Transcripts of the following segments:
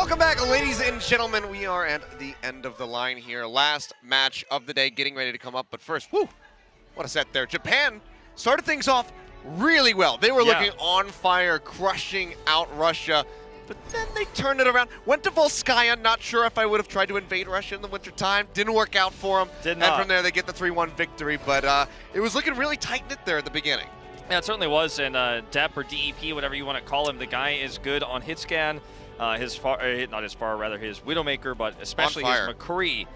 Welcome back, ladies and gentlemen. We are at the end of the line here. Last match of the day getting ready to come up. But first, whew, what a set there. Japan started things off really well. They were looking on fire, crushing out Russia. But then they turned it around. Went to Volskaya. Not sure if I would have tried to invade Russia in the wintertime. Didn't work out for them. Did not. And from there, they get the 3-1 victory. But it was looking really tight-knit there at the beginning. Yeah, it certainly was. And Dep or DEP, whatever you want to call him, the guy is good on hit scan. His Widowmaker, but especially his McCree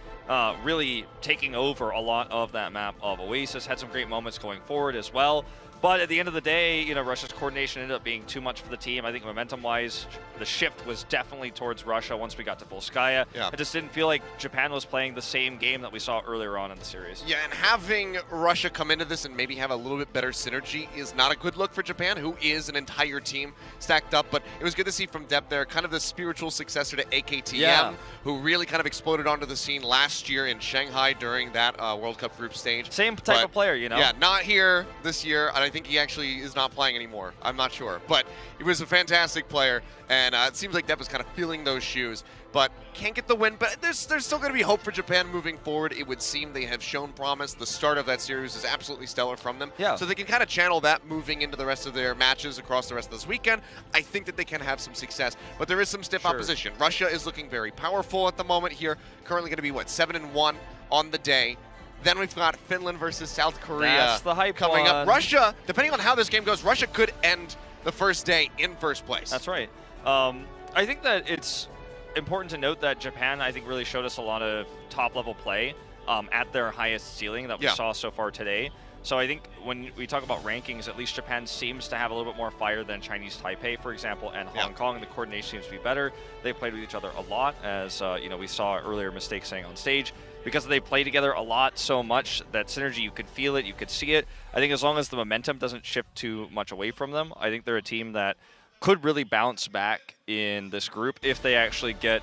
really taking over a lot of that map of Oasis. Had some great moments going forward as well. But at the end of the day, you know, Russia's coordination ended up being too much for the team. I think momentum-wise, the shift was definitely towards Russia once we got to Volskaya. Yeah. I just didn't feel like Japan was playing the same game that we saw earlier on in the series. Yeah, and having Russia come into this and maybe have a little bit better synergy is not a good look for Japan, who is an entire team stacked up. But it was good to see from Dep there, kind of the spiritual successor to AKTM, who really kind of exploded onto the scene last year in Shanghai during that World Cup group stage. Same type of player, you know? Yeah, not here this year, and I think he actually is not playing anymore. I'm not sure. But he was a fantastic player, and it seems like Dep is kind of filling those shoes. But can't get the win, but there's still going to be hope for Japan moving forward. It would seem they have shown promise. The start of that series is absolutely stellar from them. Yeah. So they can kind of channel that moving into the rest of their matches across the rest of this weekend. I think that they can have some success, but there is some stiff opposition. Russia is looking very powerful at the moment here. Currently going to be, what, 7-1 on the day. Then we've got Finland versus South Korea. That's the hype coming one. up. Russia, depending on how this game goes, Russia could end the first day in first place. That's right. I think that it's important to note that Japan, I think, really showed us a lot of top-level play at their highest ceiling that we saw so far today. So I think when we talk about rankings, at least Japan seems to have a little bit more fire than Chinese Taipei, for example, and Hong Kong. The coordination seems to be better. They played with each other a lot, as you know, we saw earlier mistakes saying on stage. Because they play together a lot, so much, that synergy, you could feel it, you could see it. I think as long as the momentum doesn't shift too much away from them, I think they're a team that could really bounce back in this group if they actually get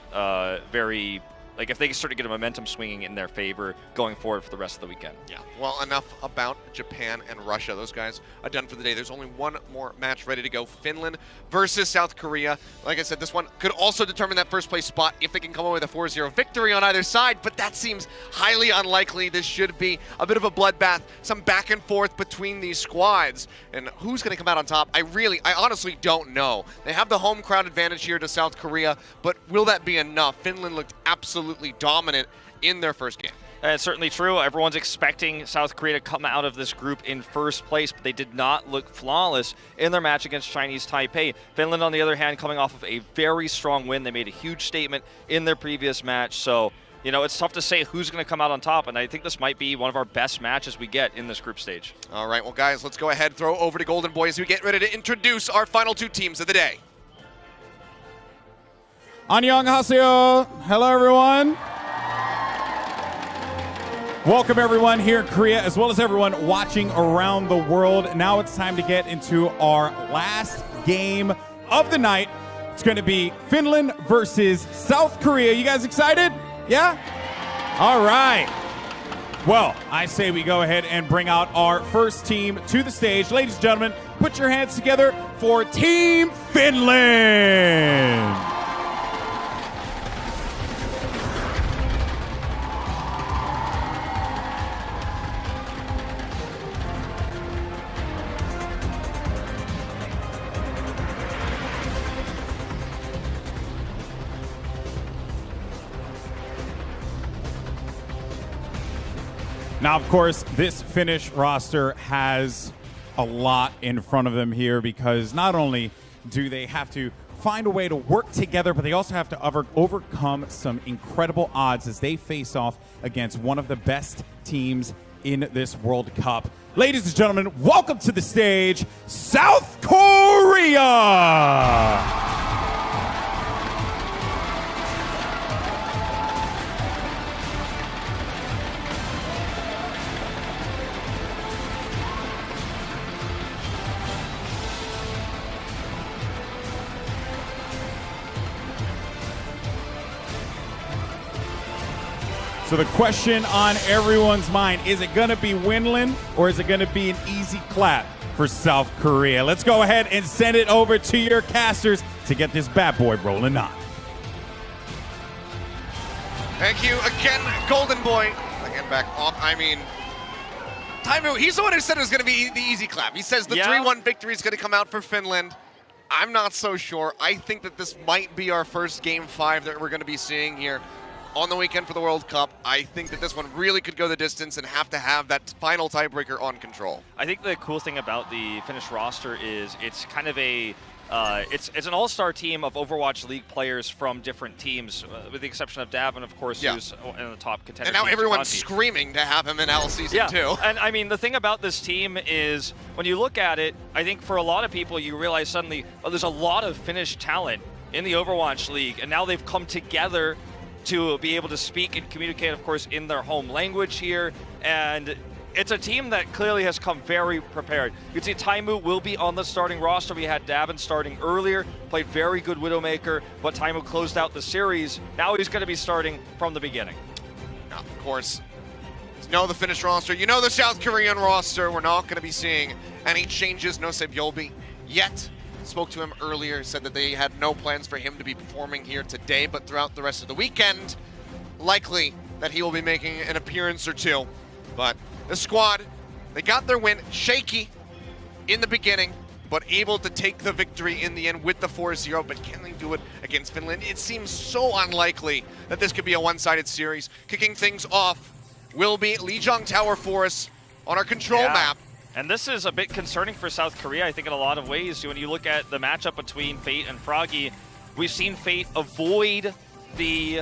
if they start to get a momentum swinging in their favor going forward for the rest of the weekend. Yeah, well, enough about Japan and Russia. Those guys are done for the day. There's only one more match ready to go. Finland versus South Korea. Like I said, this one could also determine that first place spot if they can come away with a 4-0 victory on either side, but that seems highly unlikely. This should be a bit of a bloodbath, some back and forth between these squads. And who's going to come out on top? I honestly don't know. They have the home crowd advantage here to South Korea, but will that be enough? Finland looked absolutely dominant in their first game. It's certainly true. Everyone's expecting South Korea to come out of this group in first place, but they did not look flawless in their match against Chinese Taipei. Finland, on the other hand, coming off of a very strong win. They made a huge statement in their previous match. So, you know, it's tough to say who's going to come out on top, and I think this might be one of our best matches we get in this group stage. All right, well, guys, let's go ahead, throw over to Golden Boy as we get ready to introduce our final two teams of the day. Annyeonghaseyo. Hello, everyone. Welcome, everyone, here in Korea, as well as everyone watching around the world. Now it's time to get into our last game of the night. It's going to be Finland versus South Korea. You guys excited? Yeah? All right. Well, I say we go ahead and bring out our first team to the stage. Ladies and gentlemen, put your hands together for Team Finland. Now, of course, this Finnish roster has a lot in front of them here because not only do they have to find a way to work together, but they also have to overcome some incredible odds as they face off against one of the best teams in this World Cup. Ladies and gentlemen, welcome to the stage, South Korea! So the question on everyone's mind, is it going to be Winland or is it going to be an easy clap for South Korea? Let's go ahead and send it over to your casters to get this bad boy rolling on. Thank you again, Golden Boy. Again, back off. I mean, Taimu, he's the one who said it was going to be the easy clap. He says the 3-1 victory is going to come out for Finland. I'm not so sure. I think that this might be our first Game 5 that we're going to be seeing here on the weekend for the World Cup. I think that this one really could go the distance and have to have that final tiebreaker on control. I think the cool thing about the Finnish roster is it's kind of a it's an all-star team of Overwatch League players from different teams, with the exception of Davin, of course, who's in the top contender. And now team, everyone's Conti. screaming to have him in L Season 2. And I mean, the thing about this team is, when you look at it, I think for a lot of people, you realize suddenly, oh, there's a lot of Finnish talent in the Overwatch League, and now they've come together to be able to speak and communicate, of course, in their home language here. And it's a team that clearly has come very prepared. You can see Taimu will be on the starting roster. We had Davin starting earlier, played very good Widowmaker, but Taimu closed out the series. Now he's going to be starting from the beginning. Now, of course, you know the Finnish roster, you know the South Korean roster. We're not going to be seeing any changes. No Sebjolby yet. Spoke to him earlier, said that they had no plans for him to be performing here today, but throughout the rest of the weekend, likely that he will be making an appearance or two. But the squad, they got their win, shaky in the beginning, but able to take the victory in the end with the 4-0. But can they do it against Finland? It seems so unlikely that this could be a one-sided series. Kicking things off will be Lijiang Tower Forest on our control map. And this is a bit concerning for South Korea, I think, in a lot of ways. When you look at the matchup between Fate and Froggy, we've seen Fate avoid the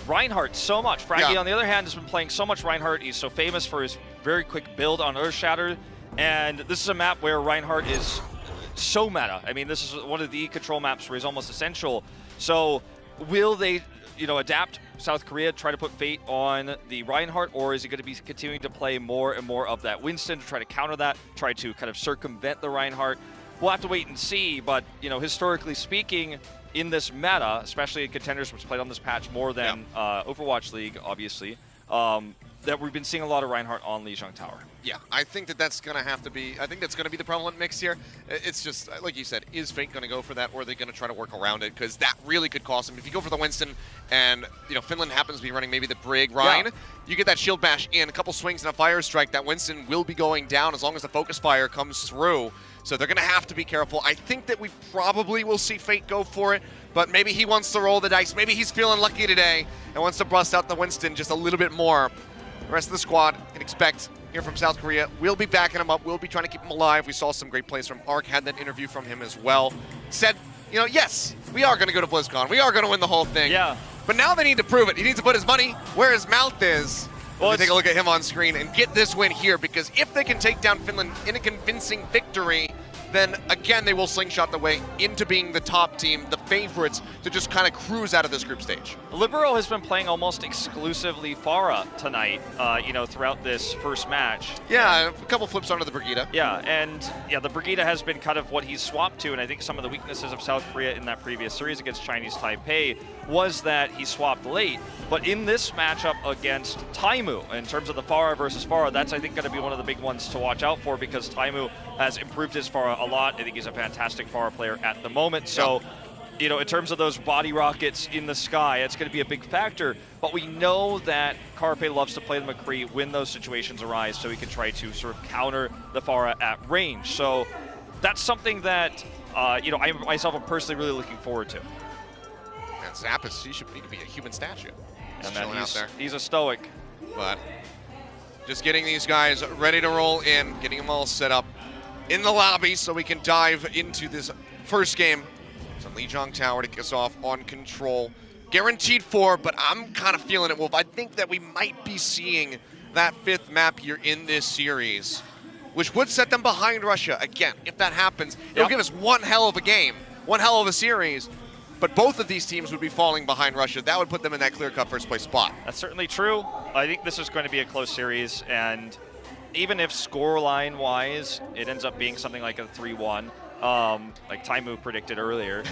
Reinhardt so much. Froggy, on the other hand, has been playing so much Reinhardt. He's so famous for his very quick build on Earthshatter. And this is a map where Reinhardt is so meta. I mean, this is one of the control maps where he's almost essential. So will they, adapt South Korea, try to put Fate on the Reinhardt, or is he going to be continuing to play more and more of that Winston to try to counter that, try to kind of circumvent the Reinhardt? We'll have to wait and see, but, historically speaking, in this meta, especially in contenders, which played on this patch more than Overwatch League, obviously, that we've been seeing a lot of Reinhardt on Lijiang Tower. Yeah, I think that's going to have to be, I think that's going to be the prevalent mix here. It's just, like you said, is Fate going to go for that, or are they going to try to work around it? Because that really could cost them. If you go for the Winston and, Finland happens to be running maybe the Brig Rhine, you get that shield bash in, a couple swings and a fire strike, that Winston will be going down as long as the focus fire comes through. So they're going to have to be careful. I think that we probably will see Fate go for it, but maybe he wants to roll the dice. Maybe he's feeling lucky today and wants to bust out the Winston just a little bit more. The rest of the squad can expect here from South Korea. We'll be backing him up. We'll be trying to keep him alive. We saw some great plays from Ark, had that interview from him as well. Said, yes, we are going to go to BlizzCon. We are going to win the whole thing. Yeah. But now they need to prove it. He needs to put his money where his mouth is. Well, take a look at him on screen and get this win here, because if they can take down Finland in a convincing victory, then again they will slingshot the way into being the top team, the favorites, to just kind of cruise out of this group stage. Libero has been playing almost exclusively Pharah tonight, throughout this first match. Yeah, a couple flips onto the Brigida. Yeah, and the Brigida has been kind of what he's swapped to, and I think some of the weaknesses of South Korea in that previous series against Chinese Taipei was that he swapped late. But in this matchup against Taimu, in terms of the Pharah versus Pharah, that's, I think, going to be one of the big ones to watch out for, because Taimu has improved his Pharah a lot. I think he's a fantastic Pharah player at the moment. So, in terms of those body rockets in the sky, it's going to be a big factor. But we know that Carpe loves to play the McCree when those situations arise, so he can try to sort of counter the Pharah at range. So that's something that, I myself am personally really looking forward to. And Zappis, he could be a human statue. And then he's a stoic. But just getting these guys ready to roll in, getting them all set up in the lobby so we can dive into this first game. So Lijiang Tower to kick us off on control. Guaranteed 4, but I'm kind of feeling it, Wolf. I think that we might be seeing that 5th map here in this series, which would set them behind Russia. Again, if that happens, it'll give us one hell of a game, one hell of a series. But both of these teams would be falling behind Russia. That would put them in that clear-cut first-place spot. That's certainly true. I think this is going to be a close series, and even if scoreline-wise it ends up being something like a 3-1, like Taimu predicted earlier,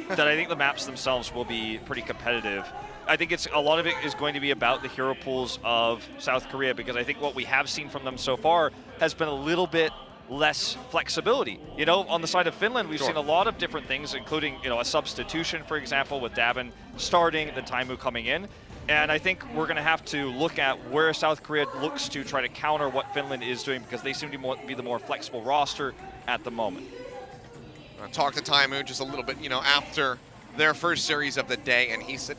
that I think the maps themselves will be pretty competitive. I think a lot of it is going to be about the hero pools of South Korea, because I think what we have seen from them so far has been a little bit less flexibility. On the side of Finland, we've seen a lot of different things, including, a substitution, for example, with Davin starting, then Taimu coming in. And I think we're going to have to look at where South Korea looks to try to counter what Finland is doing, because they seem to be the more flexible roster at the moment. I talked to Taimu just a little bit, after their first series of the day, and he said,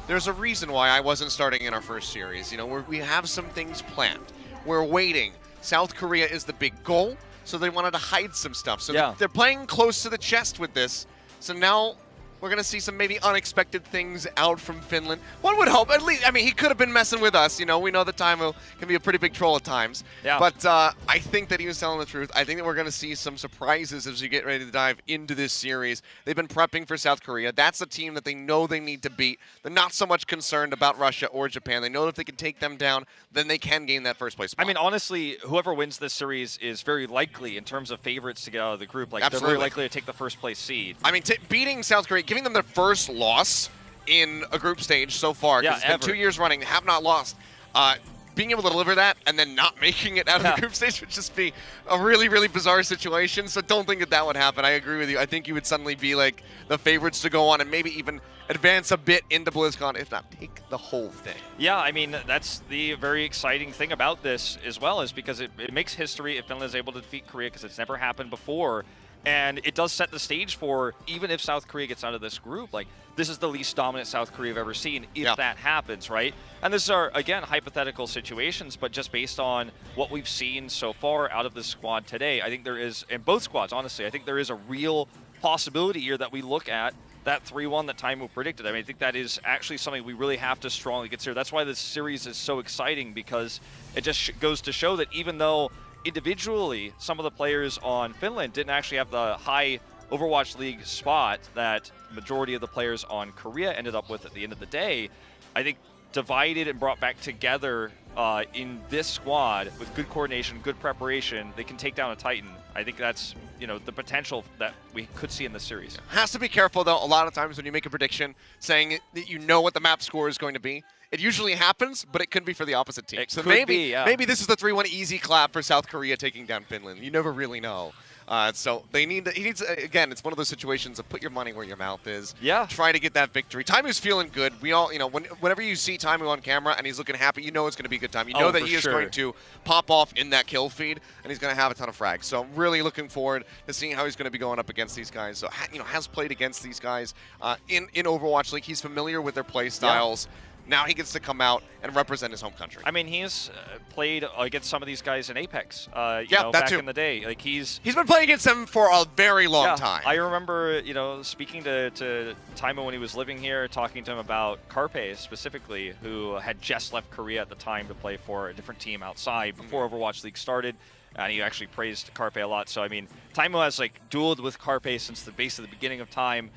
there's a reason why I wasn't starting in our first series. We have some things planned. We're waiting. South Korea is the big goal, so they wanted to hide some stuff. So they're playing close to the chest with this. So now we're going to see some maybe unexpected things out from Finland. One would hope, at least, he could have been messing with us. We know that Taimu can be a pretty big troll at times. Yeah. But I think that he was telling the truth. I think that we're going to see some surprises as we get ready to dive into this series. They've been prepping for South Korea. That's a team that they know they need to beat. They're not so much concerned about Russia or Japan. They know that if they can take them down, then they can gain that first place spot. Honestly, whoever wins this series is very likely, in terms of favorites to get out of the group. They're very likely to take the first place seed. Beating South Korea, giving them their first loss in a group stage so far, because it's been 2 years running, they have not lost. Being able to deliver that and then not making it out of the group stage would just be a really, really bizarre situation. So don't think that would happen. I agree with you. I think you would suddenly be like the favorites to go on and maybe even advance a bit into BlizzCon, if not take the whole thing. Yeah, that's the very exciting thing about this as well, is because it makes history if Finland is able to defeat Korea, because it's never happened before. And it does set the stage for, even if South Korea gets out of this group, this is the least dominant South Korea I've ever seen, if that happens, right? And these are, again, hypothetical situations, but just based on what we've seen so far out of this squad today, I think there is, in both squads, honestly, I think there is a real possibility here that we look at that 3-1 that Taimu predicted. I think that is actually something we really have to strongly consider. That's why this series is so exciting, because it just goes to show that even though individually some of the players on Finland didn't actually have the high Overwatch League spot that majority of the players on Korea ended up with at the end of the day, I think divided and brought back together in this squad with good coordination, good preparation, they can take down a Titan. I think that's the potential that we could see in this series. Has to be careful, though, a lot of times when you make a prediction saying that you know what the map score is going to be. It usually happens, but it could be for the opposite team. So maybe this is the 3-1 easy clap for South Korea taking down Finland. You never really know. So he needs, again, it's one of those situations of put your money where your mouth is. Yeah. Try to get that victory. Taimu's feeling good. We all, whenever you see Taimu on camera and he's looking happy, you know it's going to be a good time. You know that he is going to pop off in that kill feed, and he's going to have a ton of frags. So I'm really looking forward to seeing how he's going to be going up against these guys. So, has played against these guys in Overwatch League. He's familiar with their play styles. Yeah. Now he gets to come out and represent his home country. He's played against some of these guys in Apex. Back in the day, he's been playing against them for a very long time. I remember, speaking to Taimu when he was living here, talking to him about Carpe specifically, who had just left Korea at the time to play for a different team outside before Overwatch League started. And he actually praised Carpe a lot. So, Taimu has dueled with Carpe since the beginning of time.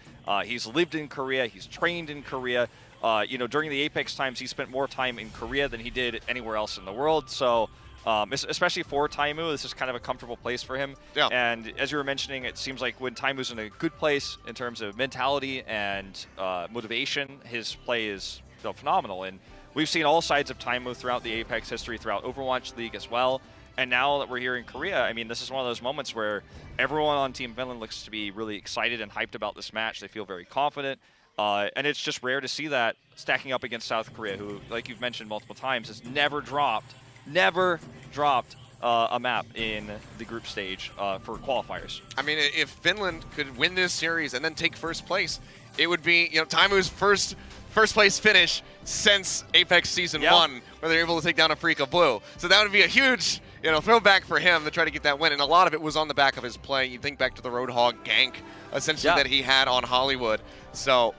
He's lived in Korea. He's trained in Korea. During the Apex times, he spent more time in Korea than he did anywhere else in the world. So, especially for Taimu, this is kind of a comfortable place for him. Yeah. And as you were mentioning, it seems like when Taimu's in a good place in terms of mentality and motivation, his play is phenomenal. And we've seen all sides of Taimu throughout the Apex history, throughout Overwatch League as well. And now that we're here in Korea, this is one of those moments where everyone on Team Finland looks to be really excited and hyped about this match. They feel very confident. And it's just rare to see that stacking up against South Korea, who, like you've mentioned multiple times, has never dropped a map in the group stage for qualifiers. If Finland could win this series and then take first place, it would be Taimu's first place finish since Apex Season 1, where they're able to take down Africa Blue. So that would be a huge throwback for him to try to get that win. And a lot of it was on the back of his play. You think back to the Roadhog gank, essentially, that he had on Hollywood. So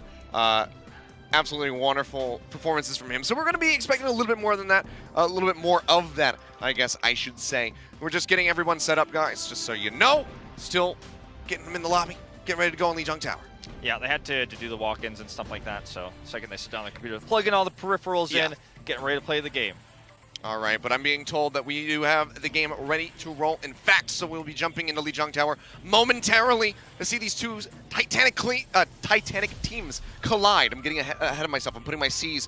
absolutely wonderful performances from him. So we're going to be expecting a little bit more than that, a little bit more of that, I guess I should say. We're just getting everyone set up, guys, just so you know. Still getting them in the lobby, getting ready to go on Lijiang Tower. Yeah, they had to do the walk-ins and stuff like that. So second they sit down on the computer, plugging all the peripherals in, getting ready to play the game. All right, but I'm being told that we do have the game ready to roll. In fact, so we'll be jumping into Lijiang Tower momentarily to see these two titanic teams collide. I'm getting ahead of myself. I'm putting my C's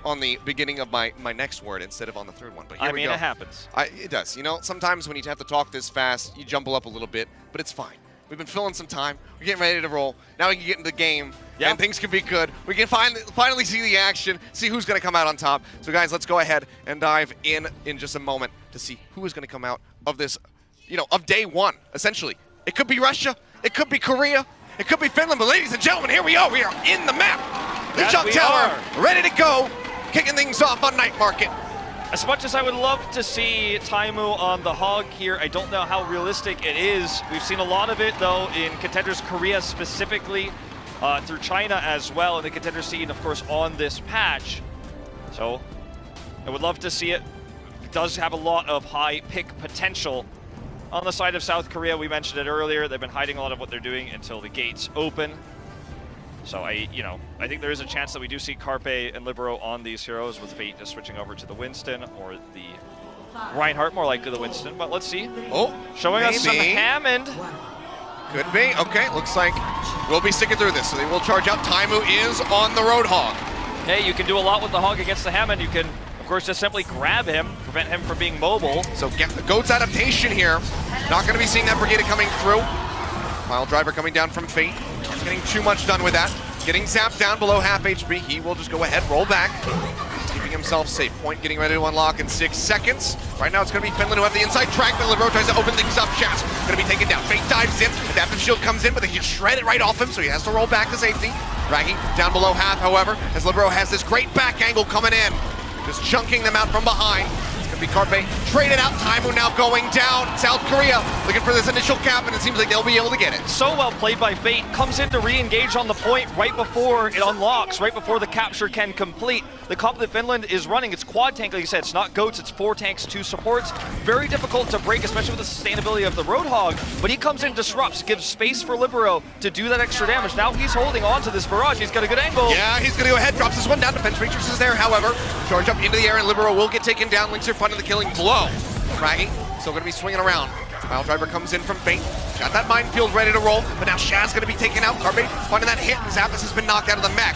on the beginning of my next word instead of on the third one. But here we go. It happens. It does. Sometimes when you have to talk this fast, you jumble up a little bit, but it's fine. We've been filling some time. We're getting ready to roll. Now we can get into the game, Yep. and things can be good. We can finally see the action, see who's going to come out on top. So, guys, let's go ahead and dive in just a moment to see who is going to come out of this, of day one, essentially. It could be Russia. It could be Korea. It could be Finland. But, ladies and gentlemen, here we are. We are in the map. Incheon Tower, ready to go, kicking things off on Night Market. As much as I would love to see Taimu on the Hog here, I don't know how realistic it is. We've seen a lot of it, though, in contenders Korea specifically, through China as well, in the contender scene, of course, on this patch. So I would love to see it. It does have a lot of high pick potential. On the side of South Korea, we mentioned it earlier, they've been hiding a lot of what they're doing until the gates open. So I think there is a chance that we do see Carpe and Libero on these heroes, with Fate just switching over to the Winston or the Reinhardt, more likely the Winston, but let's see. Oh, showing us some Hammond. Could be. Okay, looks like we'll be sticking through this. So they will charge out. Taimu is on the Roadhog. Hey, you can do a lot with the Hog against the Hammond. You can, of course, just simply grab him, prevent him from being mobile. So get the Goat's adaptation here. Not going to be seeing that Brigade coming through. Pile driver coming down from Fate. Not getting too much done with that. Getting zapped down below half HP. He will just go ahead, roll back. Keeping himself safe. Point getting ready to unlock in 6 seconds. Right now it's going to be Finland who have the inside track, but Libero tries to open things up. Chaz going to be taken down. Fate dives in. Adaptive shield comes in, but they can shred it right off him, so he has to roll back to safety. Dragging down below half, however, as Libero has this great back angle coming in. Just chunking them out from behind. It's going to be Carpe traded out. Taimu now going down. South Korea looking for this initial cap, and it seems like they'll be able to get it. So well played by Fate. Comes in to re-engage on the point right before it unlocks, right before the capture can complete. The comp that Finland is running, it's quad tank, like you said. It's not goats, it's 4 tanks, 2 supports. Very difficult to break, especially with the sustainability of the Roadhog. But he comes in, disrupts, gives space for Libero to do that extra damage. Now he's holding on to this barrage. He's got a good angle. Yeah, he's going to go ahead, drops this one down. Defense Matrix is there, however. Charge up into the air, and Libero will get taken down. Links are finding the killing blow. Fraggy still going to be swinging around. Pile driver comes in from Fate. Got that minefield ready to roll, but now Shaz going to be taken out. Carpe finding that hit, and Zappis has been knocked out of the mech.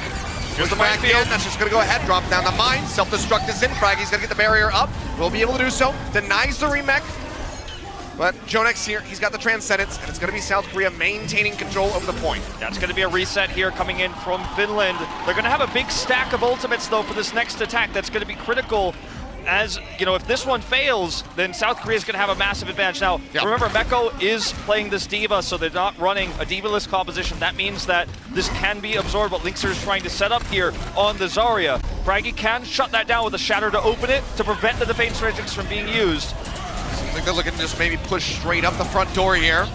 Here's the minefield. That's just going to go ahead, drop down the mine. Self-destruct is in. Fraggy's going to get the barrier up. Will be able to do so. Denies the remech. But Jonex here, he's got the Transcendence, and it's going to be South Korea maintaining control over the point. That's going to be a reset here coming in from Finland. They're going to have a big stack of ultimates, though, for this next attack. That's going to be critical. As, if this one fails, then South Korea is going to have a massive advantage. Now, remember, Meko is playing this D.Va, so they're not running a D.Va-less composition. That means that this can be absorbed, what Linkser is trying to set up here on the Zarya. Fraggy can shut that down with a Shatter to open it, to prevent the defense matrix from being used. Seems like they're looking to just maybe push straight up the front door here.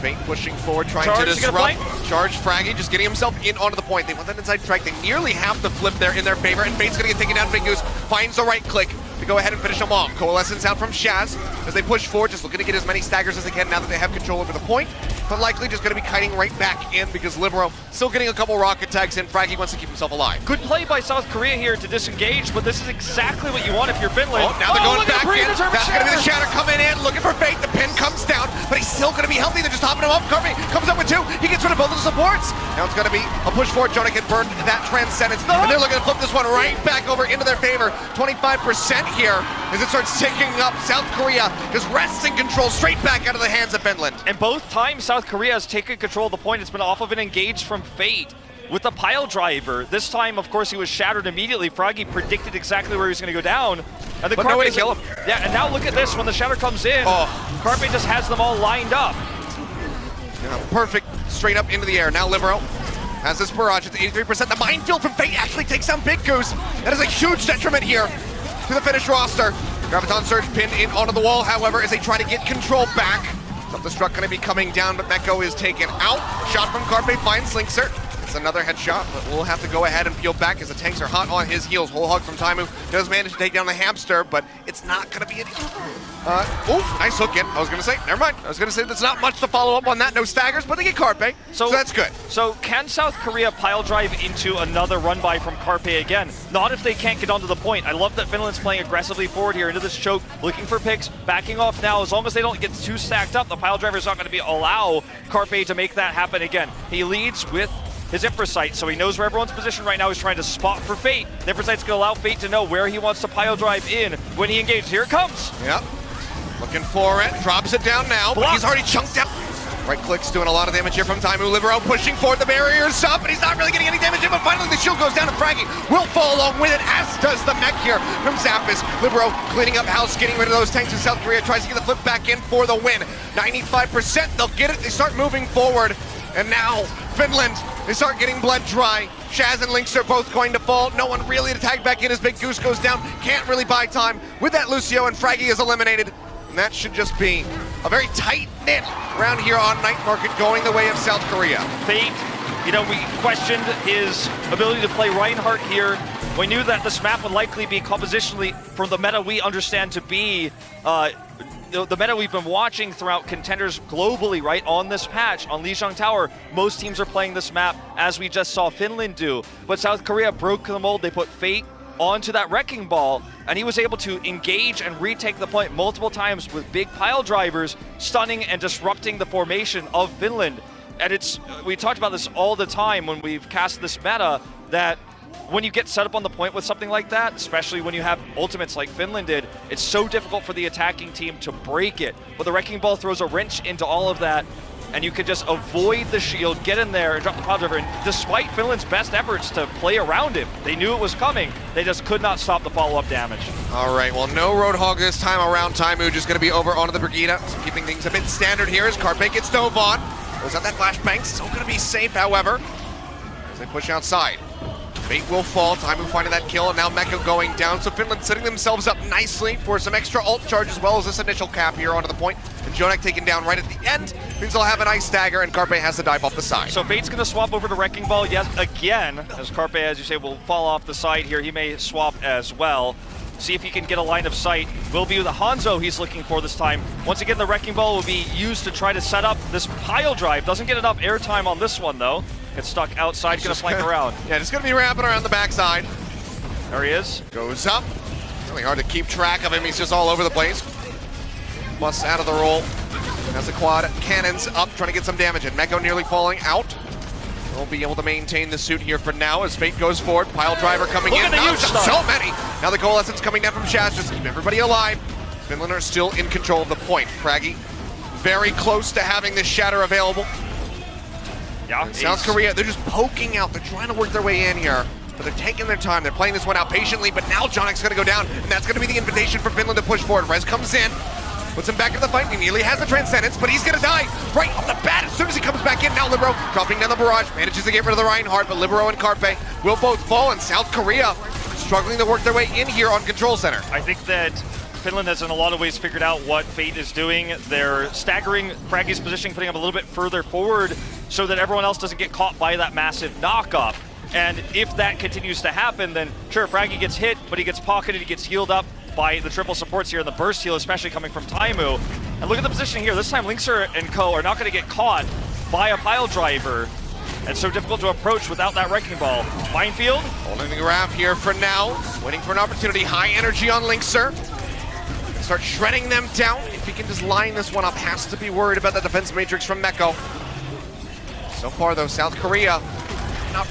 Fate pushing forward, trying to disrupt. Charge Fraggy, just getting himself in onto the point. They want that inside track. They nearly have the flip there in their favor, and Fate's going to get taken down. Big Goose finds the right click to go ahead and finish them off. Coalescence out from Shaz as they push forward, just looking to get as many staggers as they can now that they have control over the point, but likely just going to be kiting right back in because Libero still getting a couple rocket tags in. Fraggy wants to keep himself alive. Good play by South Korea here to disengage, but this is exactly what you want if you're Finland. Oh, now they're going back in. That's going to be the Shatter coming in, looking for Fate. The pin comes down, but he's still going to be healthy. They're just hopping him up. Carpe comes up with 2. He gets rid of both of the supports. Now it's going to be a push forward. Jonah can burn that Transcendence, and they're looking to flip this one right back over into their favor. 25% here as it starts ticking up. South Korea just wresting control straight back out of the hands of Finland. And both times South Korea has taken control of the point. It's been off of an engage from Fate with the pile driver. This time, of course, he was shattered immediately. Froggy predicted exactly where he was going to go down. And the but no way to kill him. Yeah, and now look at this. When the shatter comes in, Carpe just has them all lined up. Yeah, perfect. Straight up into the air. Now Libero has this barrage. It's 83%. The minefield from Fate actually takes down Big Goose. That is a huge detriment here to the Finnish roster. Graviton Surge pinned in onto the wall, however, as they try to get control back. Self-destruct going to be coming down, but Meko is taken out. Shot from Carpe finds Linkser. It's another headshot, but we'll have to go ahead and peel back as the tanks are hot on his heels. Whole hog from Taimu does manage to take down the hamster, but it's not going to be an nice hook in. I was going to say, never mind. I was going to say there's not much to follow up on that. No staggers, but they get Carpe, so that's good. So can South Korea pile drive into another run by from Carpe again? Not if they can't get onto the point. I love that Finland's playing aggressively forward here into this choke, looking for picks, backing off now. As long as they don't get too stacked up, the pile driver is not going to allow Carpe to make that happen again. He leads with his Infrasight, so he knows where everyone's position right now. He's trying to spot for Fate. The Infrasight's going to allow Fate to know where he wants to pile drive in when he engages. Here it comes. Yep. Looking for it. Drops it down now, but he's already chunked out. Right click's doing a lot of damage here from Taimu. Libero pushing forward, the barrier's up, and he's not really getting any damage in, but finally the shield goes down and Fraggy will fall along with it, as does the mech here from Zappis. Libero cleaning up house, getting rid of those tanks in South Korea, tries to get the flip back in for the win. 95%, they'll get it, they start moving forward, and now Finland, they start getting blood dry. Shaz and Lynx are both going to fall. No one really to tag back in as Big Goose goes down. Can't really buy time with that Lucio, and Fraggy is eliminated. And that should just be a very tight-knit round here on Night Market going the way of South Korea. Fate, you know, we questioned his ability to play Reinhardt here. We knew that this map would likely be compositionally, from the meta we understand to be, the meta we've been watching throughout contenders globally, right, on this patch, on Lijiang Tower, most teams are playing this map, as we just saw Finland do. But South Korea broke the mold. They put Fate onto that wrecking ball, and he was able to engage and retake the point multiple times with big pile drivers, stunning and disrupting the formation of Finland. And it's, we talked about this all the time when we've cast this meta, that when you get set up on the point with something like that, especially when you have ultimates like Finland did, it's so difficult for the attacking team to break it. But the wrecking ball throws a wrench into all of that, and you could just avoid the shield, get in there, and drop the pile driver. And despite Finland's best efforts to play around him, they knew it was coming. They just could not stop the follow-up damage. All right, well, no Roadhog this time around. Taimu just going to be over onto the Brigida, so keeping things a bit standard here as Carpe gets dove on. Goes out that flashbang, still going to be safe, however, as they push outside. Fate will fall, Taimu finding that kill, and now Mecha going down, so Finland setting themselves up nicely for some extra ult charge as well as this initial cap here onto the point. And Jonak taken down right at the end, means they'll have an ice dagger, and Carpe has to dive off the side. So Fate's going to swap over to Wrecking Ball, yes, again, as Carpe, as you say, will fall off the side here. He may swap as well. See if he can get a line of sight. Will be the Hanzo he's looking for this time. Once again, the Wrecking Ball will be used to try to set up this pile drive. Doesn't get enough airtime on this one, though. Gets stuck outside, gonna flank around. Yeah, just gonna be wrapping around the backside. There he is. Goes up. Really hard to keep track of him. He's just all over the place. Busts out of the roll. Has the quad cannons up, trying to get some damage in. Meko nearly falling out. We'll be able to maintain the suit here for now as Fate goes forward. Pile driver coming in. Now, so many. Now the coalescence coming down from Shaz, just keep everybody alive. Finland are still in control of the point. Fraggy very close to having this shatter available. Yeah, South Korea, they're just poking out. They're trying to work their way in here, but they're taking their time. They're playing this one out patiently, but now Jonek's going to go down, and that's going to be the invitation for Finland to push forward. Rez comes in, puts him back into the fight. He nearly has the Transcendence, but he's going to die right off the bat as soon as he comes back in. Now Libero dropping down the barrage, manages to get rid of the Reinhardt, but Libero and Carpe will both fall, and South Korea struggling to work their way in here on Control Center. I think that Finland has in a lot of ways figured out what Fate is doing. They're staggering Fraggy's position, putting him a little bit further forward so that everyone else doesn't get caught by that massive knock-up. And if that continues to happen, then sure, Fraggy gets hit, but he gets pocketed, he gets healed up by the triple supports here in the burst heal, especially coming from Taimu. And look at the position here. This time Linkser and co are not going to get caught by a pile driver. And so difficult to approach without that wrecking ball. Minefield. Holding the grab here for now, waiting for an opportunity. High energy on Linkser. Start shredding them down. If he can just line this one up, has to be worried about the defense matrix from Meko. So far though, South Korea not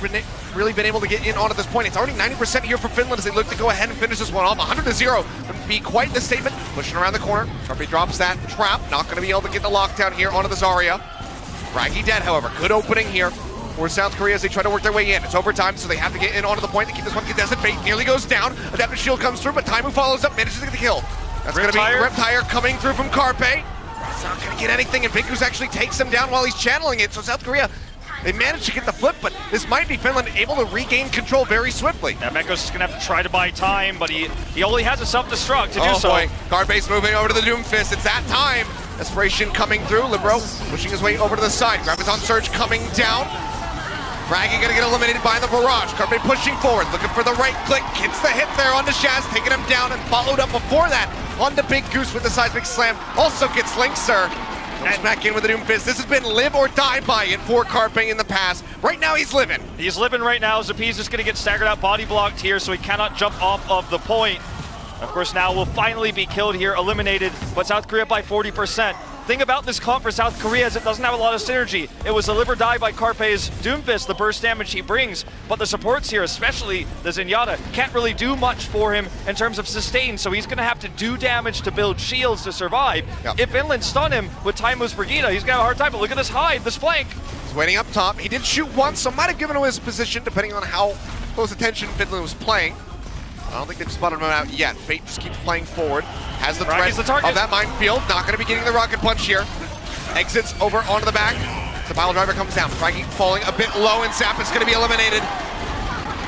really been able to get in onto this point. It's already 90% here for Finland as they look to go ahead and finish this one off. 100-0 would be quite the statement. Pushing around the corner. Carpe drops that trap. Not going to be able to get the lockdown here onto the Zarya. Fraggy dead, however. Good opening here for South Korea as they try to work their way in. It's overtime, so they have to get in onto the point to keep this one contested. Fate nearly goes down. Adaptive shield comes through, but Taimu follows up, manages to get the kill. That's going to be Reptire coming through from Carpe. It's not going to get anything, and Biggoose actually takes him down while he's channeling it. So South Korea, they managed to get the flip, but this might be Finland able to regain control very swiftly. Yeah, Meko's is going to have to try to buy time, but he only has a self-destruct to do so. Oh boy, Carpe's moving over to the Doomfist. It's that time. Desperation coming through. Libero pushing his way over to the side. Graviton Surge coming down. Fraggy gonna get eliminated by the barrage. Carpe pushing forward, looking for the right click. Gets the hit there onto Shaz, taking him down, and followed up before that onto Big Goose with the seismic slam. Also gets Linkser. Comes back in with the Doomfist. This has been live or die by it for Carpe in the past. Right now he's living. He's living right now. Zapi's just gonna get staggered out, body blocked here, so he cannot jump off of the point. Of course, now will finally be killed here, eliminated, but South Korea by 40%. thing about this comp for South Korea is it doesn't have a lot of synergy. It was a live or die by Carpe's Doomfist, the burst damage he brings, but the supports here, especially the Zenyatta, can't really do much for him in terms of sustain, so he's going to have to do damage to build shields to survive. Yep. If Finland stun him with Taimu's Brigida, he's going to have a hard time, but look at this hide, this flank. He's waiting up top. He did shoot once, so might have given away his position depending on how close attention Finland was playing. I don't think they've spotted him out yet. Fate just keeps playing forward. Has the threat of that minefield. Not going to be getting the rocket punch here. Exits over onto the back. The pile driver comes down. Fraggy falling a bit low, and Sap is going to be eliminated.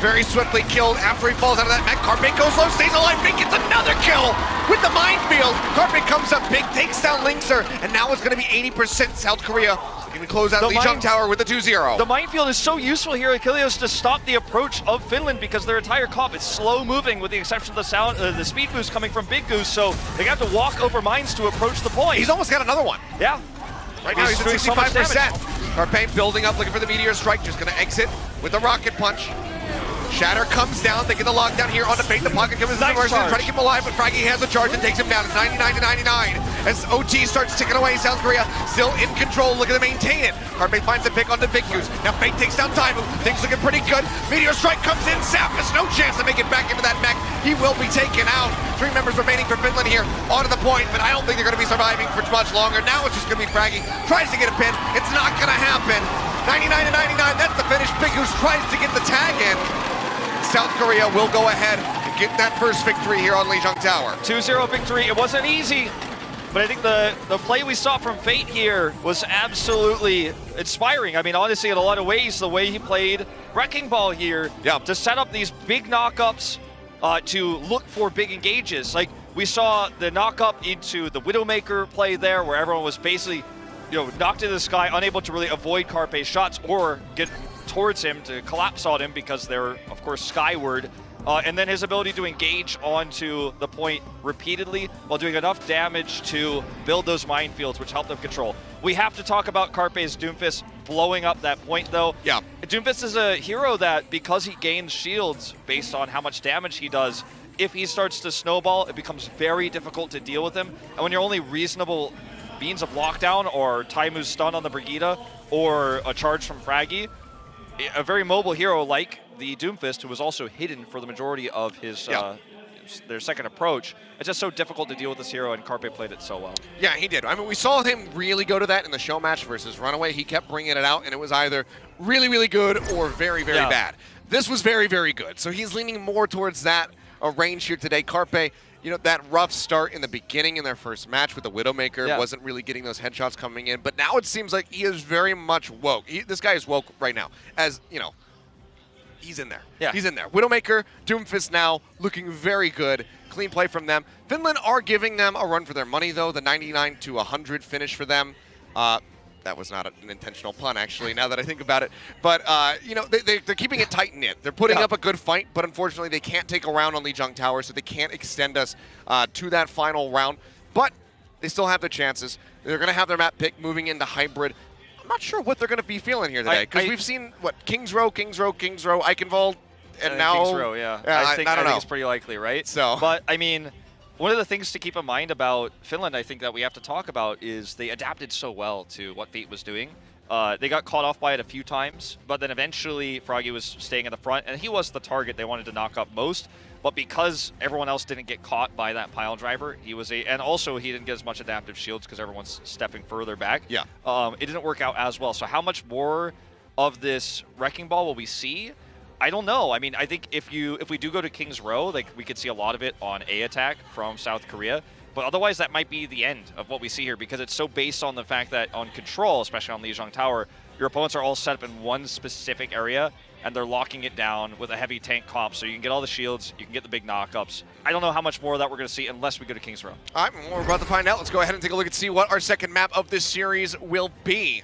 Very swiftly killed after he falls out of that mech. Carpe goes low, stays alive. Big gets another kill with the minefield. Carpe comes up big, takes down Linkser, and now it's going to be 80% South Korea. Can close out Lee Jung Tower with the 2-0. The minefield is so useful here, Achilles, to stop the approach of Finland because their entire comp is slow moving with the exception of the speed boost coming from Big Goose, so they have to walk over mines to approach the point. He's almost got another one. Yeah. Right now he's at 65%. Carpe building up, looking for the Meteor Strike, just going to exit with the rocket punch. Shatter comes down, they get the lockdown here onto Fate. The pocket comes in the version, trying to keep him alive, but Fraggy has a charge and takes him down. It's 99 to 99. As OT starts ticking away, South Korea still in control, looking to maintain it. Carpe finds a pick onto Big Goose. Now Fate takes down Taimu. Things looking pretty good. Meteor Strike comes in. Sap has no chance to make it back into that mech. He will be taken out. 3 members remaining for Finland here onto the point, but I don't think they're going to be surviving for much longer. Now it's just going to be Fraggy. Tries to get a pin. It's not going to happen. 99 to 99. That's the finish. Big Goose tries to get the tag in. South Korea will go ahead and get that first victory here on Lee Jung Tower. 2-0 victory. It wasn't easy, but I think the play we saw from Fate here was absolutely inspiring. I mean, honestly, in a lot of ways, the way he played Wrecking Ball here to set up these big knockups to look for big engages. Like, we saw the knockup into the Widowmaker play there, where everyone was basically, knocked into the sky, unable to really avoid Carpe's shots or get towards him to collapse on him because they're, of course, skyward. And then his ability to engage onto the point repeatedly while doing enough damage to build those minefields, which help them control. We have to talk about Carpe's Doomfist blowing up that point, though. Yeah. Doomfist is a hero that, because he gains shields based on how much damage he does, if he starts to snowball, it becomes very difficult to deal with him. And when your only reasonable means of lockdown or Taimu's stun on the Brigida or a charge from Fraggy, a very mobile hero like the Doomfist, who was also hidden for the majority of his their second approach, it's just so difficult to deal with this hero, and Carpe played it so well. Yeah, he did. I mean, we saw him really go to that in the show match versus Runaway. He kept bringing it out, and it was either really, really good or very, very bad. This was very, very good. So he's leaning more towards that range here today. Carpe, that rough start in the beginning in their first match with the Widowmaker wasn't really getting those headshots coming in, but now it seems like he is very much woke. This guy is woke right now, as, he's in there. Yeah. He's in there. Widowmaker, Doomfist now looking very good. Clean play from them. Finland are giving them a run for their money, though. The 99 to 100 finish for them. That was not an intentional pun, actually, now that I think about it. But, they're keeping it tight-knit. They're putting up a good fight, but unfortunately they can't take a round on Lee Jung Tower, so they can't extend us to that final round. But they still have their chances. They're going to have their map pick moving into Hybrid. I'm not sure what they're going to be feeling here today, because we've seen, Kings Row, Eichenwald, and now... Kings Row, yeah. I think it's pretty likely, right? So. But, I mean, one of the things to keep in mind about Finland, I think, that we have to talk about is they adapted so well to what Fate was doing. They got caught off by it a few times, but then eventually Froggy was staying at the front, and he was the target they wanted to knock up most. But because everyone else didn't get caught by that pile driver, and also he didn't get as much adaptive shields because everyone's stepping further back. Yeah. It didn't work out as well. So how much more of this Wrecking Ball will we see? I don't know. I mean, I think if we do go to Kings Row, we could see a lot of it on A attack from South Korea. But otherwise, that might be the end of what we see here, because it's so based on the fact that on control, especially on Lee Jung Tower, your opponents are all set up in one specific area, and they're locking it down with a heavy tank comp, so you can get all the shields, you can get the big knockups. I don't know how much more of that we're going to see unless we go to Kings Row. All right, we're about to find out. Let's go ahead and take a look and see what our second map of this series will be,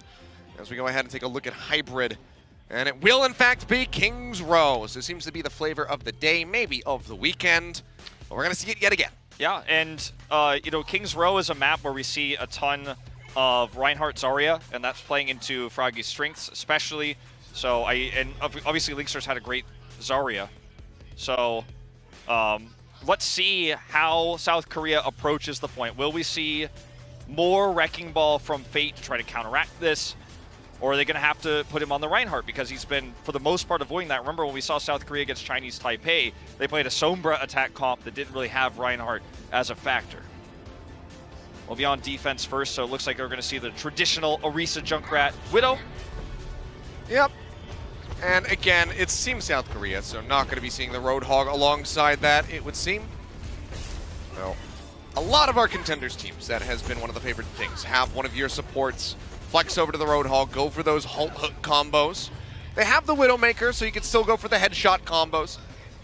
as we go ahead and take a look at Hybrid. And it will, in fact, be Kings Row. So it seems to be the flavor of the day, maybe of the weekend. But we're going to see it yet again. Yeah, and, Kings Row is a map where we see a ton of Reinhardt Zarya, and that's playing into Froggy's strengths, especially. So, obviously, Linkster's had a great Zarya. So, let's see how South Korea approaches the point. Will we see more Wrecking Ball from Fate to try to counteract this? Or are they going to have to put him on the Reinhardt because he's been, for the most part, avoiding that? Remember when we saw South Korea against Chinese Taipei, they played a Sombra attack comp that didn't really have Reinhardt as a factor. We'll be on defense first, so it looks like we're going to see the traditional Orisa Junkrat Widow. Yep. And again, it's Team South Korea, so not going to be seeing the Roadhog alongside that, it would seem. No. A lot of our contenders teams, that has been one of the favorite things. Have one of your supports flex over to the Roadhog, go for those halt hook combos. They have the Widowmaker, so you can still go for the headshot combos.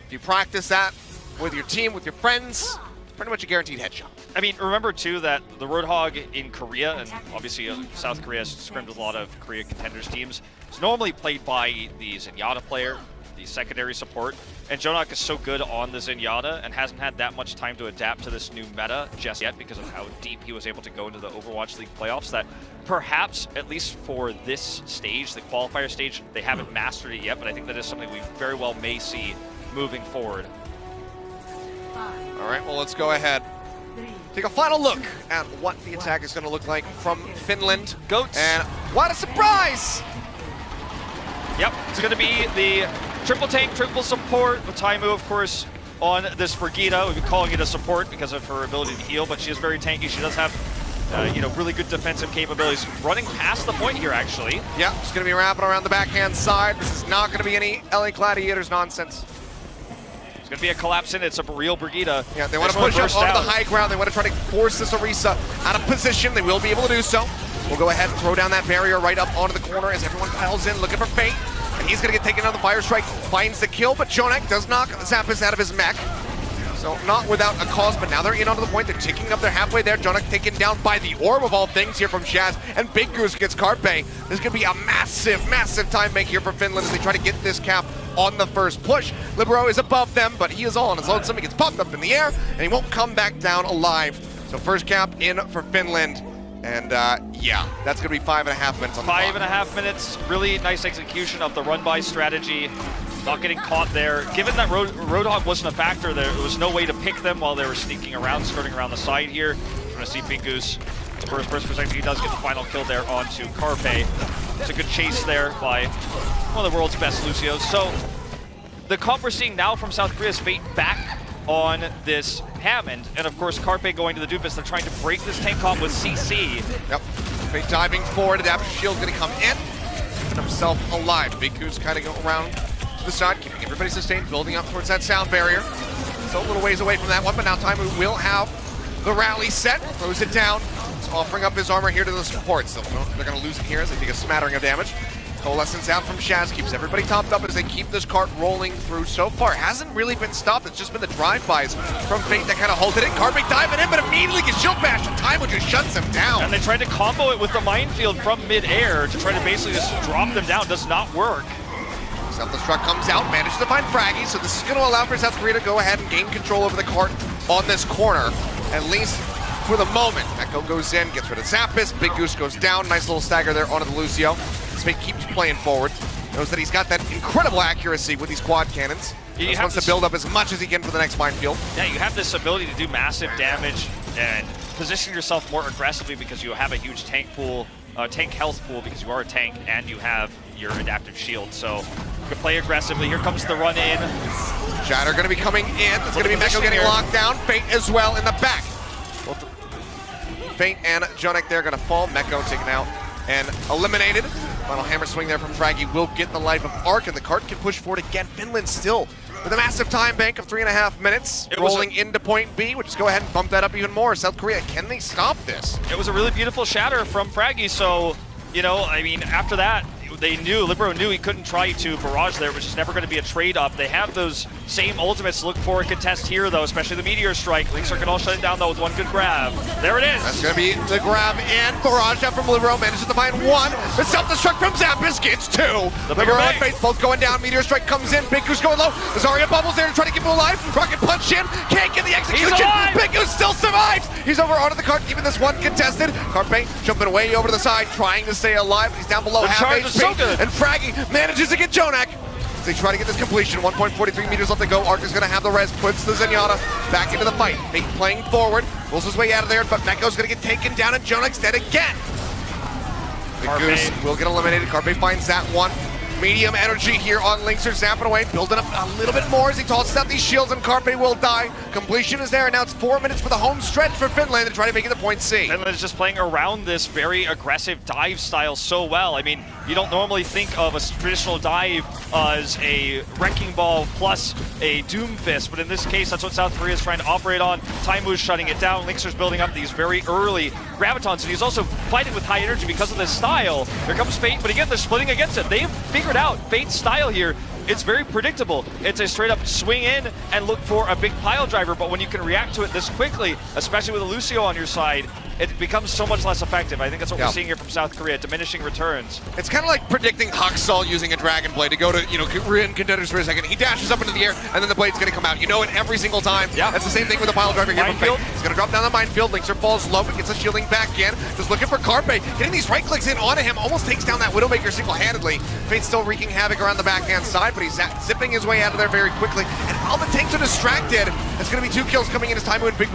If you practice that with your team, with your friends, it's pretty much a guaranteed headshot. I mean, remember too that the Roadhog in Korea, and obviously South Korea has scrimmed with a lot of Korea contenders teams, is normally played by the Zenyatta player, the secondary support. And Jonak is so good on the Zenyatta and hasn't had that much time to adapt to this new meta just yet because of how deep he was able to go into the Overwatch League playoffs that perhaps, at least for this stage, the qualifier stage, they haven't mastered it yet, but I think that is something we very well may see moving forward. All right, well, let's go ahead. Take a final look at what the attack is going to look like from Finland. Goats. And what a surprise! Yep, it's going to be the triple tank, triple support with Taimu, of course, on this Brigitte. We've been calling it a support because of her ability to heal, but she is very tanky. She does have, really good defensive capabilities. Running past the point here, actually. Yeah, it's going to be wrapping around the backhand side. This is not going to be any LA Gladiators nonsense. It's going to be a collapse in. It's a real Brigitte. Yeah, they want to push up onto the high ground. They want to try to force this Orisa out of position. They will be able to do so. We'll go ahead and throw down that barrier right up onto the corner as everyone piles in, looking for Fate. And he's going to get taken on the fire strike, finds the kill, but Jonak does knock Zappis out of his mech. So not without a cause, but now they're in onto the point. They're ticking up, they're halfway there. Jonak taken down by the orb of all things here from Shaz, and Big Goose gets Carpe. This is going to be a massive, massive time bank here for Finland as they try to get this cap on the first push. Libero is above them, but he is all on his lonesome. He gets popped up in the air, and he won't come back down alive. So first cap in for Finland. And yeah, that's going to be 5.5 minutes on the clock. 5.5 minutes, really nice execution of the run-by strategy. Not getting caught there. Given that Roadhog wasn't a factor, there was no way to pick them while they were sneaking around, skirting around the side here. We're going to see Big Goose, the first perspective, he does get the final kill there onto Carpe. It's a good chase there by one of the world's best Lucios. So the comp we're seeing now from South Korea is Fate back on this Hammond, and of course Carpe going to the Doofus. They're trying to break this tank comp with CC. Yep, Fate diving forward, Adaptive Shield's gonna come in, keeping himself alive. Big Goose kind of go around to the side, keeping everybody sustained, building up towards that sound barrier. So a little ways away from that one, but now Taimu will have the rally set, throws it down. He's offering up his armor here to the supports. So they're gonna lose it here as they take a smattering of damage. Coalescence out from Shaz, keeps everybody topped up as they keep this cart rolling through. So far, hasn't really been stopped. It's just been the drive-bys from Fate that kind of halted it. Carpe diving in, but immediately gets shield bashed, and Taimu just shuts him down. And they tried to combo it with the minefield from mid-air to try to basically just drop them down. Does not work. Self-destruct comes out, manages to find Fraggy, so this is going to allow for South Korea to go ahead and gain control over the cart on this corner, at least for the moment. Echo goes in, gets rid of Zappis, Big Goose goes down, nice little stagger there onto the Lucio. Fate keeps playing forward, knows that he's got that incredible accuracy with these quad cannons. He just wants to build up as much as he can for the next minefield. Yeah, you have this ability to do massive damage and position yourself more aggressively because you have a huge tank pool, tank health pool because you are a tank and you have your adaptive shield. So you can play aggressively. Here comes the run in. Shatter going to be coming in. It's going to be Meko getting locked down. Fate as well in the back. Fate and Jonak there going to fall. Meko taken out and eliminated. Final hammer swing there from Fraggy will get the life of Arc, and the cart can push forward again. Finland still with a massive time bank of 3.5 minutes, rolling into point B, which is go ahead and bump that up even more. South Korea, can they stop this? It was a really beautiful shatter from Fraggy, so, I mean, after that, Libero knew he couldn't try to barrage there, which is never going to be a trade-up. They have those same ultimates to look for a contest here, though, especially the Meteor Strike. Link Circuit all shut it down, though, with one good grab. There it is. That's going to be the grab in. Barrage out from Libero, manages to find one. The self-destruct from Zappis gets two. Libero and Fate both going down. Meteor Strike comes in. Big Goose going low. Zarya bubbles there to try to keep him alive. Rocket punch in. Can't get the execution. Big Goose still survives. He's over onto the cart, keeping this one contested. Carpe jumping way over to the side, trying to stay alive. He's down below half HP. So good. And Fraggy manages to get Jonak. They try to get this completion. 1.43 meters left to go. Arc is going to have the res, puts the Zenyatta back into the fight. Fate playing forward, pulls his way out of there, but Meko's gonna get taken down and Jonek's dead again. The Goose will get eliminated. Carpe finds that one. Medium energy here on Linkser, zapping away, building up a little bit more as he tosses out these shields, and Carpe will die. Completion is there, and now it's 4 minutes for the home stretch for Finland to try to make it the point C. Finland is just playing around this very aggressive dive style so well. I mean, you don't normally think of a traditional dive as a Wrecking Ball plus a Doom Fist, but in this case, that's what South Korea is trying to operate on. Taimu's shutting it down. Linkser's building up these very early gravitons, and he's also fighting with high energy because of this style. Here comes Fate, but again, they're splitting against it. They've figured out Fate's style here. It's very predictable. It's a straight up swing in and look for a big pile driver, but when you can react to it this quickly, especially with a Lucio on your side, it becomes so much less effective. I think that's what we're seeing here from South Korea, diminishing returns. It's kind of like predicting Haksal using a Dragon Blade to go to, Korean contenders for a second. He dashes up into the air, and then the blade's going to come out. You know it every single time. Yeah. That's the same thing with the pile driver here from Fate. He's going to drop down the minefield. Linkser falls low, but gets a shielding back in. Just looking for Carpe. Getting these right clicks in onto him, almost takes down that Widowmaker single-handedly. Fate's still wreaking havoc around the backhand side, but he's zipping his way out of there very quickly. And all the tanks are distracted. It's going to be 2 kills coming in as Taimu and Big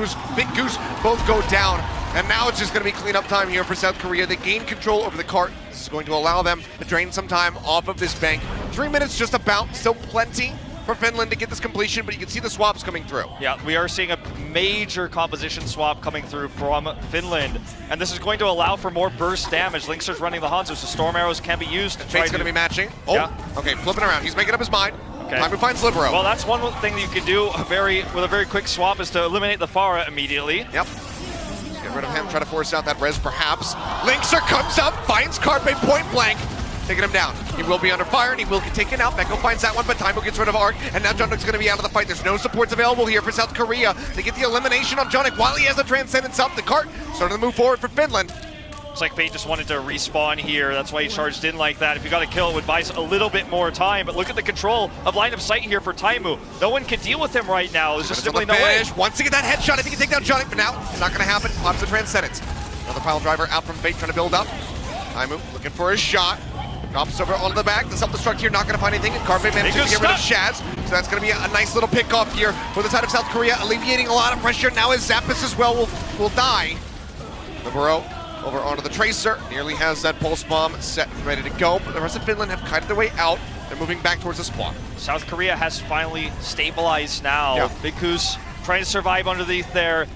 Goose both go down. And now it's just going to be cleanup time here for South Korea. They gain control over the cart. This is going to allow them to drain some time off of this bank. 3 minutes just about, still plenty for Finland to get this completion, but you can see the swaps coming through. Yeah, we are seeing a major composition swap coming through from Finland, and this is going to allow for more burst damage. Linkser's running the Hanzo, so Storm Arrows can be used. Fate's going to be matching. Oh, yeah. Okay, flipping around. He's making up his mind. Okay. Time to find Libero. Well, that's one thing that you can do with a very quick swap is to eliminate the Pharah immediately. Yep. Get rid of him, try to force out that res perhaps. Linkser comes up, finds Carpe point blank, taking him down. He will be under fire and he will get taken out. Meko finds that one, but Taimu gets rid of Arc, and now Jonek's going to be out of the fight. There's no supports available here for South Korea. They get the elimination on Jonek while he has the Transcendence up. The cart starting to move forward for Finland. Looks like Fate just wanted to respawn here. That's why he charged in like that. If you got a kill, it would buy a little bit more time. But look at the control of line of sight here for Taimu. No one can deal with him right now. There's just simply no way. Wants to get that headshot if he can take down Jonek, but now it's not going to happen. Pops the Transcendence. Another pile driver out from Fate trying to build up. Taimu looking for a shot. Drops over onto the back. The self-destruct here not going to find anything. And Carpe manages to get rid of Shaz. So that's going to be a nice little pick-off here for the side of South Korea, alleviating a lot of pressure. Now his Zappis as well will die. Libero over onto the Tracer, nearly has that pulse bomb set and ready to go, but the rest of Finland have kited their way out. They're moving back towards the spawn. South Korea has finally stabilized now. Yeah. Big Goose trying to survive underneath there,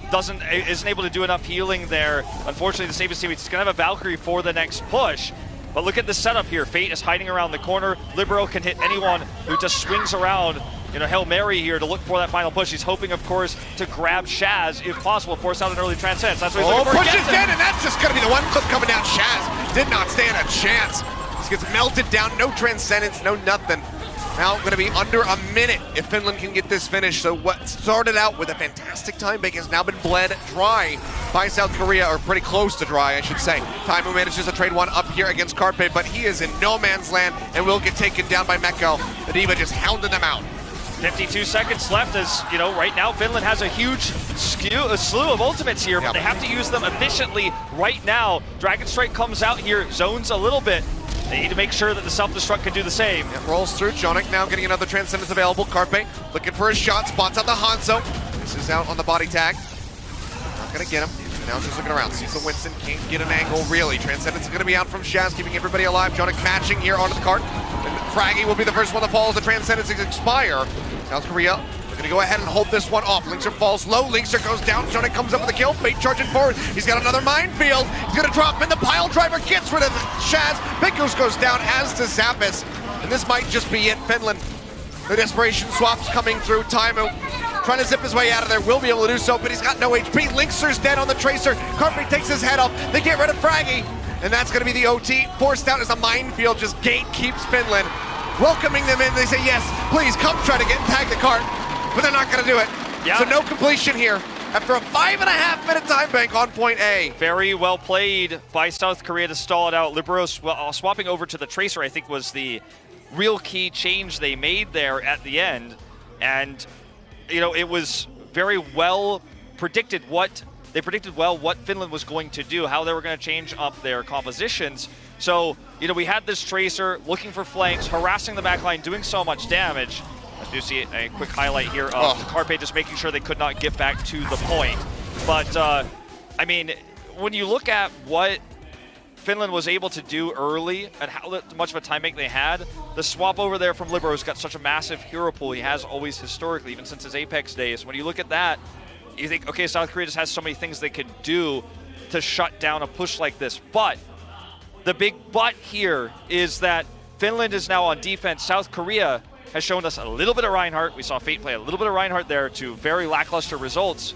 isn't able to do enough healing there. Unfortunately, the safest team is going to have a Valkyrie for the next push. But look at the setup here. Fate is hiding around the corner. Libero can hit anyone who just swings around. Hail Mary here to look for that final push. He's hoping, of course, to grab Shaz, if possible, force out an early Transcendence. That's what he's looking for. Pushes in, and that's just going to be the one clip coming down. Shaz did not stand a chance. This gets melted down. No Transcendence, no nothing. Now going to be under a minute if Finland can get this finished. So what started out with a fantastic time bank has now been bled dry by South Korea, or pretty close to dry, I should say. Taimu manages to trade one up here against Carpe, but he is in no man's land and will get taken down by Meko. The Diva just hounding them out. 52 seconds left as, right now Finland has a huge slew of ultimates here, but they have to use them efficiently right now. Dragon Strike comes out here, zones a little bit. They need to make sure that the self-destruct can do the same. It rolls through. Jonek now getting another Transcendence available. Carpe looking for a shot, spots out the Hanzo. This is out on the body tag. Not gonna get him. And now she's looking around. Sees the Winston, can't get an angle really. Transcendence is gonna be out from Shaz, keeping everybody alive. Jonek matching here onto the cart. And Fraggy will be the first one to fall as the Transcendence expire. South Korea gonna go ahead and hold this one off. Linkser falls low, Linkser goes down, Jonek comes up with a kill, Fate charging forward. He's got another minefield. He's gonna drop in, the pile driver gets rid of Shaz. Big Goose goes down, as does Zappis. And this might just be it. Finland, the desperation swaps coming through. Taimu trying to zip his way out of there, will be able to do so, but he's got no HP. Linkser's dead on the Tracer. Carpe takes his head off. They get rid of Fraggy. And that's gonna be the OT. Forced out as a minefield, just gatekeeps Finland. Welcoming them in, they say, yes, please come try to get and tag the cart. But they're not going to do it. Yeah. So no completion here after a 5.5 minute time bank on point A. Very well played by South Korea to stall it out. Libero swapping over to the Tracer, I think, was the real key change they made there at the end. And, it was very well predicted they predicted well what Finland was going to do, how they were going to change up their compositions. So, we had this Tracer looking for flanks, harassing the backline, doing so much damage. I do see a quick highlight here of Carpe just making sure they could not get back to the point. But, I mean, when you look at what Finland was able to do early and how much of a time bank they had, the swap over there from Libero's got such a massive hero pool. He has always historically, even since his Apex days. When you look at that, you think, okay, South Korea just has so many things they could do to shut down a push like this. But the big but here is that Finland is now on defense. South Korea has shown us a little bit of Reinhardt. We saw Fate play a little bit of Reinhardt there to very lackluster results.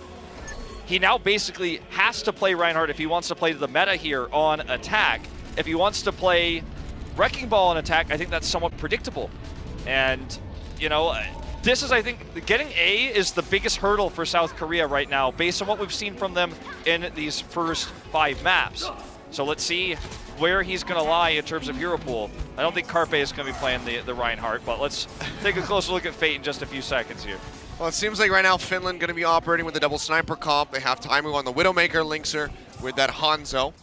He now basically has to play Reinhardt if he wants to play the meta here on attack. If he wants to play Wrecking Ball on attack, I think that's somewhat predictable. And, you know, this is, I think, getting A is the biggest hurdle for South Korea right now, based on what we've seen from them in these first 5 maps. So let's see where he's going to lie in terms of hero pool. I don't think Carpe is going to be playing the Reinhardt, but let's take a closer look at Fate in just a few seconds here. Well, it seems like right now Finland going to be operating with the double sniper comp. They have Taimu on the Widowmaker, Linkser with that Hanzo.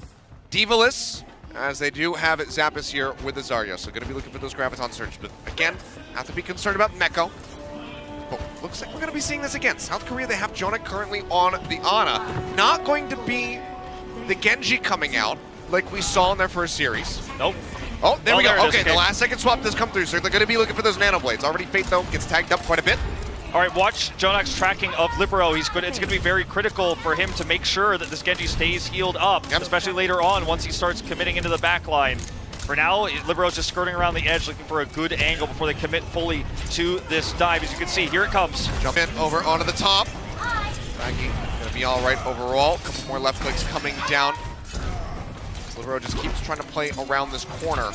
Divalis, as they do have it, Zappis here with the Zarya. So going to be looking for those Graviton Surge. But again, have to be concerned about Meko. But looks like we're going to be seeing this again. South Korea, they have Jonak currently on the Ana. Not going to be the Genji coming out like we saw in their first series. Nope. Oh, there we go. There Okay, the last second swap does come through, so they're going to be looking for those Nano Blades. Already Fate, though, gets tagged up quite a bit. All right, watch Jonak's tracking of Libero. It's going to be very critical for him to make sure that this Genji stays healed up, especially later on once he starts committing into the back line. For now, Libero's just skirting around the edge looking for a good angle before they commit fully to this dive. As you can see, here it comes. Jump in over onto the top. Maggie going to be all right overall. A couple more left clicks coming down. Libero just keeps trying to play around this corner.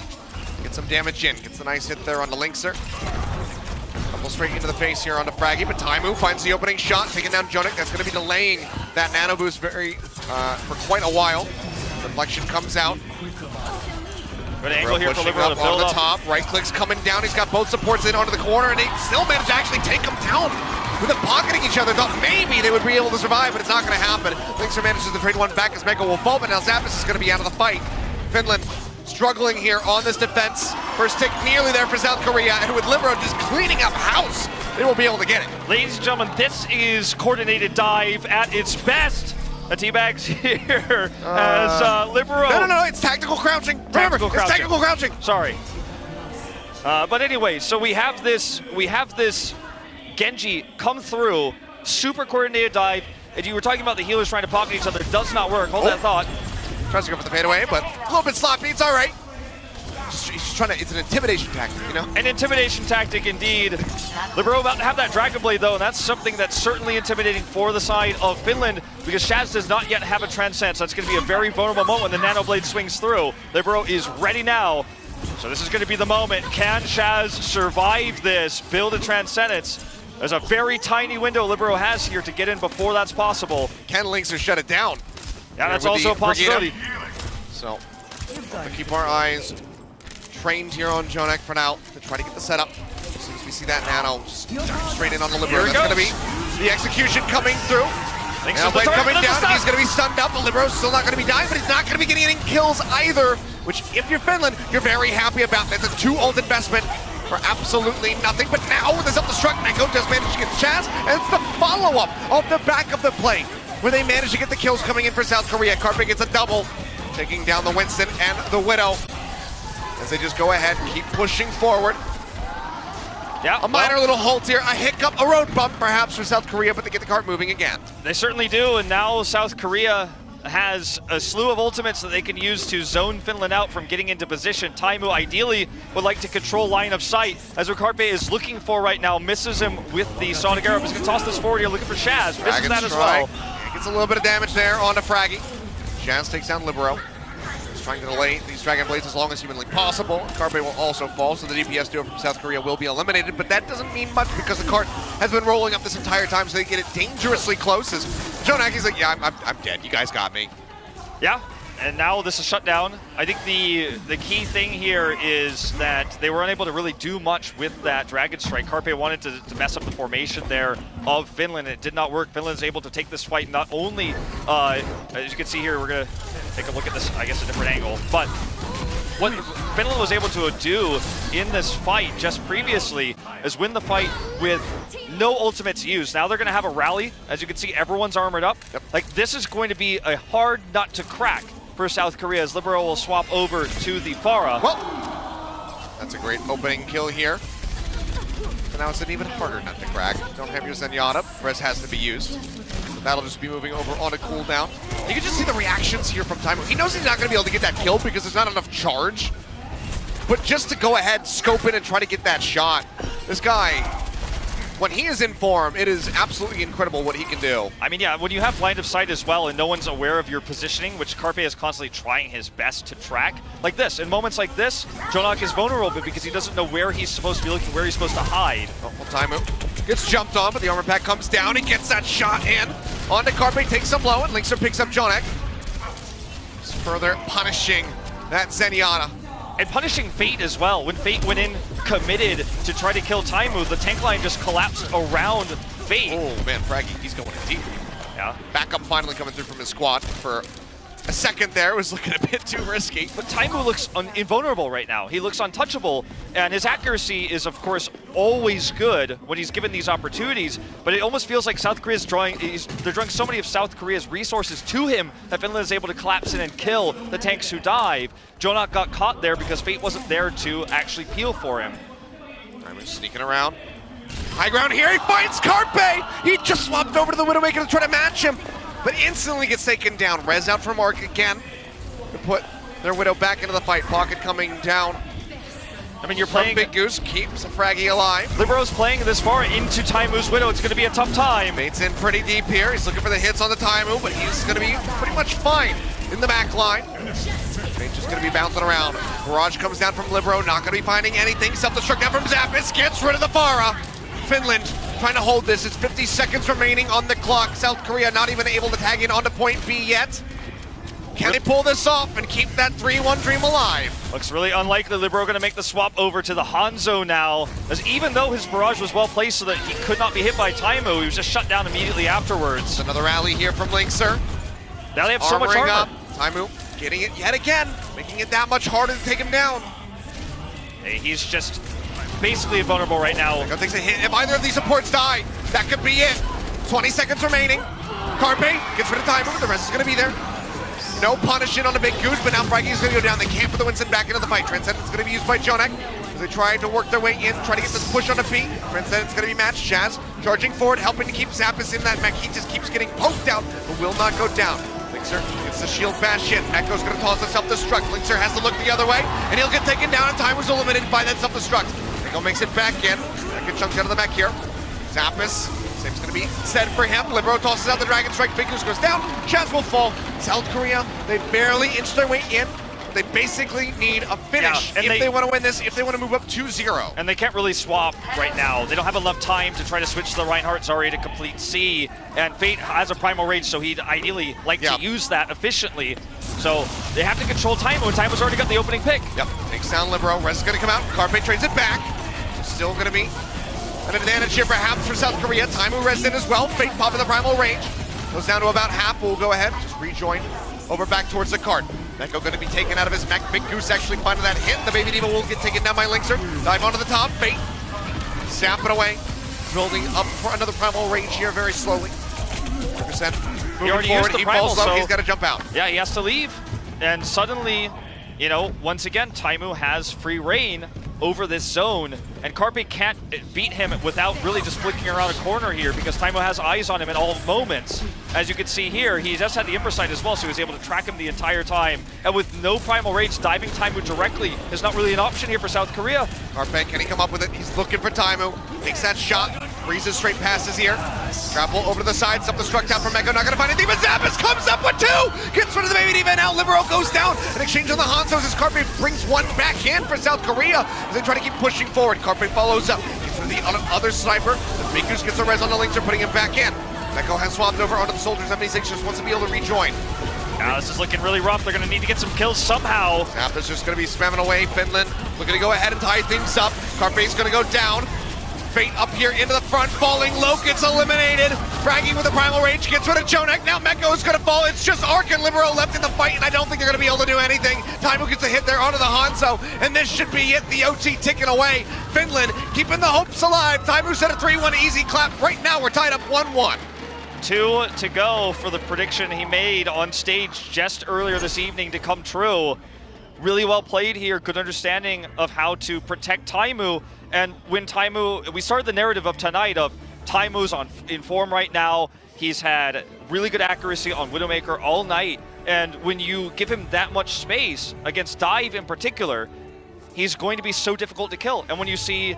Get some damage in. Gets a nice hit there on the Linkser. Couple straight into the face here onto Fraggy, but Taimu finds the opening shot, taking down Jonak. That's going to be delaying that nano boost for quite a while. Reflection comes out. Good angle here for Libero to build on the top. Right click's coming down. He's got both supports in onto the corner, and they still managed to actually take him down with them pocketing each other. Thought maybe they would be able to survive, but it's not going to happen. Linkser manages to trade one back as Meko will fall, but now Zappis is going to be out of the fight. Finland struggling here on this defense. First tick nearly there for South Korea, and with Libero just cleaning up house, they will be able to get it. Ladies and gentlemen, this is coordinated dive at its best. The teabags here as Libero. No, it's tactical crouching. Remember, it's tactical crouching. Sorry. But anyway, so we have this Genji come through, super coordinated dive, and you were talking about the healers trying to pocket each other. It does not work. Hold that thought. Tries to go for the fadeaway, but a little bit sloppy. It's all right. He's trying to. It's an intimidation tactic, you know. An intimidation tactic, indeed. Libero about to have that Dragon Blade, though, and that's something that's certainly intimidating for the side of Finland because Shaz does not yet have a Transcend, so that's going to be a very vulnerable moment when the Nano Blade swings through. Libero is ready now, so this is going to be the moment. Can Shaz survive this? Build a Transcendence. There's a very tiny window Libero has here to get in before that's possible. Can Linkser shut it down? Yeah, that's also a possibility. So, we'll keep our eyes trained here on Jonak for now to try to get the setup. As soon as we see that nano, just straight in on the Libero. That's going to be the execution coming through. Nano Blade coming down. He's going to be stunned up. The Libero's still not going to be dying, but he's not going to be getting any kills either, which, if you're Finland, you're very happy about. That's a 2-ult investment for absolutely nothing. But now, with this up-the-struck, Meko just managed to get the Chaz, and it's the follow-up of the back of the play, where they managed to get the kills coming in for South Korea. Carpe gets a double, taking down the Winston and the Widow as they just go ahead and keep pushing forward. Yeah, a minor little halt here, a hiccup, a road bump perhaps for South Korea, but they get the cart moving again. They certainly do, and now South Korea has a slew of ultimates that they can use to zone Finland out from getting into position. Taimu ideally would like to control line of sight, as Carpe is looking for right now, misses him with the Sonic Arrow. He's going to toss this forward here, looking for Shaz, misses that as well. Gets a little bit of damage there onto Fraggy. Shaz takes down Libero. He's trying to delay these Dragon Blades as long as humanly possible. Carpe will also fall, so the DPS duo from South Korea will be eliminated, but that doesn't mean much because the cart has been rolling up this entire time, so they get it dangerously close as Jonaki's like, yeah, I'm dead. You guys got me. Yeah, and now this is shut down. I think the key thing here is that they were unable to really do much with that Dragon Strike. Carpe wanted to mess up the formation there of Finland. It did not work. Finland's able to take this fight not only, as you can see here, we're going to take a look at this, I guess, a different angle, but what Finland was able to do in this fight just previously is win the fight with no ultimates used. Now they're going to have a rally. As you can see, everyone's armored up. Yep. Like, this is going to be a hard nut to crack for South Korea as Libero will swap over to the Pharah. Well, that's a great opening kill here. So now it's an even harder nut to crack. Don't have your Zenyatta. Res has to be used. That'll just be moving over on a cooldown. You can just see the reactions here from Taimu. He knows he's not going to be able to get that kill because there's not enough charge. But just to go ahead, scope in, and try to get that shot, this guy, when he is in form, it is absolutely incredible what he can do. I mean, yeah, when you have line of sight as well and no one's aware of your positioning, which Carpe is constantly trying his best to track, like this, in moments like this, Jonak is vulnerable because he doesn't know where he's supposed to be looking, where he's supposed to hide. Oh, well, Taimu gets jumped on, but the armor pack comes down and gets that shot in. Onto Carpe, takes some low, and Linkser picks up Jonak. Just further punishing that Zenyatta. And punishing Fate as well. When Fate went in committed to try to kill Taimu, the tank line just collapsed around Fate. Oh man, Fraggy, he's going in deep. Yeah. Backup finally coming through from his squad for a second there. Was looking a bit too risky. But Taimu looks invulnerable right now. He looks untouchable, and his accuracy is, of course, always good when he's given these opportunities, but it almost feels like South Korea's they're drawing so many of South Korea's resources to him that Finland is able to collapse in and kill the tanks who dive. Jonak got caught there because Fate wasn't there to actually peel for him. Taimu's sneaking around. High ground here, he finds Carpe! He just swapped over to the Widowmaker to try to match him, but instantly gets taken down. Rez out for Mark again to put their Widow back into the fight. Pocket coming down. I mean, you're playing... Big Goose keeps Fraggy alive. Libero's playing this far into Taimu's Widow. It's going to be a tough time. Bait's in pretty deep here. He's looking for the hits on the Taimu, but he's going to be pretty much fine in the back line. Bait's just going to be bouncing around. Barrage comes down from Libero, not going to be finding anything. Self-destruct down from Zappis, gets rid of the Pharah. Finland trying to hold this. It's 50 seconds remaining on the clock. South Korea not even able to tag in onto point B yet. Can they pull this off and keep that 3-1 dream alive? Looks really unlikely. Libero going to make the swap over to the Hanzo now, as even though his barrage was well placed so that he could not be hit by Taimu, he was just shut down immediately afterwards. Another rally here from Linkser. Now they have so much armor. Up. Taimu getting it yet again, making it that much harder to take him down. Hey, he's just basically invulnerable right now. Echo takes a hit. If either of these supports die, that could be it. 20 seconds remaining. Carpe gets rid of Taimu, but the rest is going to be there. No punishing on the Big Goose, but now Fraggy is going to go down. They can't put the Winston back into the fight. Transcendent's going to be used by Jonak as they try to work their way in, try to get this push on the B. Transcendent's going to be matched. Jazz charging forward, helping to keep Zappis in that mech. He just keeps getting poked out, but will not go down. Linkser gets the shield bash in. Echo's going to toss a self-destruct. Linkser has to look the other way, and he'll get taken down, and Taimu's eliminated by that self-destruct. Echo makes it back in. Good chunk out of the mech here. Zappis. Same's going to be said for him. Libero tosses out the Dragon Strike. Big Goose goes down. Chaz will fall. South Korea, they barely inch their way in. They basically need a finish if they want to win this, if they want to move up 2-0. And they can't really swap right now. They don't have enough time to try to switch the Reinhardt Zarya to complete C. And Fate has a Primal Rage, so he'd ideally like to use that efficiently. So they have to control Taimu, and Taimu's already got the opening pick. Yep, takes down Libero. Res is going to come out. Carpe trades it back. Still going to be an advantage here perhaps for South Korea. Taimu res in as well. Fate popping the Primal Range. Goes down to about half. We'll go ahead, just rejoin over back towards the cart. Echo going to be taken out of his mech. Big Goose actually finding that hit. The Baby Diva will get taken down by Linkser. Dive onto the top. Fate sap it away. Building up for another Primal Range here very slowly. 100% moving forward. He falls low. He's got to jump out. Yeah, he has to leave. And suddenly, you know, once again, Taimu has free reign over this zone, and Carpe can't beat him without really just flicking around a corner here because Taimu has eyes on him at all moments. As you can see here, he just had the Impersight as well, so he was able to track him the entire time. And with no Primal Rage, diving Taimu directly is not really an option here for South Korea. Carpe, can he come up with it? He's looking for Taimu. Makes that shot. Breezes straight passes here. Grapple over to the side. Self-destruct out from Echo. Not going to find anything, but Zappis comes up with two! Gets rid of the Baby Diva, and now Libero goes down. An exchange on the Hanzos as Carpe brings one back in for South Korea as they try to keep pushing forward. Carpe follows up. Gets rid of the other sniper. The Big Goose gets a res on the Linkser, putting him back in. Echo has swapped over onto the Soldier 76, just wants to be able to rejoin. Now this is looking really rough. They're going to need to get some kills somehow. Zappa's just going to be spamming away. Finland looking to go ahead and tie things up. Carpe's going to go down. Fate up here into the front, falling low, gets eliminated. Fragging with the Primal Rage, gets rid of Jonek. Now Meko is going to fall. It's just Ark and Libero left in the fight, and I don't think they're going to be able to do anything. Taimu gets a hit there onto the Hanzo, and this should be it. The OT ticking away. Finland keeping the hopes alive. Taimu set a 3-1 easy clap. Right now we're tied up 1-1. 2 to go for the prediction he made on stage just earlier this evening to come true. Really well played here, good understanding of how to protect Taimu. And when Taimu, we started the narrative of tonight of Taimu's in form right now. He's had really good accuracy on Widowmaker all night. And when you give him that much space against Dive in particular, he's going to be so difficult to kill. And when you see,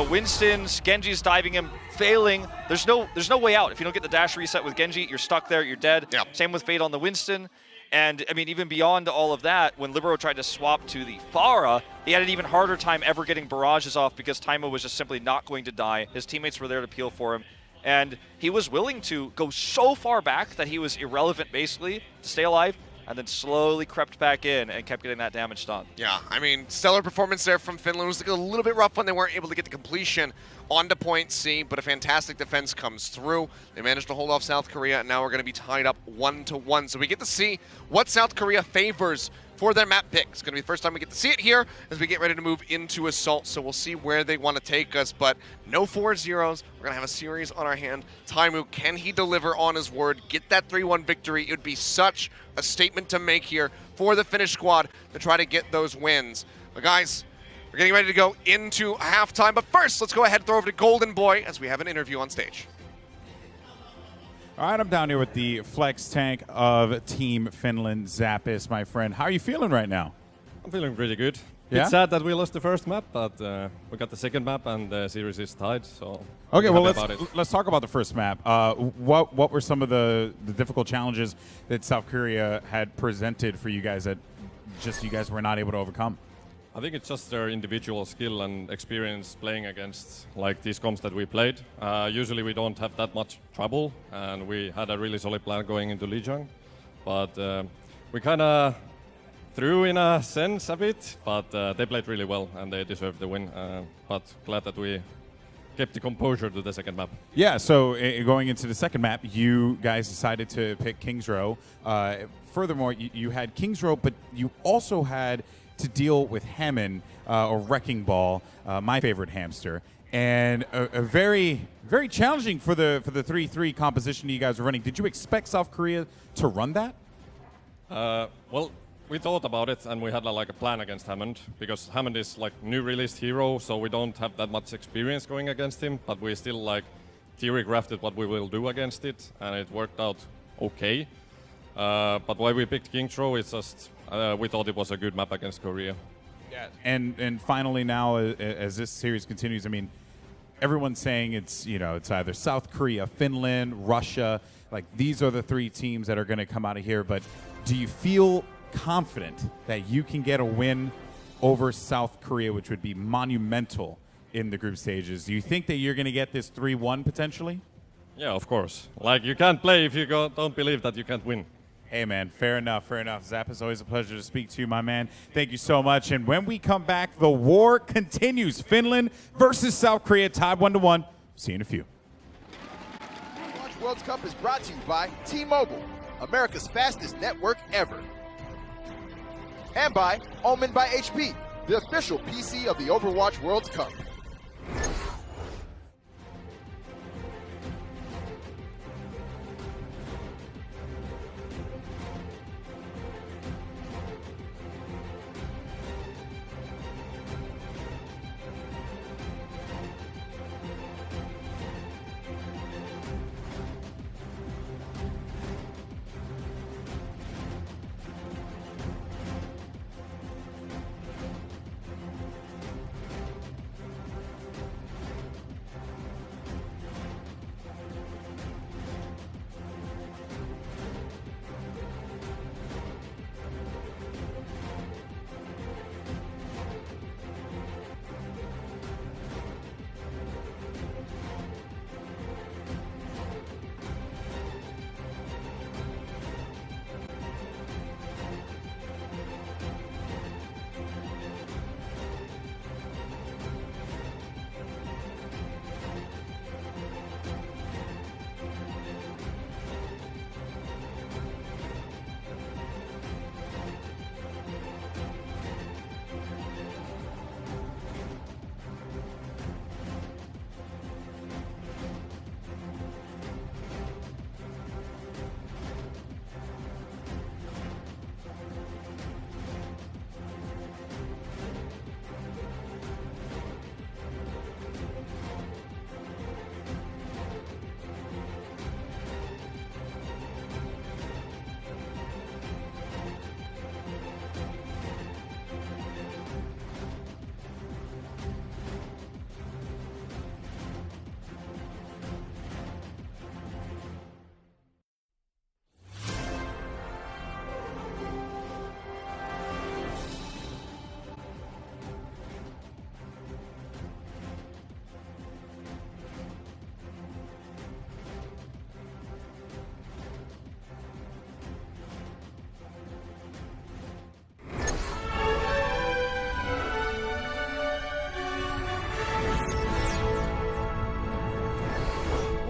Winston's, Genji's diving him, failing, there's no way out. If you don't get the dash reset with Genji, you're stuck there, you're dead. Yeah. Same with Fate on the Winston. And I mean, even beyond all of that, when Libero tried to swap to the Pharah, he had an even harder time ever getting barrages off because Taimu was just simply not going to die. His teammates were there to peel for him. And he was willing to go so far back that he was irrelevant, basically, to stay alive, and then slowly crept back in and kept getting that damage done. Yeah, I mean, stellar performance there from Finland. It was a little bit rough when they weren't able to get the completion onto point C, but a fantastic defense comes through. They managed to hold off South Korea, and now we're going to be tied up 1-1. So we get to see what South Korea favors for their map pick. It's going to be the first time we get to see it here as we get ready to move into Assault, so we'll see where they want to take us, but no 4-0s. We're going to have a series on our hand. Taimu, can he deliver on his word, get that 3-1 victory? It would be such a statement to make here for the Finnish squad to try to get those wins. But guys, we're getting ready to go into halftime, but first, let's go ahead and throw over to Golden Boy as we have an interview on stage. All right, I'm down here with the flex tank of Team Finland, Zappis, my friend. How are you feeling right now? I'm feeling pretty good. Yeah? It's sad that we lost the first map, but we got the second map and the series is tied, so Okay, well, happy about it. let's talk about the first map. What were some of the difficult challenges that South Korea had presented for you guys that just you guys were not able to overcome? I think it's just their individual skill and experience playing against like these comps that we played. Usually we don't have that much trouble, and we had a really solid plan going into Lijiang, but we kind of threw in a sense a bit, but they played really well and they deserved the win. But glad that we kept the composure to the second map. Yeah, so going into the second map, you guys decided to pick Kings Row. Furthermore, you had Kings Row, but you also had to deal with Hammond, or Wrecking Ball, my favorite hamster, and a very, very challenging for the 3-3 composition you guys were running. Did you expect South Korea to run that? Well, we thought about it and we had like a plan against Hammond, because Hammond is like new released hero, so we don't have that much experience going against him, but we still like theory crafted what we will do against it, and it worked out okay. But why we picked Kings Row is just we thought it was a good map against Korea. Yeah. And finally now, as this series continues, I mean, everyone's saying it's either South Korea, Finland, Russia. Like, these are the three teams that are going to come out of here. But do you feel confident that you can get a win over South Korea, which would be monumental in the group stages? Do you think that you're going to get this 3-1 potentially? Yeah, of course. Like, you can't play if you don't believe that you can't win. Hey, man, fair enough, fair enough. Zap, it's always a pleasure to speak to you, my man. Thank you so much. And when we come back, the war continues. Finland versus South Korea, tied 1-1. See you in a few. Overwatch World Cup is brought to you by T-Mobile, America's fastest network ever. And by Omen by HP, the official PC of the Overwatch World Cup.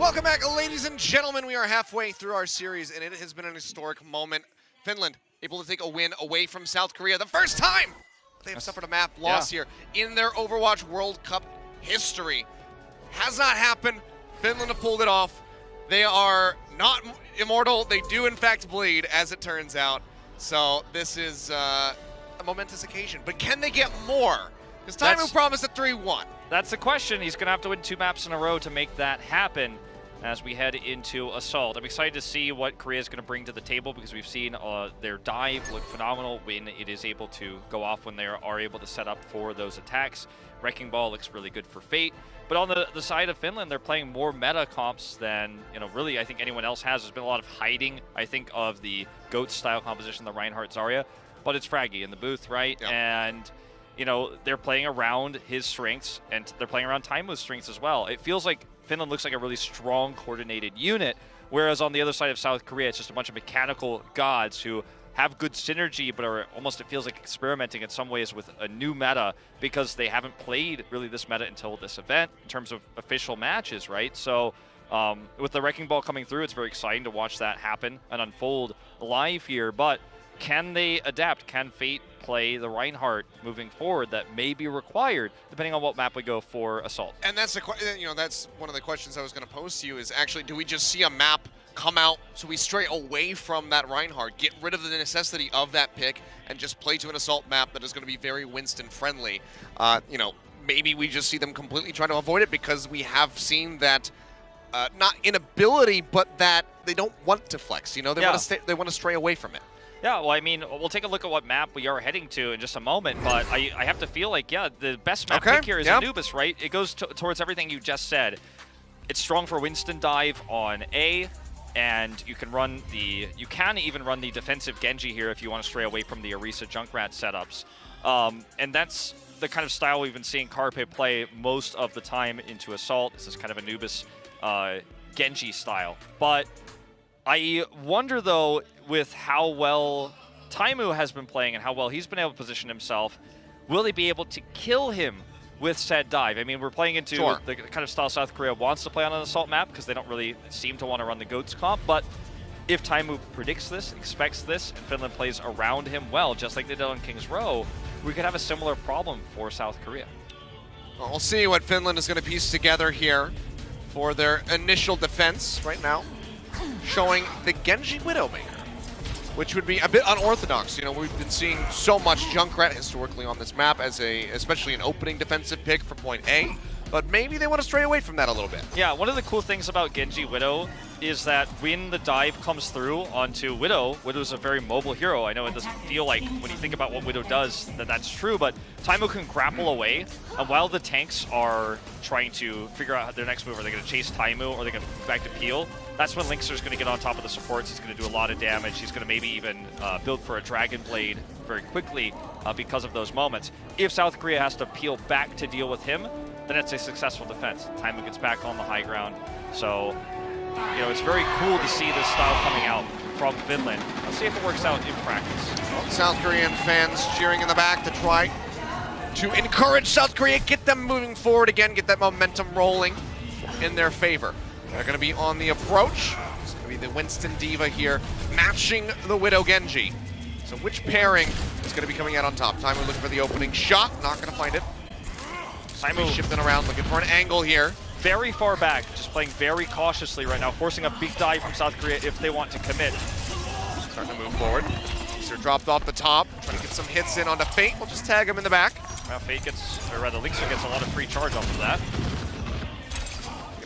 Welcome back, ladies and gentlemen. We are halfway through our series, and it has been an historic moment. Finland able to take a win away from South Korea. The first time they have suffered a map loss here in their Overwatch World Cup history. Has not happened. Finland have pulled it off. They are not immortal. They do, in fact, bleed, as it turns out. So this is a momentous occasion. But can they get more? Because Taimu promised a 3-1. That's the question. He's going to have to win 2 maps in a row to make that happen as we head into Assault. I'm excited to see what Korea is going to bring to the table because we've seen their dive look phenomenal when it is able to go off when they are able to set up for those attacks. Wrecking Ball looks really good for Fate. But on the side of Finland, they're playing more meta comps than, really I think anyone else has. There's been a lot of hiding, I think, of the GOAT style composition, the Reinhardt Zarya. But it's Fraggy in the booth, right? Yep. And they're playing around his strengths, and they're playing around Taimu's strengths as well. It feels like Finland looks like a really strong, coordinated unit, whereas on the other side of South Korea, it's just a bunch of mechanical gods who have good synergy, but are almost, it feels like, experimenting in some ways with a new meta because they haven't played really this meta until this event in terms of official matches, right? So with the Wrecking Ball coming through, it's very exciting to watch that happen and unfold live here, but can they adapt? Can Fate play the Reinhardt moving forward that may be required depending on what map we go for Assault? And that's that's one of the questions I was going to pose to you is actually, do we just see a map come out so we stray away from that Reinhardt, get rid of the necessity of that pick, and just play to an Assault map that is going to be very Winston friendly? Maybe we just see them completely trying to avoid it because we have seen that not inability, but that they don't want to flex. They want to stray away from it. Yeah, well, I mean, we'll take a look at what map we are heading to in just a moment, but I have to feel like, the best map pick here is Anubis, right? It goes towards everything you just said. It's strong for Winston dive on A, and you can even run the defensive Genji here if you want to stray away from the Orisa Junkrat setups. And that's the kind of style we've been seeing Carpe play most of the time into Assault. This is kind of Anubis Genji style. But I wonder, though, with how well Taimu has been playing and how well he's been able to position himself, will they be able to kill him with said dive? I mean, we're playing into the kind of style South Korea wants to play on an Assault map because they don't really seem to want to run the GOATS comp, but if Taimu predicts this, expects this, and Finland plays around him well, just like they did on King's Row, we could have a similar problem for South Korea. Well, we'll see what Finland is going to piece together here for their initial defense right now, showing the Genji Widowmaker, which would be a bit unorthodox. We've been seeing so much Junkrat historically on this map as especially an opening defensive pick for point A, but maybe they want to stray away from that a little bit. Yeah, one of the cool things about Genji Widow is that when the dive comes through onto Widow, Widow's a very mobile hero. I know it doesn't feel like, when you think about what Widow does, that's true, but Taimu can grapple away, and while the tanks are trying to figure out their next move, are they going to chase Taimu or are they going to move back to Peel? That's when Linkster's going to get on top of the supports. He's going to do a lot of damage. He's going to maybe even build for a Dragon Blade very quickly because of those moments. If South Korea has to peel back to deal with him, then it's a successful defense. Taimu gets back on the high ground. So, it's very cool to see this style coming out from Finland. Let's see if it works out in practice. Well, South Korean fans cheering in the back to try to encourage South Korea, get them moving forward again, get that momentum rolling in their favor. They're going to be on the approach. It's going to be the Winston Diva here, matching the Widow Genji. So which pairing is going to be coming out on top? Taimu looking for the opening shot, not going to find it. Taimu shifting around, looking for an angle here. Very far back, just playing very cautiously right now, forcing a big dive from South Korea if they want to commit. Starting to move forward. They're dropped off the top, trying to get some hits in onto Fate. We'll just tag him in the back. Well, Fate Linkster gets a lot of free charge off of that.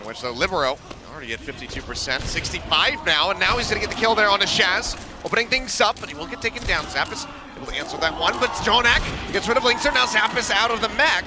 Which the Libero already at 52%, 65 now, and now he's going to get the kill there on a Shaz, opening things up, but he will get taken down. Zappis able to answer that one, but Jonak gets rid of Linkster. Now Zappis out of the mech.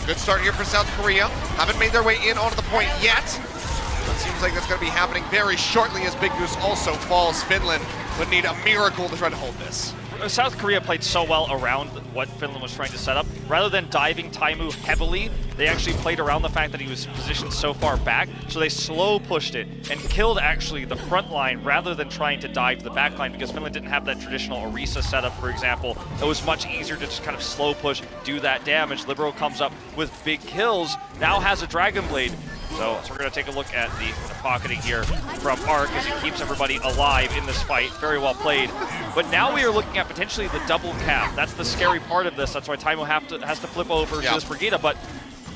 A good start here for South Korea. Haven't made their way in onto the point yet. It seems like that's going to be happening very shortly as Big Goose also falls. Finland would need a miracle to try to hold this. South Korea played so well around what Finland was trying to set up. Rather than diving Taimu heavily, they actually played around the fact that he was positioned so far back, so they slow pushed it and killed actually the front line rather than trying to dive the back line, because Finland didn't have that traditional Orisa setup, for example. It was much easier to just kind of slow push, do that damage. Libero comes up with big kills, now has a Dragon Blade. So we're going to take a look at the pocketing here from Arc as he keeps everybody alive in this fight. Very well played. But now we are looking at potentially the double cap. That's the scary part of this. That's why Taimo has to flip over to this Brigitte. But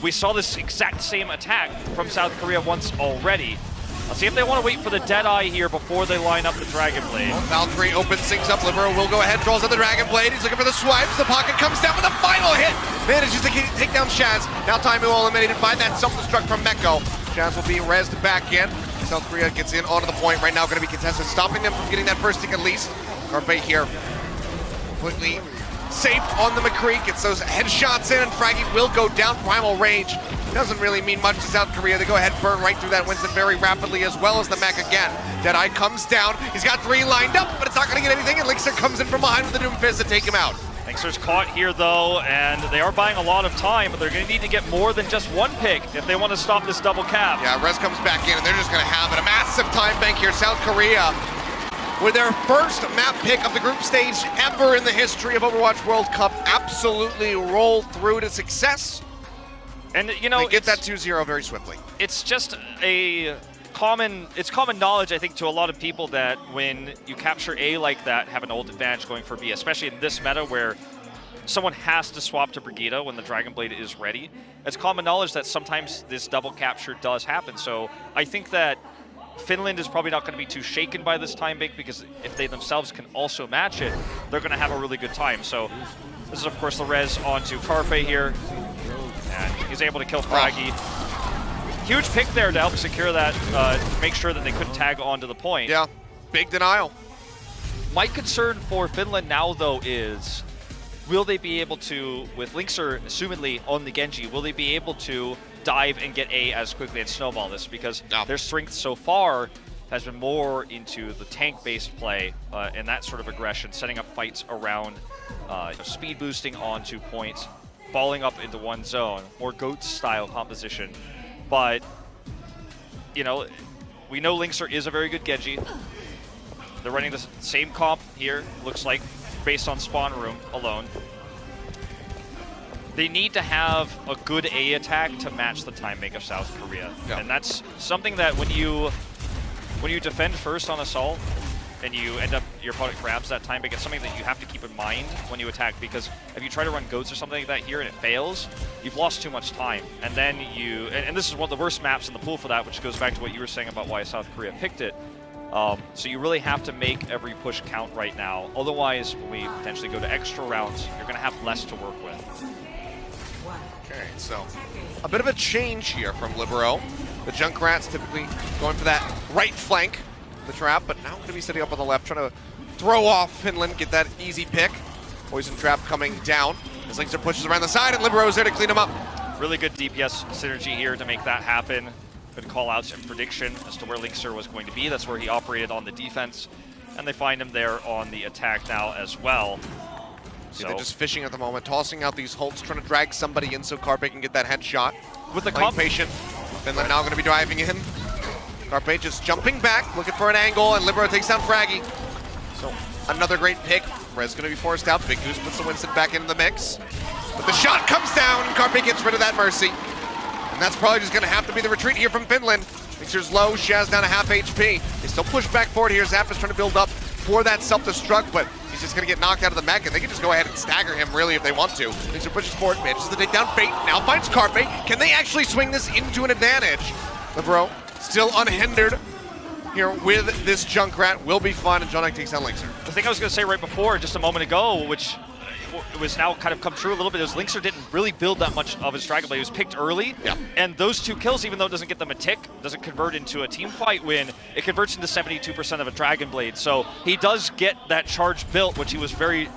we saw this exact same attack from South Korea once already. Let's see if they want to wait for the Deadeye here before they line up the Dragon Blade. Valkyrie opens things up. Libero will go ahead, draws out the Dragon Blade. He's looking for the swipes. The pocket comes down with a final hit. Manages to take down Shaz. Now Taimo eliminated by that self-destruct from Meko. Shaz will be rezzed back in. South Korea gets in onto the point. Right now going to be contested, stopping them from getting that first stick at least. Carpe here completely safe on the McCree. Gets those headshots in, and Fraggy will go down primal range. Doesn't really mean much to South Korea. They go ahead and burn right through that Winston very rapidly, as well as the mech again. Deadeye comes down. He's got 3 lined up, but it's not going to get anything, and Linkster comes in from behind with the Doom Fist to take him out. Linkster's caught here, though, and they are buying a lot of time, but they're going to need to get more than just 1 pick if they want to stop this double cap. Yeah, Rez comes back in, and they're just going to have it. A massive time bank here. South Korea with their first map pick of the group stage ever in the history of Overwatch World Cup. Absolutely rolled through to success. And, you know, they get that 2-0 very swiftly. It's just common knowledge, I think, to a lot of people that when you capture A like that, have an old advantage going for B, especially in this meta where someone has to swap to Brigitte when the Dragon Blade is ready. It's common knowledge that sometimes this double capture does happen. So I think that Finland is probably not going to be too shaken by this time bank, because if they themselves can also match it, they're going to have a really good time. So this is, of course, the res onto Carpe here. And he's able to kill Fraggy. Huge pick there to help secure that, make sure that they couldn't tag onto the point. Yeah, big denial. My concern for Finland now, though, is will they be able to, with Linkster assumedly on the Genji, will they be able to dive and get A as quickly and snowball this? Because their strength so far has been more into the tank-based play and that sort of aggression, setting up fights around speed boosting onto points, falling up into one zone, more GOAT-style composition. But, you know, we know Linkster is a very good Genji. They're running the same comp here, looks like, based on spawn room alone. They need to have a good A attack to match the time bank of South Korea. Yeah. And that's something that when you defend first on assault, and you end up, your opponent grabs that time bank, it's something that you have to keep in mind when you attack, because if you try to run goats or something like that here and it fails, you've lost too much time. And then you, and this is one of the worst maps in the pool for that, which goes back to what you were saying about why South Korea picked it. So you really have to make every push count right now. Otherwise, when we potentially go to extra rounds, you're gonna have less to work with. Okay, so a bit of a change here from Libero. The Junkrats typically going for that right flank, the trap, but now going to be sitting up on the left, trying to throw off Finland, get that easy pick. Poison trap coming down as Linkster pushes around the side, and Libero's there to clean him up. Really good DPS synergy here to make that happen. Good call-outs and prediction as to where Linkster was going to be. That's where he operated on the defense, and they find him there on the attack now as well. So they're just fishing at the moment, tossing out these holds, trying to drag somebody in so Carpe can get that headshot. With the comp patient, Finland now going to be driving in. Carpe just jumping back, looking for an angle, and Libero takes down Fraggy. So another great pick. Rez going to be forced out. Big Goose puts the Winston back into the mix. But the shot comes down, and Carpe gets rid of that Mercy. And that's probably just going to have to be the retreat here from Finland. Linkster's low, Shaz down to half HP. They still push back forward here. Zap is trying to build up for that self-destruct, but he's just going to get knocked out of the mech, and they can just go ahead and stagger him, really, if they want to. Linkster pushes forward, manages to take down Fate, now finds Carpe. Can they actually swing this into an advantage? Libero still unhindered here with this Junkrat. Will be fun, and Jonak takes down Linkster. The thing I was going to say right before, just a moment ago, which was now kind of come true a little bit, is Linkster didn't really build that much of his Dragon Blade. He was picked early, and those 2 kills, even though it doesn't get them a tick, doesn't convert into a team fight win, it converts into 72% of a Dragon Blade. So he does get that charge built, which he was very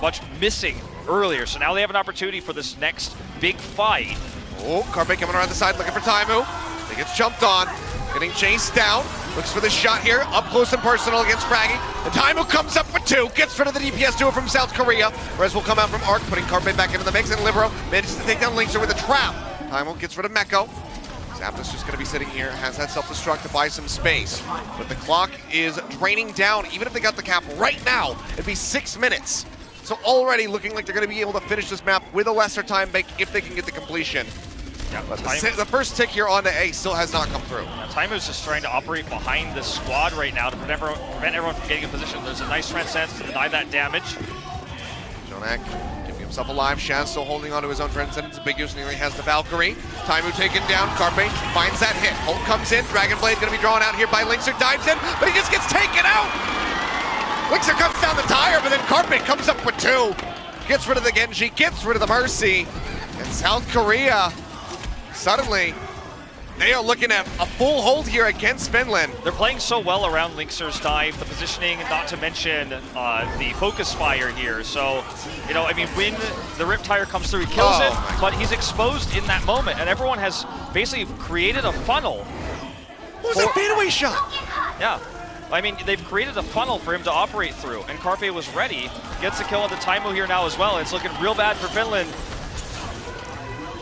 much missing earlier. So now they have an opportunity for this next big fight. Oh, Carpe coming around the side looking for Taimo. He gets jumped on, getting chased down. Looks for the shot here, up close and personal against Fraggy. And Taimo comes up for 2, gets rid of the DPS duo from South Korea. Rez will come out from Arc, putting Carpe back into the mix, and Libero manages to take down Linkster with a trap. Taimo gets rid of Meko. Zapdos just going to be sitting here, has that self-destruct to buy some space. But the clock is draining down. Even if they got the cap right now, it'd be 6 minutes. So already looking like they're going to be able to finish this map with a lesser time bank if they can get the completion. Yeah, But the first tick here onto A still has not come through. Taimu's just trying to operate behind this squad right now to prevent everyone from getting in position. There's a nice transcendence to deny that damage. Jonak keeping himself alive. Shaz still holding on to his own transcendence. Big Goose nearly has the Valkyrie. Taimu taken down. Carpe finds that hit. Holt comes in. Dragon Blade going to be drawn out here by Linkser. Dives in, but he just gets taken out. Linkser cuts down the tire, but then Carpe comes up with 2. Gets rid of the Genji, gets rid of the Mercy. And South Korea, suddenly, they are looking at a full hold here against Finland. They're playing so well around Linkser's dive, the positioning, not to mention the focus fire here. So, you know, I mean, when the Rip Tire comes through, he kills it, but he's exposed in that moment, and everyone has basically created a funnel. What was that fadeaway shot? Yeah. I mean, they've created a funnel for him to operate through, and Carpe was ready. Gets a kill on the Taimu here now as well. It's looking real bad for Finland.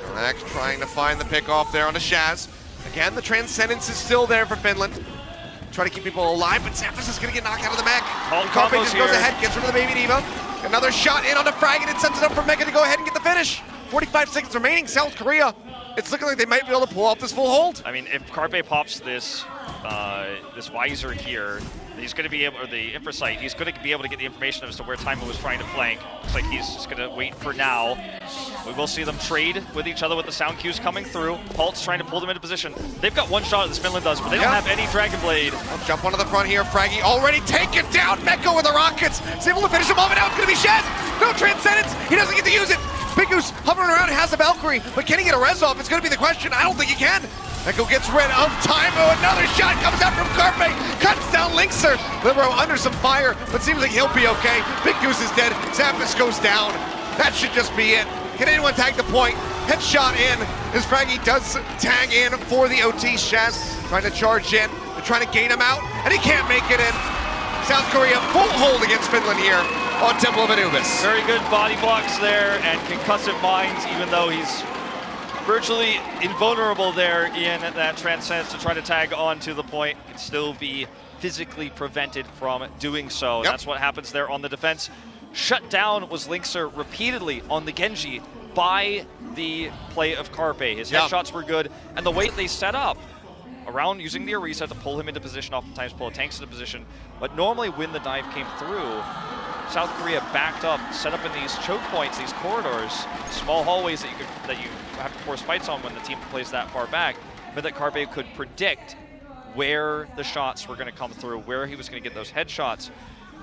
Jonak trying to find the pick off there on the Shaz. Again, the Transcendence is still there for Finland. Try to keep people alive, but Xaphis is going to get knocked out of the mech. Carpe just goes ahead, gets rid of the Baby Diva. Another shot in on the frag, and it sets it up for Mecha to go ahead and get the finish. 45 seconds remaining, South Korea. It's looking like they might be able to pull off this full hold. I mean, if Carpe pops this this visor here, he's going to be able, or the infrasight, he's going to be able to get the information as to where Taimu was trying to flank. Looks like he's just going to wait for now. We will see them trade with each other with the sound cues coming through. Palt's trying to pull them into position. They've got one shot, as Finland does, but they don't have any Dragon Blade. I'll jump onto the front here. Fraggy already taken down. Mecha with the Rockets. He's able to finish him off, and now it's going to be Shaz. No Transcendence. He doesn't get to use it. Big Goose hovering around, has the Valkyrie, but can he get a res off? It's going to be the question. I don't think he can. Echo gets rid of Taimu. Another shot comes out from Carpe. Cuts down Linkser. Libero under some fire, but seems like he'll be okay. Big Goose is dead. Xaphis goes down. That should just be it. Can anyone tag the point? Headshot in as Fraggy does tag in for the OT. Shaz trying to charge in. They're trying to gain him out, and he can't make it in. South Korea full hold against Finland here on Temple of Anubis. Very good body blocks there and concussive mines, even though he's virtually invulnerable there in that transcendence to try to tag onto the point. Can still be physically prevented from doing so. That's what happens there on the defense. Shut down was Linkser repeatedly on the Genji by the play of Carpe. His headshots were good, and the way they set up around using the Orisa to pull him into position, oftentimes pull tanks into position, but normally when the dive came through, South Korea backed up, set up in these choke points, these corridors, small hallways that you have to force fights on when the team plays that far back, but that Carpe could predict where the shots were going to come through, where he was going to get those headshots.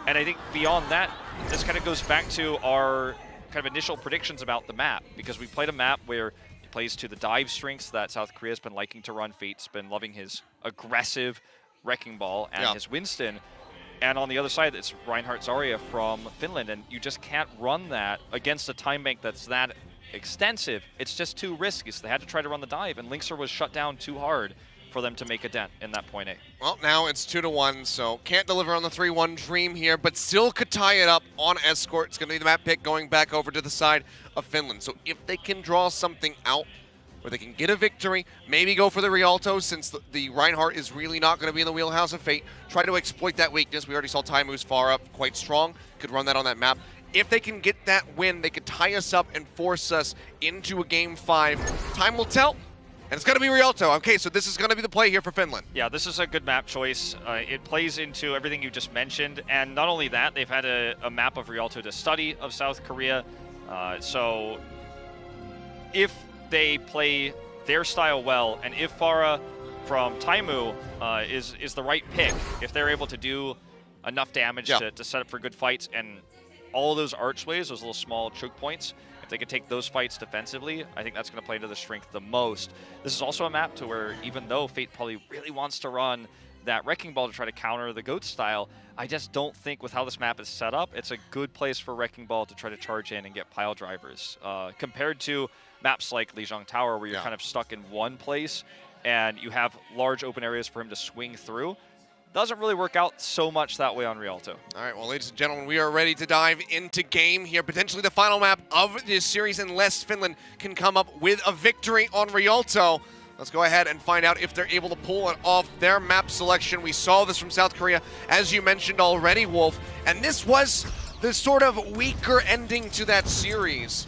And I think beyond that, this kind of goes back to our kind of initial predictions about the map, because we played a map where it plays to the dive strengths that South Korea's been liking to run. Fate's been loving his aggressive Wrecking Ball and his Winston. And on the other side, it's Reinhardt Zarya from Finland, and you just can't run that against a time bank that's that extensive. It's just too risky, so they had to try to run the dive, and Linkser was shut down too hard for them to make a dent in that point A. Well, now it's 2-1, so can't deliver on the 3-1 dream here, but still could tie it up on Escort. It's going to be the map pick going back over to the side of Finland. So if they can draw something out where they can get a victory, maybe go for the Rialto, since the Reinhardt is really not going to be in the wheelhouse of Fate, try to exploit that weakness. We already saw Taimu's far up, quite strong, could run that on that map. If they can get that win, they could tie us up and force us into a Game 5. Time will tell. And it's going to be Rialto. Okay, so this is going to be the play here for Finland. Yeah, this is a good map choice. It plays into everything you just mentioned. And not only that, they've had a map of Rialto to study of South Korea. So if they play their style well, and if Farah from Taimu is the right pick, if they're able to do enough damage to set up for good fights, and all those archways, those little small choke points, if they could take those fights defensively, I think that's going to play to the strength the most. This is also a map to where, even though Fate probably really wants to run that Wrecking Ball to try to counter the GOAT style, I just don't think with how this map is set up, it's a good place for Wrecking Ball to try to charge in and get pile drivers. Compared to maps like Lijiang Tower, where you're kind of stuck in one place and you have large open areas for him to swing through, doesn't really work out so much that way on Rialto. All right, well, ladies and gentlemen, we are ready to dive into game here. Potentially the final map of this series, unless Finland can come up with a victory on Rialto. Let's go ahead and find out if they're able to pull it off their map selection. We saw this from South Korea, as you mentioned already, Wolf. And this was the sort of weaker ending to that series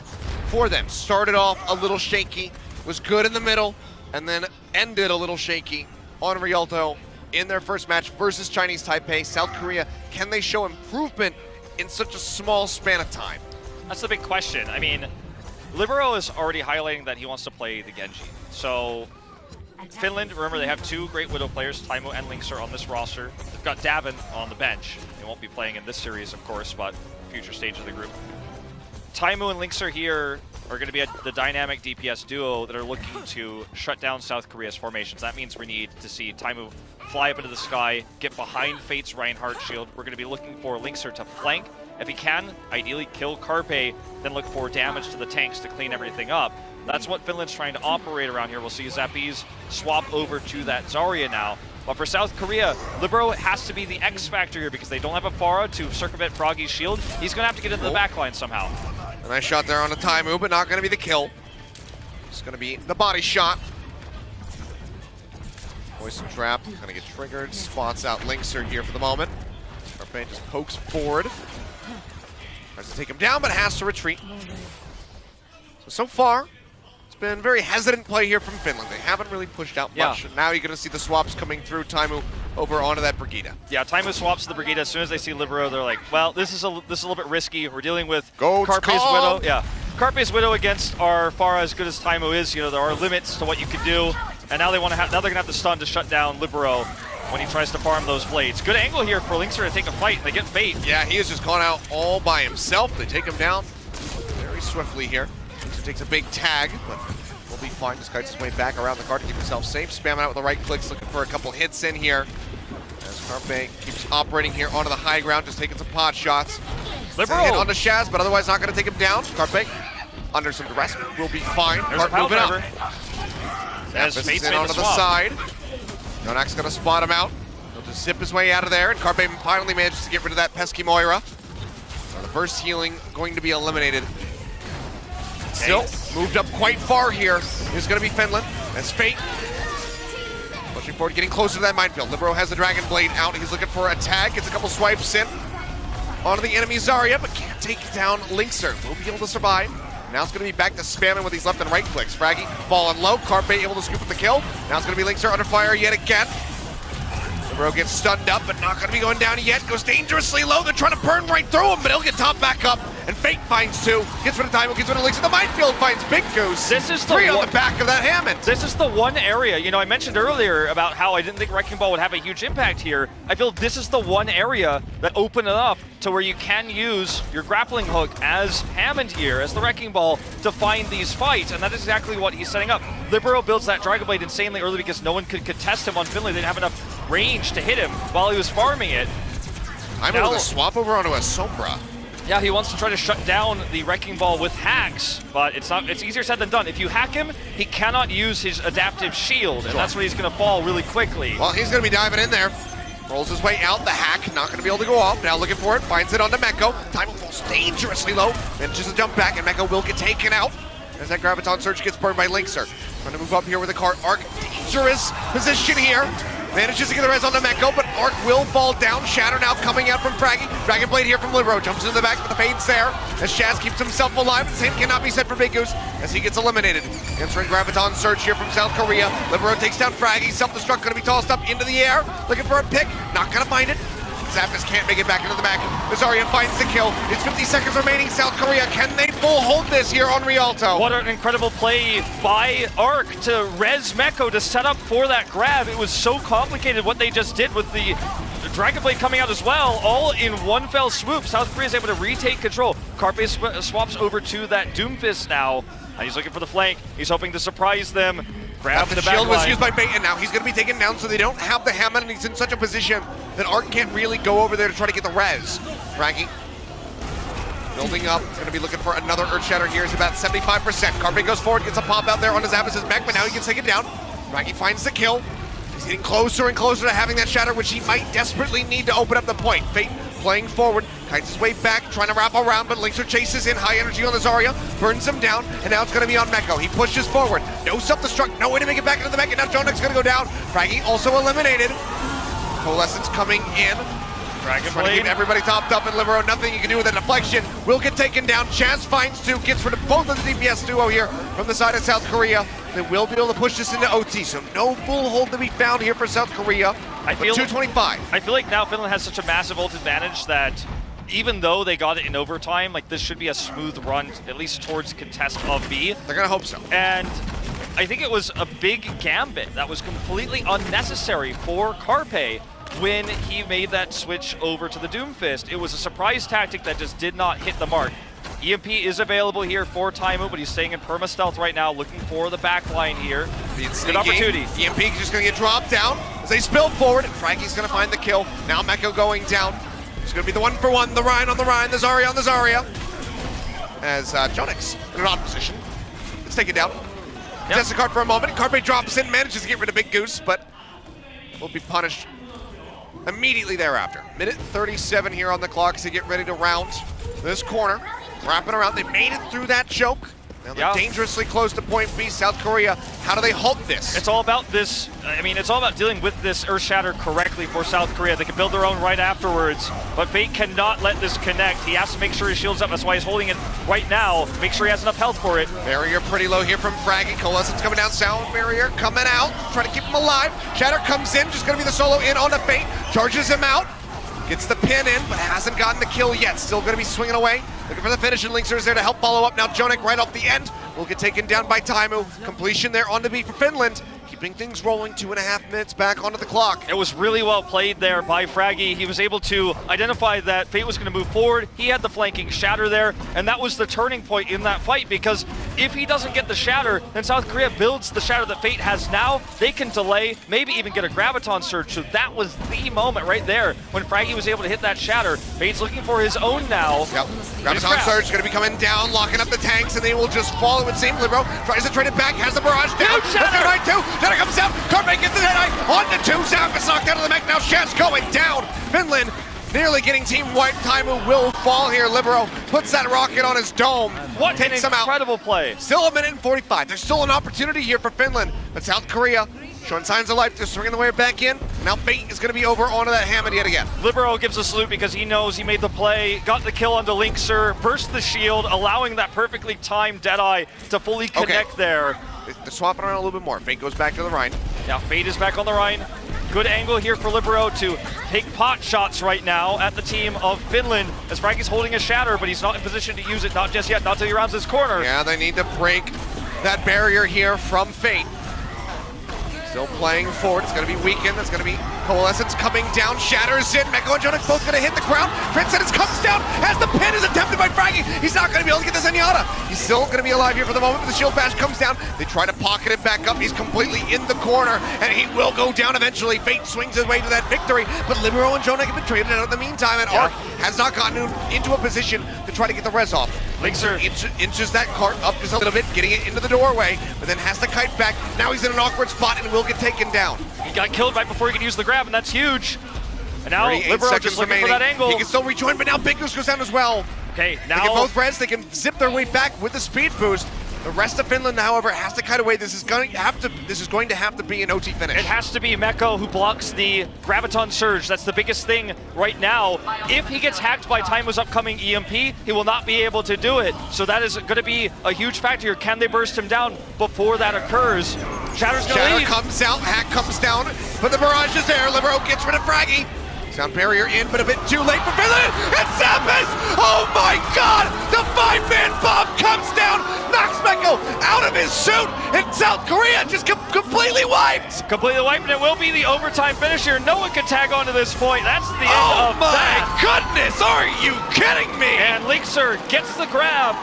for them. Started off a little shaky was good in the middle, and then ended a little shaky on Rialto in their first match versus Chinese Taipei. South Korea, can they show improvement in such a small span of time? That's the big question. I mean, Libero is already highlighting that he wants to play the Genji. So Finland, remember, they have 2 great Widow players, Taimo and Linkser, on this roster. They've got Davin on the bench. He won't be playing in this series, of course, but future stage of the group. Taimo and Linkser here are going to be the dynamic DPS duo that are looking to shut down South Korea's formations. That means we need to see Taimo fly up into the sky, get behind Fate's Reinhardt shield. We're going to be looking for Linkser to flank. If he can, ideally kill Carpe, then look for damage to the tanks to clean everything up. That's what Finland's trying to operate around here. We'll see Zappies swap over to that Zarya now. But for South Korea, Libero has to be the X factor here because they don't have a Pharah to circumvent Froggy's shield. He's going to have to get into the backline somehow. A nice shot there on the Taimu, but not going to be the kill. It's going to be the body shot. Poison trap, going to get triggered. Spots out Linkser here for the moment. Carpe just pokes forward. Tries to take him down, but has to retreat. So far, it's been very hesitant play here from Finland. They haven't really pushed out much. Yeah. Now you're going to see the swaps coming through. Taimu over onto that Brigida. Yeah, Taimo swaps to the Brigida. As soon as they see Libero, they're like, well, this is a little bit risky. We're dealing with Carpe's Widow. Yeah, Carpe's Widow against our Pharah, as good as Taimo is. You know, there are limits to what you can do. And now they want to have. Now they're going to have the stun to shut down Libero when he tries to farm those blades. Good angle here for Linkser to take a fight. They get Fate. Yeah, he is just gone out all by himself. They take him down very swiftly here. Linkser takes a big tag, but will be fine. Just kites his way back around the card to keep himself safe. Spamming out with the right clicks, looking for a couple hits in here. As Carpe keeps operating here onto the high ground, just taking some pot shots. Libero hit onto Shaz, but otherwise not going to take him down. Carpe under some duress will be fine. There's a pile moving driver. up. As Zappis Fate's is in made the onto the swap. side. Yonak's going to spot him out. He'll just zip his way out of there, and Carpe finally manages to get rid of that pesky Moira. So the first healing going to be eliminated. Still moved up quite far here. Is going to be Finland. That's Fate. Pushing forward, getting closer to that minefield. Libero has the Dragon Blade out. He's looking for a tag. Gets a couple swipes in onto the enemy Zarya, but can't take down Linkser. Will be able to survive. Now it's going to be back to spamming with these left and right clicks. Fraggy falling low. Carpe able to scoop up the kill. Now it's going to be Linkser under fire yet again. Libero gets stunned up, but not going to be going down yet. Goes dangerously low. They're trying to burn right through him, but he'll get top back up. And Fate finds 2. Gets rid of time. Gets rid of Linkser. The minefield finds Big Goose. This is the 3 on the back of that Hammond. This is the one area, you know, I mentioned earlier about how I didn't think Wrecking Ball would have a huge impact here. I feel this is the one area that opened it up to where you can use your grappling hook as Hammond here, as the Wrecking Ball, to find these fights, and that is exactly what he's setting up. Libero builds that Dragon Blade insanely early because no one could contest him on Finland. They didn't have enough range to hit him while he was farming it. I'm able to swap over onto a Sombra. Yeah, he wants to try to shut down the Wrecking Ball with hacks, but it's easier said than done. If you hack him, he cannot use his adaptive shield, and that's when he's going to fall really quickly. Well, he's going to be diving in there. Rolls his way out, the hack, not going to be able to go off. Now looking for it, finds it onto Meko. Time falls dangerously low, manages to jump back, and Meko will get taken out as that Graviton Surge gets burned by Linkser. Trying to move up here with the cart. Arc, dangerous position here. Manages to get the res on the Meko, but Arc will fall down. Shatter now coming out from Fraggy. Dragon Blade here from Libero. Jumps into the back, but the fade's there. As Shaz keeps himself alive. The same cannot be said for Big Goose as he gets eliminated. Answering Graviton Surge here from South Korea. Libero takes down Fraggy. Self-destruct going to be tossed up into the air. Looking for a pick. Not going to find it. Zappis can't make it back into the back. Zarya finds the kill. It's 50 seconds remaining. South Korea, can they full hold this here on Rialto? What an incredible play by Arc to res Meko to set up for that grab. It was so complicated what they just did with the Dragon Blade coming out as well, all in one fell swoop. South Korea is able to retake control. Carpe swaps over to that Doomfist now. And he's looking for the flank. He's hoping to surprise them. Grab the shield was backline. used by Bait, and now he's going to be taken down, so they don't have the Hammond, and he's in such a position that Arc can't really go over there to try to get the res. Fraggy building up, going to be looking for another Earth Shatter here. Is about 75%. Carpe goes forward, gets a pop out there on his Zappis' mech, but now he can take it down. Fraggy finds the kill. He's getting closer and closer to having that Shatter, which he might desperately need to open up the point. Fate playing forward, kites his way back, trying to wrap around, but Linkser chases in, high energy on the Zarya, burns him down, and now it's going to be on Meko. He pushes forward, no self-destruct, no way to make it back into the mech, and now Jonek's going to go down. Fraggy also eliminated. Coalescence coming in. Dragon Trying to keep Blade. everybody topped up, and Libero, nothing you can do with a deflection. Will get taken down. Chaz finds 2, gets rid of both of the DPS duo here from the side of South Korea. they will be able to push this into OT, so no full hold to be found here for South Korea. I feel 225. I feel like now Finland has such a massive ult advantage that even though they got it in overtime, like this should be a smooth run, at least towards contest of B. They're gonna hope so. And I think it was a big gambit that was completely unnecessary for Carpe when he made that switch over to the Doomfist. It was a surprise tactic that just did not hit the mark. EMP is available here for Taimu, but he's staying in perma-stealth right now, looking for the back line here. Good opportunity. EMP just gonna get dropped down as they spill forward, and Frankie's gonna find the kill. Now Meko going down. It's gonna be the 1-for-1, the Ryan on the Ryan, the Zarya on the Zarya. As Jonix in an odd position. Let's take it down. Yep. Test the card for a moment. Carpe drops in, manages to get rid of Big Goose, but will be punished immediately thereafter. Minute 37 here on the clock as they get ready to round this corner. Wrapping around, they made it through that choke. Now they're dangerously close to point B. South Korea, how do they halt this? It's all about this, I mean, it's all about dealing with this Earth Shatter correctly for South Korea. They can build their own right afterwards, but Fate cannot let this connect. He has to make sure he shields up. That's why he's holding it right now. Make sure he has enough health for it. Barrier pretty low here from Fraggy. Coalescence coming down, Sound Barrier coming out, trying to keep him alive. Shatter comes in, just gonna be the solo in on the Fate, charges him out. Gets the pin in, but hasn't gotten the kill yet. Still gonna be swinging away. Looking for the finish, and Linkser is there to help follow up. Now Jonik right off the end will get taken down by Taimu. Completion there on the beat for Finland. Keeping things rolling, 2.5 minutes back onto the clock. It was really well played there by Fraggy. He was able to identify that Fate was going to move forward. He had the flanking shatter there, and that was the turning point in that fight, because if he doesn't get the shatter, then South Korea builds the shatter that Fate has now. They can delay, maybe even get a Graviton surge, so that was the moment right there when Fraggy was able to hit that shatter. Fate's looking for his own now. Yep, Graviton surge going to be coming down, locking up the tanks, and they will just follow it seamlessly, bro. Tries to trade it back, has the barrage down. Let's go right two. Shatter comes out. Carpe gets the head on the two. Zap is knocked out of the mech. Now Shat's going down. Finland nearly getting team wiped. Taimu will fall here. Libero puts that rocket on his dome. What takes an him out. incredible play. Still a minute and 45. There's still an opportunity here for Finland, but South Korea showing signs of life. They're swinging the way back in. Now Fate is going to be over onto that Hammond yet again. Libero gives a salute because he knows he made the play, got the kill onto Linkser, burst the shield, allowing that perfectly timed Deadeye to fully connect there. They're swapping around a little bit more. Fate goes back to the Rhine. Now Fate is back on the Rhine. Good angle here for Libero to take pot shots right now at the team of Finland, as Frankie's holding a shatter, but he's not in position to use it, not just yet, not till he rounds his corner. Yeah, they need to break that barrier here from Fate. Still playing forward. It's going to be weakened. That's going to be Coalescence coming down. Shatters in. Meko and Jonik both going to hit the ground. Transcendence comes down as the pin is attempted by Fraggy. He's not going to be able to get the Zenyatta. He's still going to be alive here for the moment, but the shield bash comes down. They try to pocket it back up. He's completely in the corner, and he will go down eventually. Fate swings his way to that victory, but Libero and Jonik have been traded out in the meantime, and Arc has not gotten into a position to try to get the res off. Linkser inches that cart up just a little bit, getting it into the doorway, but then has to kite back. Now he's in an awkward spot and will get taken down. He got killed right before he could use the grab, and that's huge. And now Libero just looking remaining for that angle. He can still rejoin, but now Big Goose goes down as well. Okay, now they get both res. They can zip their way back with the speed boost. The rest of Finland, however, has to kite away. This is going to have to be an OT finish. It has to be Meko who blocks the Graviton Surge. That's the biggest thing right now. If he gets hacked by Taimu's upcoming EMP, he will not be able to do it. So that is going to be a huge factor here. Can they burst him down before that occurs? Shatter's going to leave. Shatter comes out, hack comes down, but the barrage is there. Libero gets rid of Fraggy. Sound barrier in, but a bit too late for Finland. And Zappis! Oh my God! The 5-man bomb comes down, knocks Meko out of his suit, and South Korea just completely wiped. Completely wiped, and it will be the overtime finisher. No one can tag on to this point. That's the end of that. Oh my goodness! Are you kidding me? And Linkser gets the grab,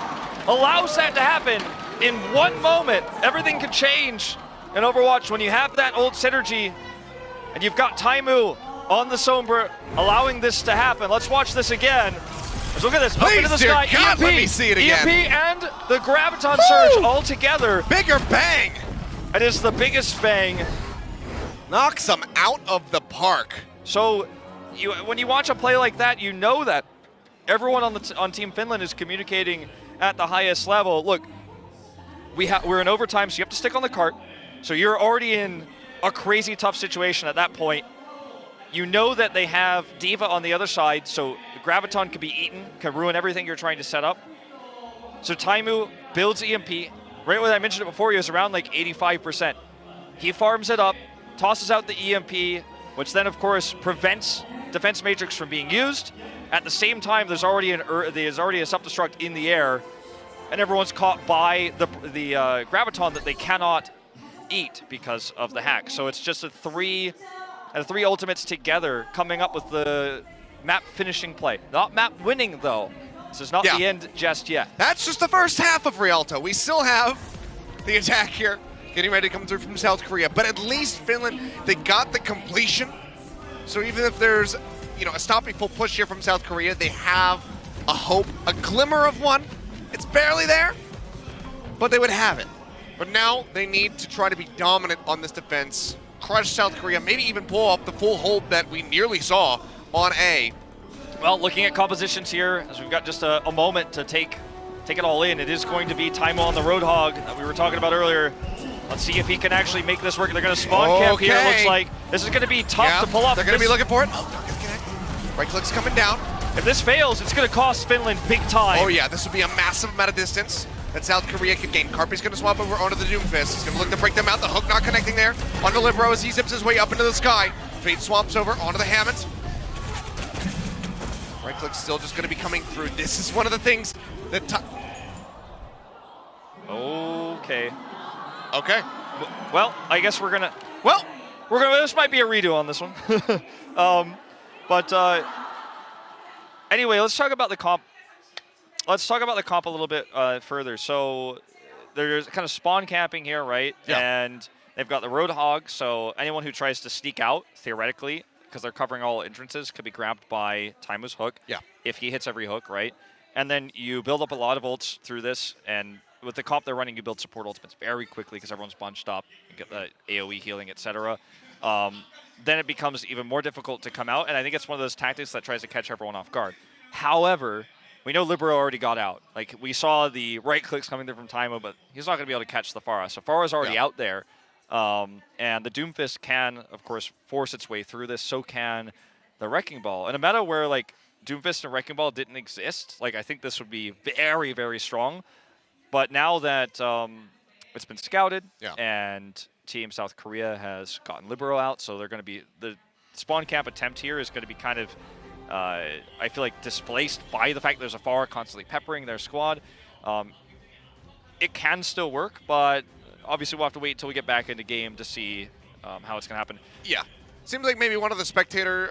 allows that to happen in one moment. Everything can change in Overwatch when you have that old synergy, and you've got Taimu on the Sombra, allowing this to happen. Let's watch this again. Let's look at this. Please, up into the sky. God, EMP, let me see it again. EMP and the Graviton Surge all together. Bigger bang. It is the biggest bang. Knocks them out of the park. So, when you watch a play like that, you know that everyone on Team Finland is communicating at the highest level. Look, we're in overtime, so you have to stick on the cart. So you're already in a crazy tough situation at that point. You know that they have D.Va on the other side, so the Graviton can be eaten, can ruin everything you're trying to set up. So Taimu builds EMP, right when I mentioned it before, he was around like 85%. He farms it up, tosses out the EMP, which then of course prevents Defense Matrix from being used. At the same time, there's already a self-destruct in the air, and everyone's caught by the graviton that they cannot eat because of the hack. So it's just the three ultimates together coming up with the map finishing play. Not map winning though. This is not the end just yet. That's just the first half of Rialto. We still have the attack here getting ready to come through from South Korea, but at least Finland, they got the completion. So even if there's a stopping full push here from South Korea, they have a hope, a glimmer of one. It's barely there, but they would have it. But now they need to try to be dominant on this defense, crush South Korea, maybe even pull up the full hold that we nearly saw on A. Well, looking at compositions here, as we've got just a moment to take it all in, it is going to be Taimo on the Roadhog that we were talking about earlier. Let's see if he can actually make this work. They're going to spawn camp here, looks like. This is going to be tough to pull off. They're going to be looking for it. Oh, not connect. Right click's coming down. If this fails, it's going to cost Finland big time. Oh yeah, this would be a massive amount of distance that South Korea could gain. Karpi's going to swap over onto the Doomfist. He's going to look to break them out. The hook not connecting there. Onto Libero as he zips his way up into the sky. Fate swaps over onto the Hammond. Right click's still just going to be coming through. This is one of the things that... Okay. Okay. Well, I guess we're gonna. This might be a redo on this one. Anyway, let's talk about the comp. Let's talk about the comp a little bit further. So there's kind of spawn camping here, right? Yeah. And they've got the Roadhog, so anyone who tries to sneak out, theoretically, because they're covering all entrances, could be grabbed by Taimo's hook. Yeah. If he hits every hook, right? And then you build up a lot of ults through this, and with the comp they're running, you build support ultimates very quickly because everyone's bunched up. You get the AoE healing, etc. Then it becomes even more difficult to come out, and I think it's one of those tactics that tries to catch everyone off guard. However, we know Libero already got out. Like, we saw the right clicks coming through from Taimo, but he's not going to be able to catch the Pharah. So Pharah's already out there, and the Doomfist can, of course, force its way through this. So can the Wrecking Ball. In a meta where, like, Doomfist and Wrecking Ball didn't exist, like, I think this would be very, very strong. But now that it's been scouted and Team South Korea has gotten Libero out, so they're going to be, the spawn camp attempt here is going to be kind of, I feel like, displaced by the fact there's a Pharah constantly peppering their squad. It can still work, but obviously we'll have to wait until we get back into game to see how it's going to happen. Yeah. Seems like maybe one of the spectator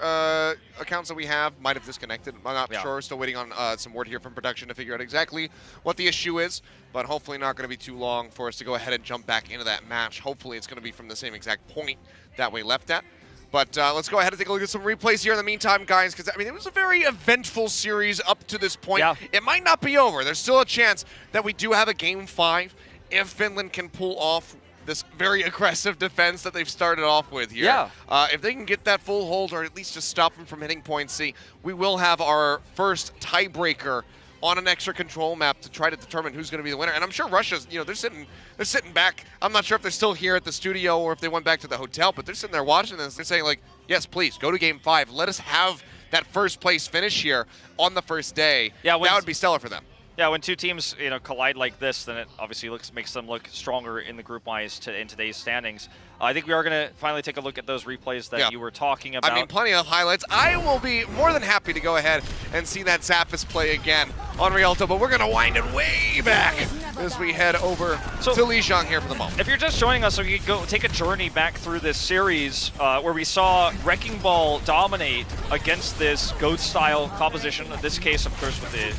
accounts that we have might have disconnected. I'm not sure. Still waiting on some word here from production to figure out exactly what the issue is, but hopefully not going to be too long for us to go ahead and jump back into that match. Hopefully it's going to be from the same exact point that we left at. But let's go ahead and take a look at some replays here in the meantime, guys, because, I mean, it was a very eventful series up to this point. Yeah. It might not be over. There's still a chance that we do have a Game 5 if Finland can pull off this very aggressive defense that they've started off with here. Yeah. If they can get that full hold, or at least just stop them from hitting point C, we will have our first tiebreaker on an extra control map to try to determine who's going to be the winner. And I'm sure Russia's, they're sitting back. I'm not sure if they're still here at the studio or if they went back to the hotel, but they're sitting there watching this. They're saying, like, yes, please, go to Game 5. Let us have that first place finish here on the first day. Yeah, that would be stellar for them. Yeah, when two teams collide like this, then it obviously makes them look stronger in the group-wise in today's standings. I think we are going to finally take a look at those replays that you were talking about. I mean, plenty of highlights. I will be more than happy to go ahead and see that Zappis play again on Rialto, but we're going to wind it way back as we head over to Lijiang here for the moment. If you're just joining us, so you can go take a journey back through this series where we saw Wrecking Ball dominate against this Goat-style composition, in this case, of course, with the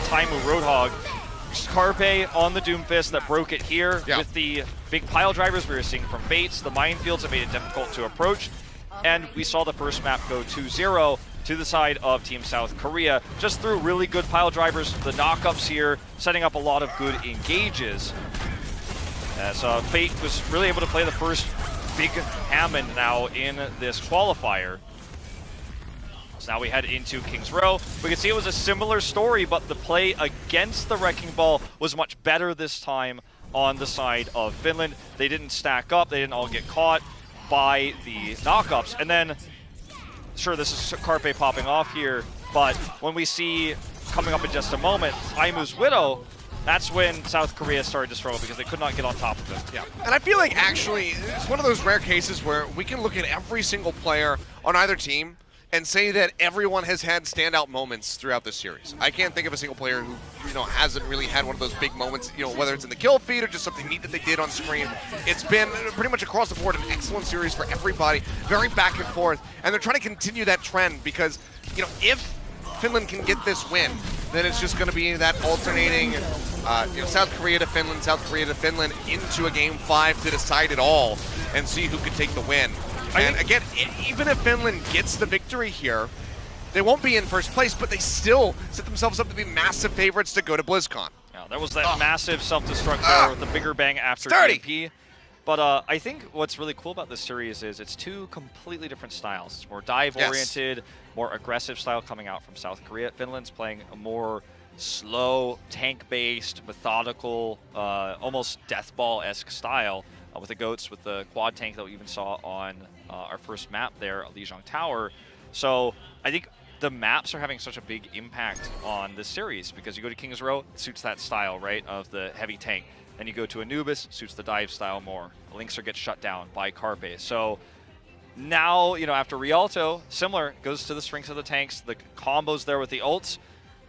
Taimo Roadhog. Carpe on the Doomfist that broke it here with the big pile drivers we were seeing from Bates, the minefields that made it difficult to approach, and we saw the first map go 2-0 to the side of Team South Korea, just through really good pile drivers, the knockups here, setting up a lot of good engages. As Fate was really able to play the first big Hammond now in this qualifier. So now we head into King's Row. We can see it was a similar story, but the play against the Wrecking Ball was much better this time on the side of Finland. They didn't stack up. They didn't all get caught by the knockups. And then, sure, this is Carpe popping off here, but when we see, coming up in just a moment, Taimo's Widow, that's when South Korea started to struggle because they could not get on top of them. Yeah, and I feel like actually it's one of those rare cases where we can look at every single player on either team and say that everyone has had standout moments throughout this series. I can't think of a single player who, hasn't really had one of those big moments, whether it's in the kill feed or just something neat that they did on screen. It's been pretty much across the board an excellent series for everybody, very back and forth, and they're trying to continue that trend because, if Finland can get this win, then it's just going to be that alternating South Korea to Finland into a Game 5 to decide it all and see who can take the win. And again, even if Finland gets the victory here, they won't be in first place, but they still set themselves up to be massive favorites to go to BlizzCon. Yeah, there was that massive self-destruct there with the bigger bang after EMP. But I think what's really cool about this series is it's two completely different styles. It's more dive-oriented, more aggressive style coming out from South Korea. Finland's playing a more slow, tank-based, methodical, almost death ball-esque style with the goats, with the quad tank that we even saw on our first map there, Lijiang Tower. So I think the maps are having such a big impact on this series because you go to King's Row, it suits that style, right, of the heavy tank. Then you go to Anubis, suits the dive style more. Linkser gets shut down by Carpe. So now, after Rialto, similar, goes to the strengths of the tanks, the combos there with the ults.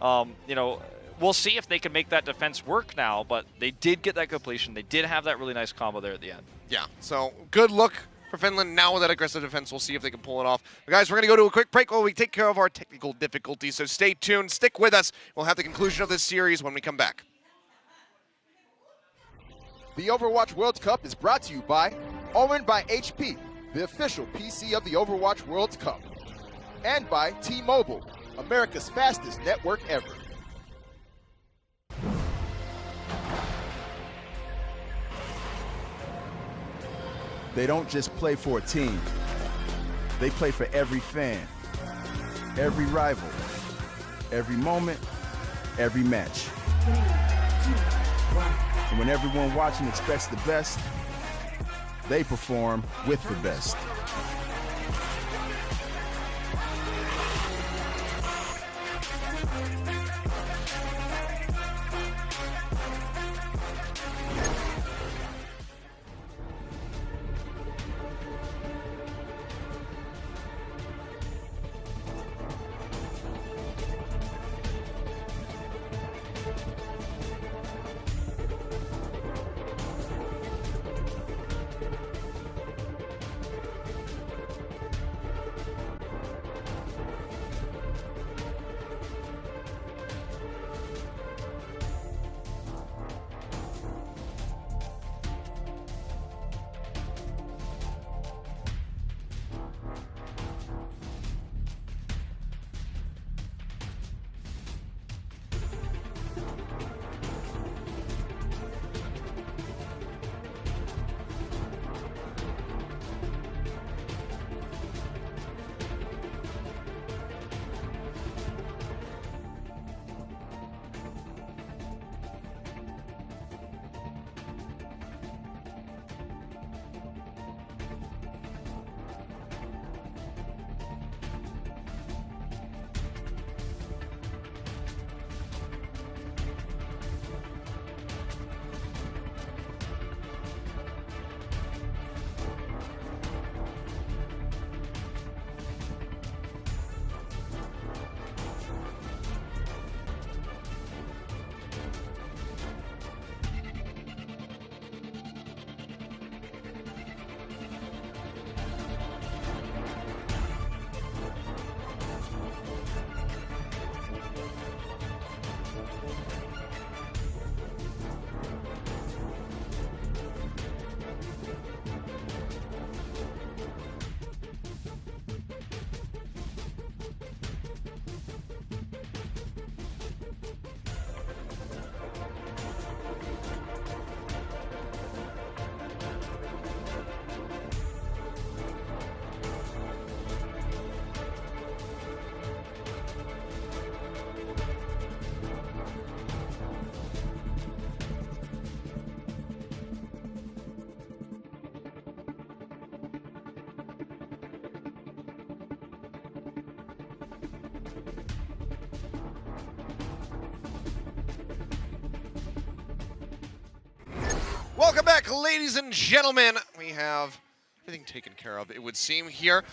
We'll see if they can make that defense work now, but they did get that completion. They did have that really nice combo there at the end. Yeah, so good look for Finland. Now with that aggressive defense, we'll see if they can pull it off. But guys, we're going to go to a quick break while we take care of our technical difficulties, so stay tuned. Stick with us. We'll have the conclusion of this series when we come back. The Overwatch World Cup is brought to you by Owned by HP, the official PC of the Overwatch World Cup, and by T-Mobile, America's fastest network ever. They don't just play for a team. They play for every fan, every rival, every moment, every match. And when everyone watching expects the best, they perform with the best. Welcome back, ladies and gentlemen. We have everything taken care of, it would seem, here.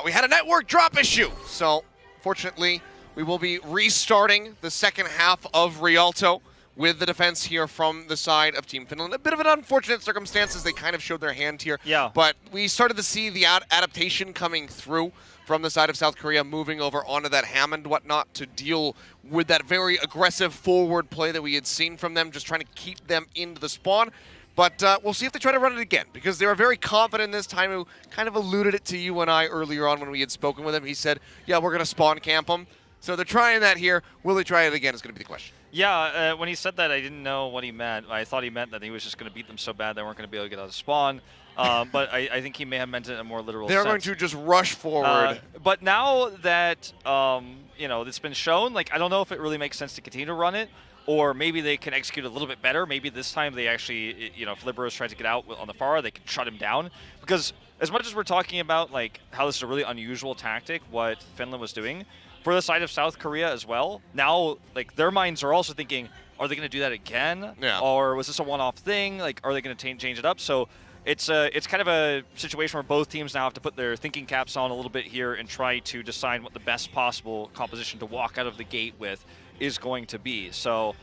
We had a network drop issue, so fortunately, we will be restarting the second half of Rialto with the defense here from the side of Team Finland. A bit of an unfortunate circumstances. They kind of showed their hand here. Yeah. But we started to see the adaptation coming through from the side of South Korea, moving over onto that Hammond whatnot to deal with that very aggressive forward play that we had seen from them, just trying to keep them into the spawn. But we'll see if they try to run it again, because they were very confident this time. Who kind of alluded it to you and I earlier on when we had spoken with him. He said, yeah, we're going to spawn camp them. So they're trying that here. Will they try it again is going to be the question. Yeah, when he said that, I didn't know what he meant. I thought he meant that he was just going to beat them so bad they weren't going to be able to get out of spawn. But I think he may have meant it in a more literal sense. They're going to just rush forward. But now that it's been shown, like, I don't know if it really makes sense to continue to run it, or maybe they can execute a little bit better. Maybe this time they actually, if Liberos tries to get out on the far, they can shut him down. Because as much as we're talking about like how this is a really unusual tactic, what Finland was doing, for the side of South Korea as well, now like their minds are also thinking, are they going to do that again? Yeah. Or was this a one-off thing? Like, are they going to change it up? So it's kind of a situation where both teams now have to put their thinking caps on a little bit here and try to decide what the best possible composition to walk out of the gate with is going to be. So,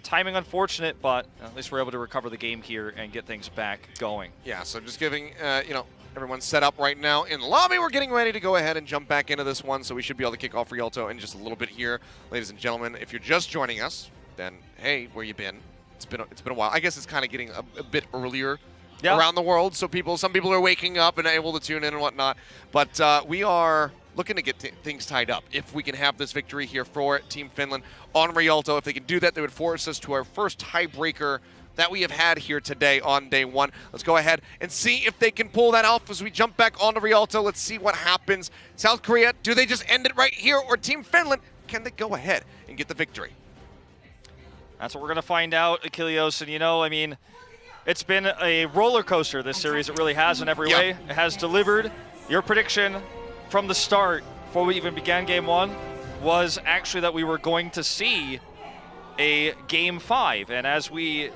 timing unfortunate, but at least we're able to recover the game here and get things back going. Yeah, so just giving, everyone's set up right now in the lobby. We're getting ready to go ahead and jump back into this one, so we should be able to kick off Rialto in just a little bit here. Ladies and gentlemen, if you're just joining us, then hey, where you been? It's been a while. I guess it's kind of getting a bit earlier around the world, so some people are waking up and able to tune in and whatnot. But we are looking to get things tied up. If we can have this victory here for Team Finland on Rialto, if they can do that, they would force us to our first tiebreaker that we have had here today on day one. Let's go ahead and see if they can pull that off as we jump back onto Rialto. Let's see what happens. South Korea, do they just end it right here? Or Team Finland, can they go ahead and get the victory? That's what we're going to find out, Achilleos. And, it's been a roller coaster, this series. It really has in every way. It has delivered. Your prediction from the start, before we even began Game 1, was actually that we were going to see a Game 5. And as we,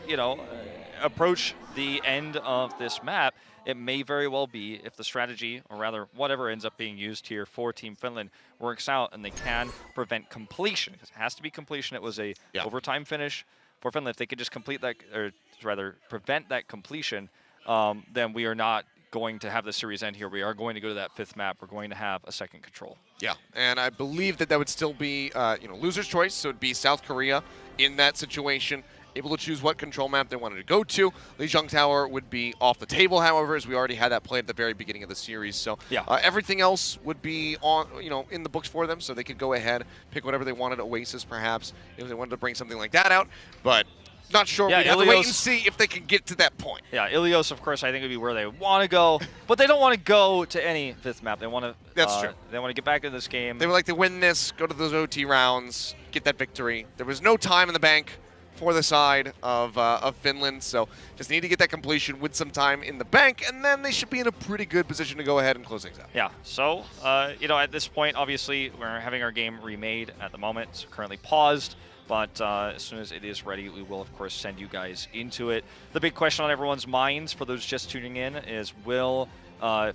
approach the end of this map, it may very well be, if the strategy, or rather whatever ends up being used here for Team Finland, works out and they can prevent completion. Because it has to be completion. It was a overtime finish for Finland. If they could just complete that, or rather prevent that completion, then we are not going to have the series end here. We are going to go to that fifth map. We're going to have a second control. Yeah, and I believe that would still be, loser's choice. So it'd be South Korea in that situation, able to choose what control map they wanted to go to. Lijiang Tower would be off the table, however, as we already had that played at the very beginning of the series. So everything else would be on, in the books for them, so they could go ahead, pick whatever they wanted. Oasis, perhaps, if they wanted to bring something like that out. But not sure. Yeah, we have to wait and see if they can get to that point. Yeah, Ilios, of course, I think would be where they want to go, but they don't want to go to any fifth map. They want to. That's true. They want to get back into this game. They would like to win this, go to those OT rounds, get that victory. There was no time in the bank for the side of Finland, so just need to get that completion with some time in the bank, and then they should be in a pretty good position to go ahead and close things out. Yeah, so, at this point, obviously, we're having our game remade at the moment. It's currently paused, but as soon as it is ready, we will, of course, send you guys into it. The big question on everyone's minds, for those just tuning in, is will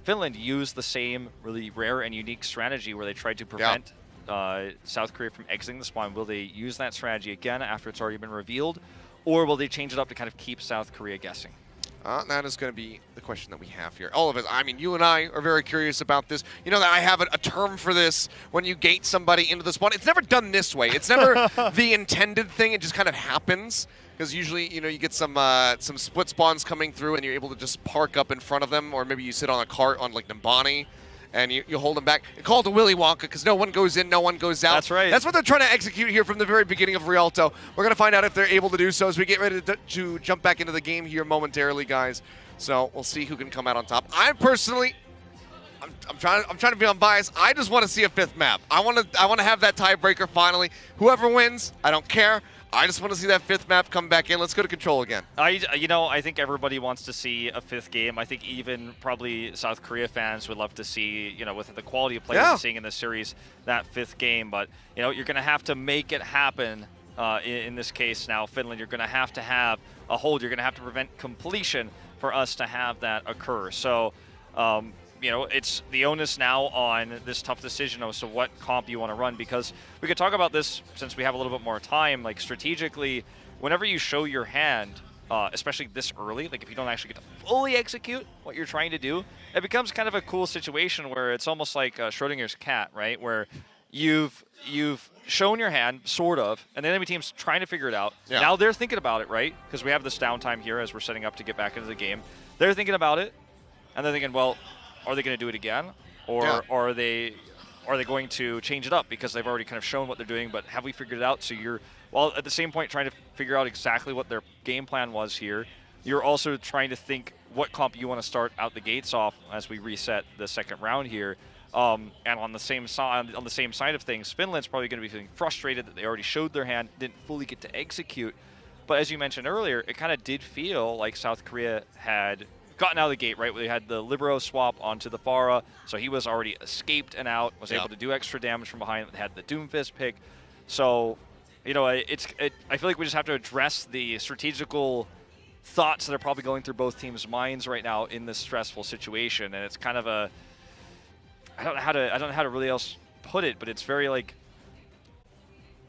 Finland use the same really rare and unique strategy where they tried to prevent South Korea from exiting the spawn? Will they use that strategy again after it's already been revealed, or will they change it up to kind of keep South Korea guessing? That is going to be the question that we have here. All of us, I mean, you and I are very curious about this. You know that I have a term for this when you gate somebody into the spawn. It's never done this way. It's never the intended thing. It just kind of happens. Because usually, you get some split spawns coming through and you're able to just park up in front of them, or maybe you sit on a cart on like Nimbani and you hold them back. It's called a Willy Wonka because no one goes in, no one goes out. That's right. That's what they're trying to execute here from the very beginning of Rialto. We're going to find out if they're able to do so as we get ready to jump back into the game here momentarily, guys. So we'll see who can come out on top. I'm personally, I'm trying to be unbiased. I just want to see a fifth map. I want to have that tiebreaker finally. Whoever wins, I don't care. I just want to see that fifth map come back in. Let's go to control again. I think everybody wants to see a fifth game. I think even probably South Korea fans would love to see, with the quality of play we're seeing in this series, that fifth game. But, you're going to have to make it happen in this case now, Finland, you're going to have a hold. You're going to have to prevent completion for us to have that occur. So, you know, it's the onus now on this tough decision as to what comp you want to run, because we could talk about this since we have a little bit more time. Like, strategically, whenever you show your hand, especially this early, like if you don't actually get to fully execute what you're trying to do, it becomes kind of a cool situation where it's almost like Schrodinger's cat, right? Where you've shown your hand, sort of, and the enemy team's trying to figure it out. Yeah. Now they're thinking about it, right? Because we have this downtime here as we're setting up to get back into the game. They're thinking about it, and they're thinking, well, are they going to do it again, or are they going to change it up because they've already kind of shown what they're doing? But have we figured it out? So you're, while at the same point trying to figure out exactly what their game plan was here, you're also trying to think what comp you want to start out the gates off as we reset the second round here. And on the same side of things, Finland's probably going to be feeling frustrated that they already showed their hand, didn't fully get to execute. But as you mentioned earlier, it kind of did feel like South Korea had gotten out of the gate, right? They had the Libero swap onto the Pharah, so he was already escaped and out, was able to do extra damage from behind, had the Doomfist pick. So, you know, I feel like we just have to address the strategical thoughts that are probably going through both teams' minds right now in this stressful situation, and it's kind of a, I don't know how to really else put it, but it's very like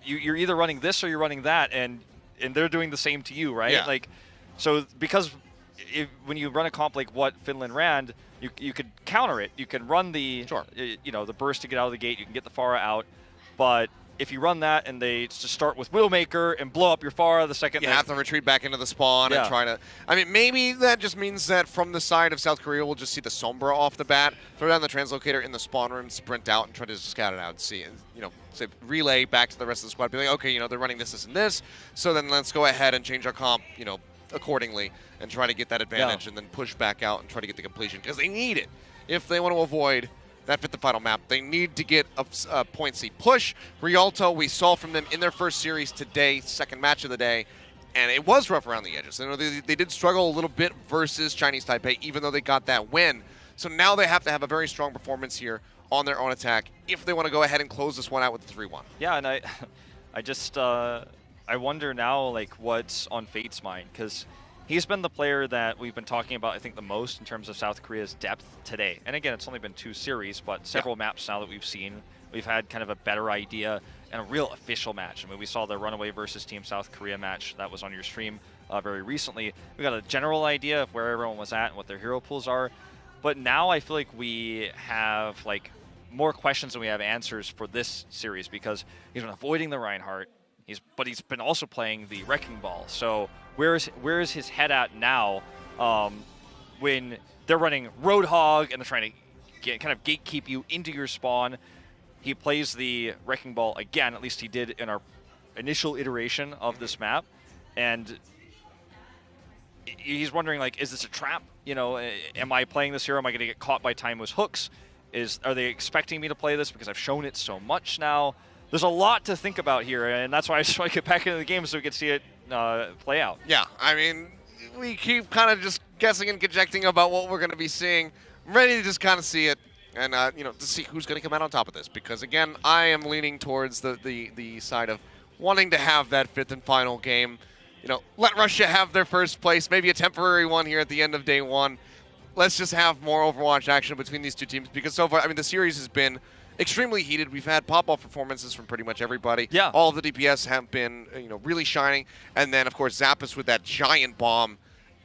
you're either running this or you're running that, and they're doing the same to you, right? Yeah. Like, so because when you run a comp like what Finland ran, you could counter it. You can run the you know, the burst to get out of the gate. You can get the Pharah out, but if you run that and they just start with Widowmaker and blow up your Pharah the second, you have to retreat back into the spawn and try to. I mean, maybe that just means that from the side of South Korea, we'll just see the Sombra off the bat, throw down the translocator in the spawn room, sprint out, and try to just scout it out and see, and, you know, say relay back to the rest of the squad, be like, okay, you know, they're running this, this, and this, so then let's go ahead and change our comp, you know, accordingly, and try to get that advantage, and then push back out and try to get the completion, because they need it if they want to avoid that fifth and final map. They need to get a point C push. Rialto, we saw from them in their first series today, second match of the day, and it was rough around the edges. You know, they did struggle a little bit versus Chinese Taipei, even though they got that win. So now they have to have a very strong performance here on their own attack if they want to go ahead and close this one out with the 3-1. Yeah, and I just I wonder now, like, what's on Fate's mind, because he's been the player that we've been talking about, I think, the most in terms of South Korea's depth today. And again, it's only been 2 series, but several maps now that we've seen, we've had kind of a better idea and a real official match. I mean, we saw the Runaway versus Team South Korea match that was on your stream very recently. We got a general idea of where everyone was at and what their hero pools are. But now I feel like we have, like, more questions than we have answers for this series, because he's been avoiding the Reinhardt, but he's been also playing the Wrecking Ball. So where is his head at now when they're running Roadhog and they're trying to kind of gatekeep you into your spawn? He plays the Wrecking Ball again, at least he did in our initial iteration of this map, and he's wondering, like, is this a trap? You know, am I playing this hero? Am I going to get caught by Time's hooks? Are they expecting me to play this because I've shown it so much now? There's a lot to think about here, and that's why I just want to get back into the game so we can see it play out. Yeah, I mean, we keep kind of just guessing and conjecting about what we're going to be seeing. I'm ready to just kind of see it and, you know, to see who's going to come out on top of this. Because, again, I am leaning towards the side of wanting to have that 5th and final game. You know, let Russia have their first place, maybe a temporary one here at the end of day 1. Let's just have more Overwatch action between these two teams, because so far, I mean, the series has been extremely heated. We've had pop-off performances from pretty much everybody. Yeah. All of the DPS have been, you know, really shining. And then, of course, Zappos with that giant bomb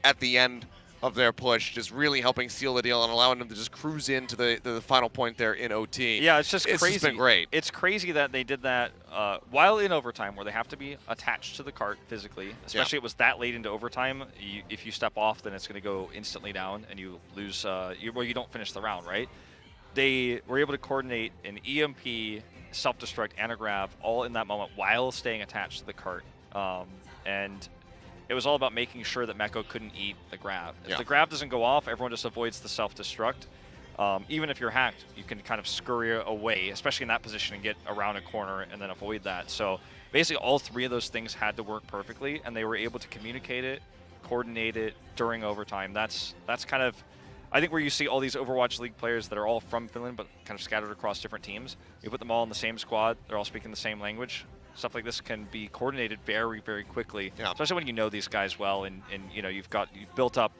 at the end of their push, just really helping seal the deal and allowing them to just cruise into the final point there in OT. Yeah, it's just crazy. It's been great. It's crazy that they did that while in overtime, where they have to be attached to the cart physically. Especially it was that late into overtime. If you step off, then it's going to go instantly down, and you lose. You don't finish the round, right? They were able to coordinate an EMP, self-destruct, and a grab all in that moment while staying attached to the cart. And it was all about making sure that Meko couldn't eat the grab. If the grab doesn't go off, everyone just avoids the self-destruct. Even if you're hacked, you can kind of scurry away, especially in that position, and get around a corner and then avoid that. So basically all 3 of those things had to work perfectly, and they were able to communicate it, coordinate it during overtime. That's kind of, I think, where you see all these Overwatch League players that are all from Finland but kind of scattered across different teams. You put them all in the same squad, they're all speaking the same language. stuff like this can be coordinated very, very quickly, Yeah. especially when you know these guys well and you know you've built up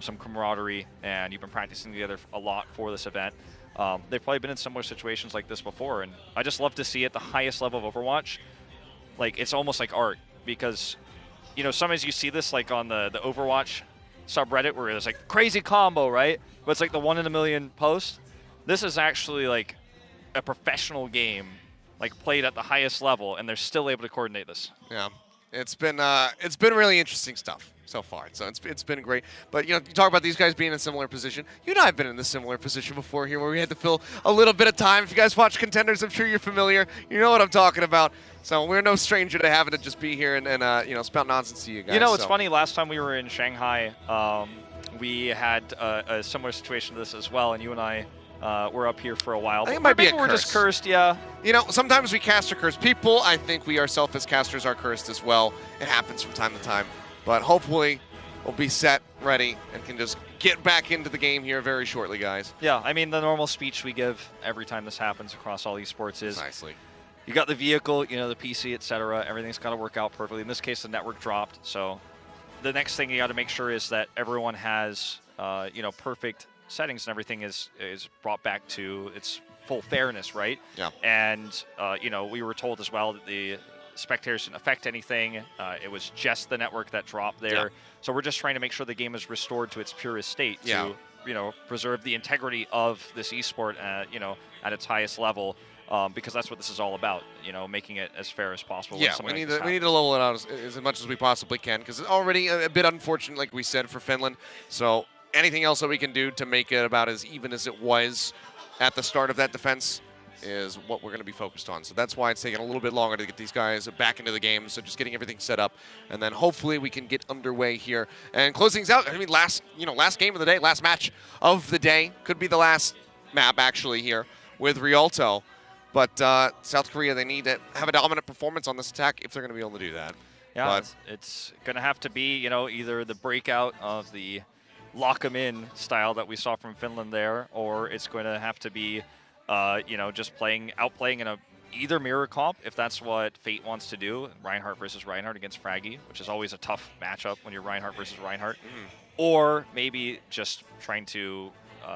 some camaraderie and you've been practicing together a lot for this event. They've probably been in similar situations like this before, and I just love to see at the highest level of Overwatch, like it's almost like art, because you know sometimes you see this like on the Overwatch subreddit where it's like crazy combo, right? But it's like the 1 in a million post. This is actually like a professional game, like played at the highest level, and they're still able to coordinate this. Yeah, it's been really interesting stuff so far. So it's been great. But you know, you talk about these guys being in a similar position. You and I have been in a similar position before here, where we had to fill a little bit of time. If you guys watch Contenders, I'm sure you're familiar. You know what I'm talking about. So we're no stranger to having to just be here and you know, spout nonsense to you guys. You know, it's funny. Last time we were in Shanghai, we had a similar situation to this as well, and you and I were up here for a while. I think it might be a we're curse. just cursed, yeah. You know, sometimes we cast are cursed. People, I think we ourselves as casters are cursed as well. It happens from time to time. But hopefully we'll be set, ready, and can just get back into the game here very shortly, guys. Yeah, I mean, the normal speech we give every time this happens across all esports is, Nicely. you got the vehicle, you know, the PC, etc. Everything's got to work out perfectly. In this case, the network dropped. So the next thing you got to make sure is that everyone has, you know, perfect settings and everything is brought back to its full fairness, right? Yeah. And, you know, we were told as well that the spectators didn't affect anything. It was just the network that dropped there. Yeah. So we're just trying to make sure the game is restored to its purest state Yeah. to, you know, preserve the integrity of this esport, you know, at its highest level. Because that's what this is all about, you know, making it as fair as possible. Yeah, we need to level it out as much as we possibly can, because it's already a bit unfortunate, like we said, for Finland. So anything else that we can do to make it about as even as it was at the start of that defense is what we're going to be focused on. So that's why it's taking a little bit longer to get these guys back into the game. So just getting everything set up, and then hopefully we can get underway here and close things out. I mean, last game of the day, last match of the day, could be the last map actually here with Rialto. But South Korea, they need to have a dominant performance on this attack if they're going to be able to do that. Yeah, but it's going to have to be, you know, either the breakout of the lock 'em in style that we saw from Finland there, or it's going to have to be, you know, just outplaying in either mirror comp, if that's what Fate wants to do, Reinhardt versus Reinhardt against Fraggy, which is always a tough matchup when you're Reinhardt versus Reinhardt, or maybe just trying to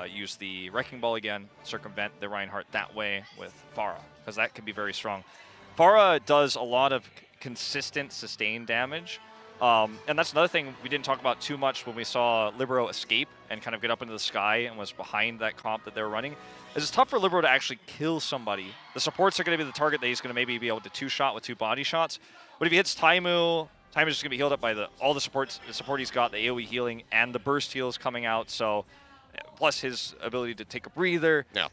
use the Wrecking Ball again, circumvent the Reinhardt that way with Pharah, because that can be very strong. Pharah does a lot of consistent sustained damage, and that's another thing we didn't talk about too much when we saw Libero escape and kind of get up into the sky and was behind that comp that they were running. It's tough for Libero to actually kill somebody. The supports are going to be the target that he's going to maybe be able to two-shot with 2 body shots, but if he hits Taimu, Taimu's just going to be healed up by all the support he's got, the AoE healing and the burst heals coming out, so plus his ability to take a breather. Yeah.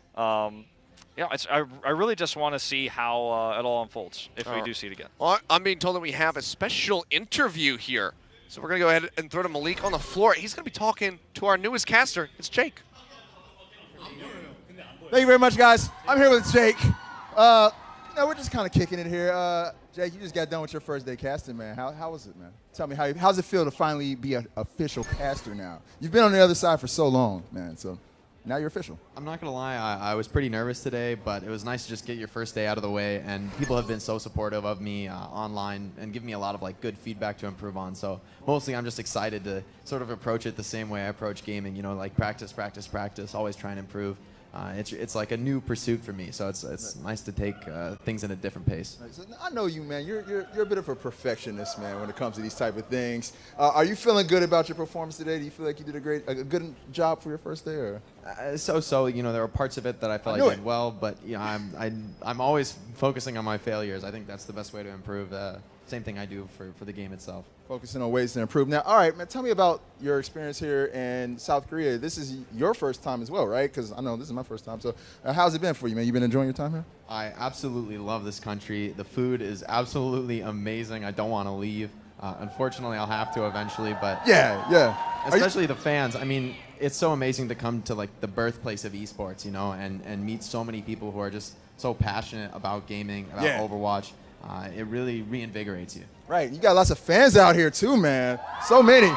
Yeah, I really just want to see how it all unfolds if we do see it again. Well, I'm being told that we have a special interview here. So we're going to go ahead and throw to Malik on the floor. He's going to be talking to our newest caster. It's Jake. Thank you very much, guys. I'm here with Jake. We're just kind of kicking it here. Jake, you just got done with your first day casting, man. How was it, man? Tell me, how's it feel to finally be an official caster now? You've been on the other side for so long, man, so now you're official. I'm not going to lie, I was pretty nervous today, but it was nice to just get your first day out of the way, and people have been so supportive of me online and give me a lot of like good feedback to improve on. So mostly I'm just excited to sort of approach it the same way I approach gaming, you know, like practice, practice, practice, always try and improve. It's like a new pursuit for me, so it's nice to take things at a different pace. I know you, man. You're a bit of a perfectionist, man, when it comes to these type of things. Are you feeling good about your performance today? Do you feel like you did a good job for your first day, or? So you know, there were parts of it that I felt I did well, but you know, I'm always focusing on my failures. I think that's the best way to improve. Same thing I do for the game itself. Focusing on ways to improve. Now, all right, man, tell me about your experience here in South Korea. This is your first time as well, right? Because I know this is my first time. So how's it been for you, man? You been enjoying your time here? I absolutely love this country. The food is absolutely amazing. I don't want to leave. Unfortunately, I'll have to eventually, but yeah. Especially the fans. I mean, it's so amazing to come to like the birthplace of esports, you know, and meet so many people who are just so passionate about gaming, about Overwatch. It really reinvigorates you. Right. You got lots of fans out here too, man. So many.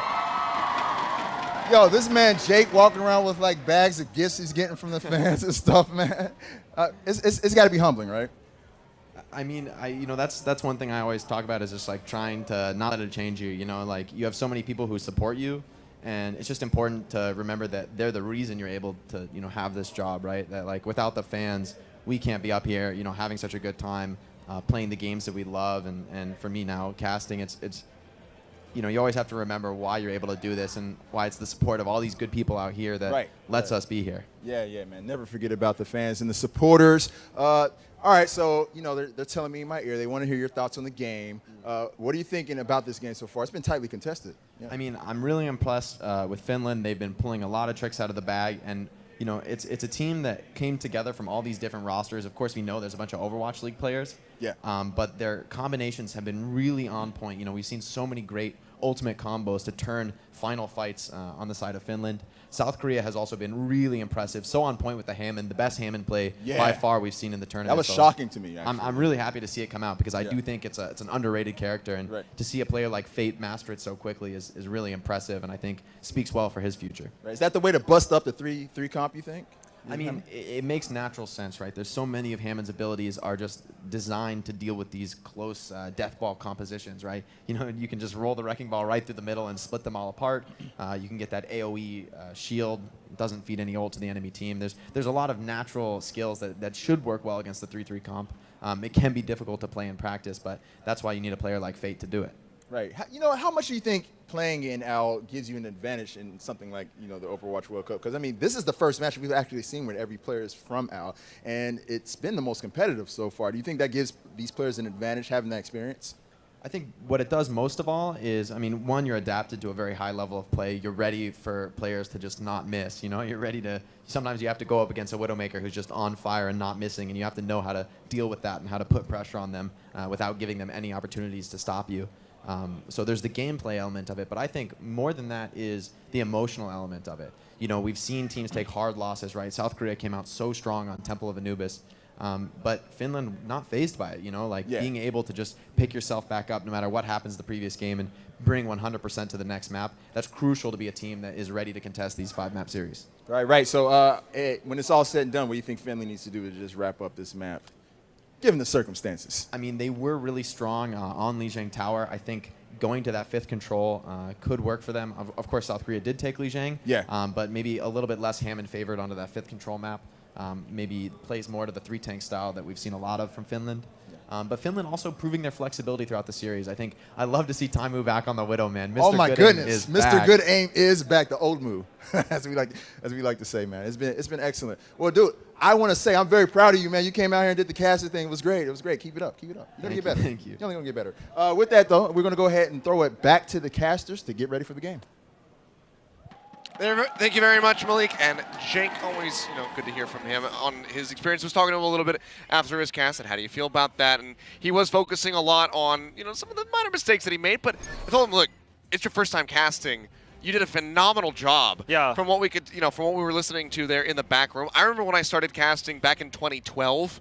Yo, this man Jake walking around with like bags of gifts he's getting from the fans and stuff, man. It's got to be humbling, right? I mean, you know, that's one thing I always talk about is just like trying to not let it change you. You know, like you have so many people who support you, and it's just important to remember that they're the reason you're able to, you know, have this job, right? That like without the fans, we can't be up here, you know, having such a good time, playing the games that we love. And for me now, casting, it's you know, you always have to remember why you're able to do this and why it's the support of all these good people out here that lets us be here. Yeah, man. Never forget about the fans and the supporters. All right, so, you know, they're telling me in my ear they want to hear your thoughts on the game. What are you thinking about this game so far? It's been tightly contested. Yeah. I mean, I'm really impressed with Finland. They've been pulling a lot of tricks out of the bag, and you know, it's a team that came together from all these different rosters. Of course, we know there's a bunch of Overwatch League players. Yeah. But their combinations have been really on point. You know, we've seen so many great ultimate combos to turn final fights on the side of Finland. South Korea has also been really impressive. So on point with the Hammond, the best Hammond play by far we've seen in the tournament. That was shocking to me, actually. I'm really happy to see it come out because I do think it's an underrated character. And to see a player like Fate master it so quickly is really impressive, and I think speaks well for his future. Right. Is that the way to bust up the three comp, you think? I mean, it makes natural sense, right? There's so many of Hammond's abilities are just designed to deal with these close death ball compositions, right? You know, you can just roll the wrecking ball right through the middle and split them all apart. You can get that AoE shield. It doesn't feed any ult to the enemy team. There's a lot of natural skills that should work well against the 3-3 comp. It can be difficult to play in practice, but that's why you need a player like Fate to do it. Right. You know, how much do you think playing in AL gives you an advantage in something like, you know, the Overwatch World Cup? Because, I mean, this is the first match we've actually seen where every player is from AL, and it's been the most competitive so far. Do you think that gives these players an advantage, having that experience? I think what it does most of all is, I mean, one, you're adapted to a very high level of play. You're ready for players to just not miss. You know, you're ready to, sometimes you have to go up against a Widowmaker who's just on fire and not missing, and you have to know how to deal with that and how to put pressure on them without giving them any opportunities to stop you. So there's the gameplay element of it, but I think more than that is the emotional element of it. You know, we've seen teams take hard losses, right? South Korea came out so strong on Temple of Anubis, but Finland not fazed by it, you know, like being able to just pick yourself back up no matter what happens the previous game and bring 100% to the next map. That's crucial to be a team that is ready to contest these 5-map series. Right. So when it's all said and done, what do you think Finland needs to do to just wrap up this map? Given the circumstances. I mean, they were really strong on Lijiang Tower. I think going to that 5th control could work for them. Of course, South Korea did take Lijiang, but maybe a little bit less Hammond favored onto that 5th control map. Maybe plays more to the 3-tank style that we've seen a lot of from Finland. But Finland also proving their flexibility throughout the series. I think I love to see Taimu back on the Widow, man. Mr. Oh my Good goodness, Aim is Mr. back. Good Aim is back. The old move, as we like to say, man. It's been excellent. Well, dude, I want to say I'm very proud of you, man. You came out here and did the caster thing. It was great. It was great. Keep it up. Keep it up. You're gonna get better. Thank you. You're only gonna get better. With that though, we're gonna go ahead and throw it back to the casters to get ready for the game. Thank you very much, Malik. And Jake, always, you know, good to hear from him on his experience. I was talking to him a little bit after his cast and how do you feel about that? And he was focusing a lot on, you know, some of the minor mistakes that he made. But I told him, look, it's your first time casting. You did a phenomenal job. Yeah. From what we could, you know, from what we were listening to there in the back room. I remember when I started casting back in 2012.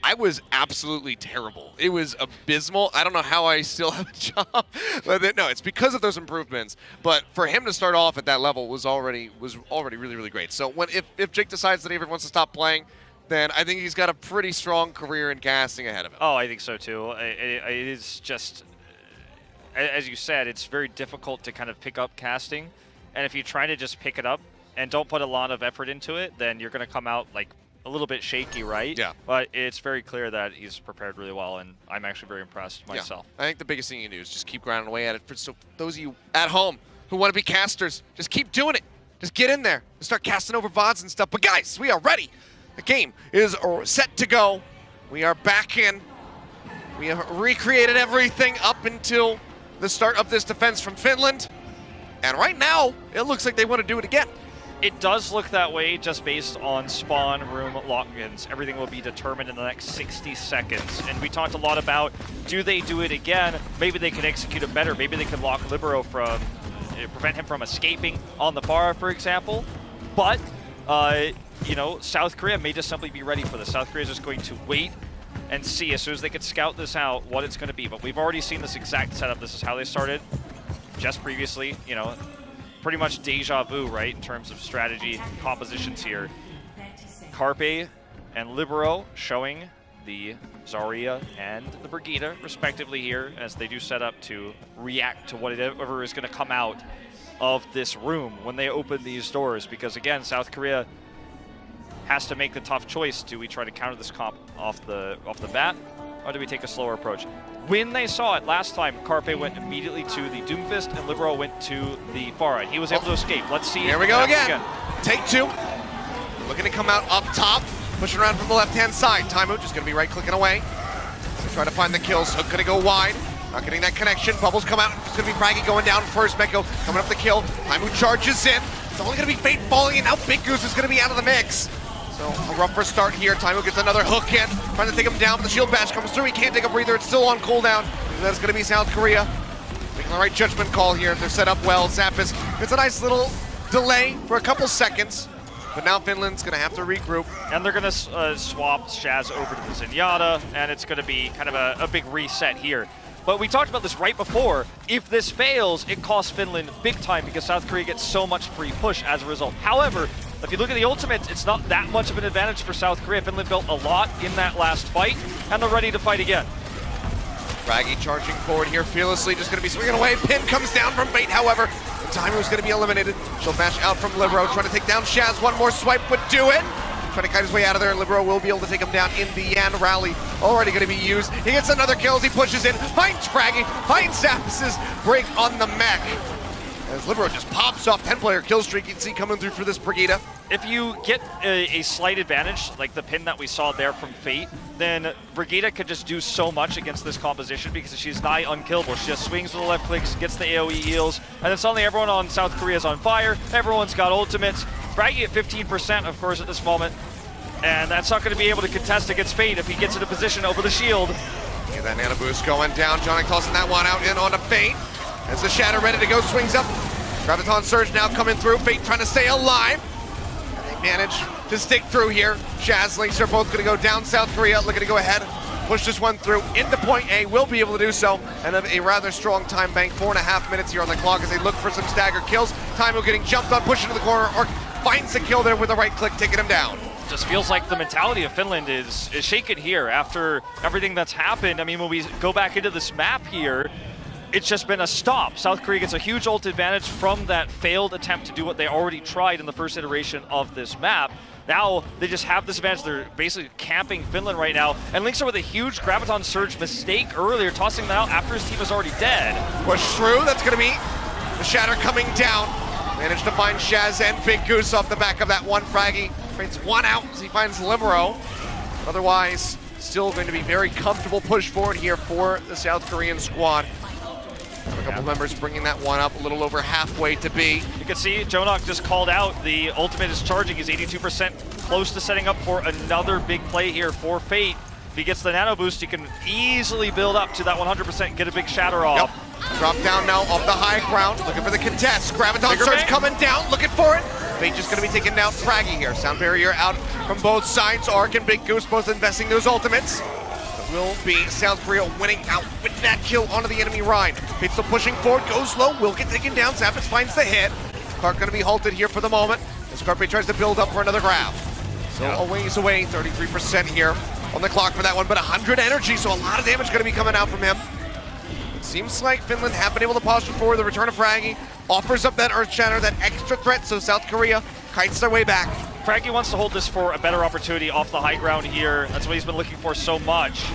I was absolutely terrible. It was abysmal. I don't know how I still have a job, but no, it's because of those improvements. But for him to start off at that level was already really, really great. So if Jake decides that he ever wants to stop playing, then I think he's got a pretty strong career in casting ahead of him. Oh, I think so too. It is just, as you said, it's very difficult to kind of pick up casting, and if you try to just pick it up and don't put a lot of effort into it, then you're going to come out like a little bit shaky, right? Yeah. But it's very clear that he's prepared really well, and I'm actually very impressed myself. Yeah. I think the biggest thing you do is just keep grinding away at it. So those of you at home who want to be casters, just keep doing it. Just get in there and start casting over VODs and stuff. But guys, we are ready. The game is set to go. We are back in. We have recreated everything up until the start of this defense from Finland. And right now, it looks like they want to do it again. It does look that way just based on spawn room lock-ins. Everything will be determined in the next 60 seconds. And we talked a lot about, do they do it again? Maybe they can execute it better. Maybe they can lock Libero from, prevent him from escaping on the bar, for example. But, you know, South Korea may just simply be ready for this. South Korea is just going to wait and see as soon as they can scout this out what it's going to be. But we've already seen this exact setup. This is how they started just previously, you know. Pretty much deja vu, right, in terms of strategy compositions here. Carpe and Libero showing the Zarya and the Brigida, respectively, here, as they do set up to react to whatever is going to come out of this room when they open these doors. Because, again, South Korea has to make the tough choice. Do we try to counter this comp off the bat, or do we take a slower approach? When they saw it last time, Carpe went immediately to the Doomfist, and Libero went to the far right. He was able to escape. Let's see. Here we go again. Take two. Looking to come out up top, pushing around from the left-hand side. Taimu just going to be right-clicking away. Try to find the kills. Hook going to go wide. Not getting that connection. Bubbles come out. It's going to be Fraggy going down first. Meko coming up the kill. Taimu charges in. It's only going to be Fate falling in. Now Big Goose is going to be out of the mix. So a rougher start here. Taimu gets another hook in. Trying to take him down, but the shield bash comes through. He can't take a breather. It's still on cooldown. And that's going to be South Korea making the right judgment call here. They're set up well. Zappis gets a nice little delay for a couple seconds. But now Finland's going to have to regroup. And they're going to swap Shaz over to the Zenyatta, and it's going to be kind of a big reset here. But we talked about this right before. If this fails, it costs Finland big time because South Korea gets so much free push as a result. However, if you look at the ultimates, it's not that much of an advantage for South Korea. Finland built a lot in that last fight, and they're ready to fight again. Fraggy charging forward here fearlessly, just going to be swinging away. Pin comes down from Fate, however. The timer is going to be eliminated. She'll bash out from Libero, trying to take down Shaz. One more swipe would do it. Trying to kite his way out of there, and Libero will be able to take him down in the end. Rally already going to be used. He gets another kill as he pushes in. Finds Fraggy, finds Zappis's break on the mech. As Libero just pops off 10-player kill streak, you can see coming through for this Brigida. If you get a slight advantage, like the pin that we saw there from Fate, then Brigida could just do so much against this composition because she's nigh unkillable. She just swings with the left clicks, gets the AoE heals, and then suddenly everyone on South Korea is on fire. Everyone's got ultimates. Fraggy at 15%, of course, at this moment. And that's not going to be able to contest against Fate if he gets in a position over the shield. Get that nano boost going down. Johnny tossing that one out and onto Fate. As the Shatter ready to go, swings up. Graviton Surge now coming through. Fate trying to stay alive. And they manage to stick through here. Shaz, Lynx are both going to go down. South Korea looking to go ahead. Push this one through into point A. Will be able to do so. And a rather strong time bank. 4.5 minutes here on the clock as they look for some stagger kills. Taimu getting jumped on, pushing to the corner. Arc finds the kill there with the right click, taking him down. Just feels like the mentality of Finland is shaken here after everything that's happened. I mean, when we go back into this map here, it's just been a stop. South Korea gets a huge ult advantage from that failed attempt to do what they already tried in the first iteration of this map. Now they just have this advantage. They're basically camping Finland right now. And Link's with a huge Graviton Surge mistake earlier, tossing that out after his team was already dead. Push through, that's gonna be the Shatter coming down. Managed to find Shaz and Big Goose off the back of that one. Fraggy trades one out as he finds Libero. Otherwise, still going to be very comfortable push forward here for the South Korean squad. A couple members bringing that one up a little over halfway to B. You can see Jonok just called out the ultimate is charging. He's 82% close to setting up for another big play here for Fate. If he gets the nano boost, he can easily build up to that 100%, get a big shatter off. Yep. Drop down now off the high ground, looking for the contest. Graviton Surge coming down, looking for it. Fate just going to be taking down Fraggy here. Sound barrier out from both sides. Arc and Big Goose both investing those ultimates. It will be South Korea winning out with that kill onto the enemy Rhine. Fate's still pushing forward, goes low, will get taken down. Zappis finds the hit. Clark going to be halted here for the moment as Carpe tries to build up for another grab. So a ways away, 33% here on the clock for that one, but 100 energy, so a lot of damage going to be coming out from him. It seems like Finland have been able to posture forward. The return of Fraggy offers up that Earth Shatter, that extra threat, so South Korea kites their way back. Fraggy wants to hold this for a better opportunity off the high ground here. That's what he's been looking for so much.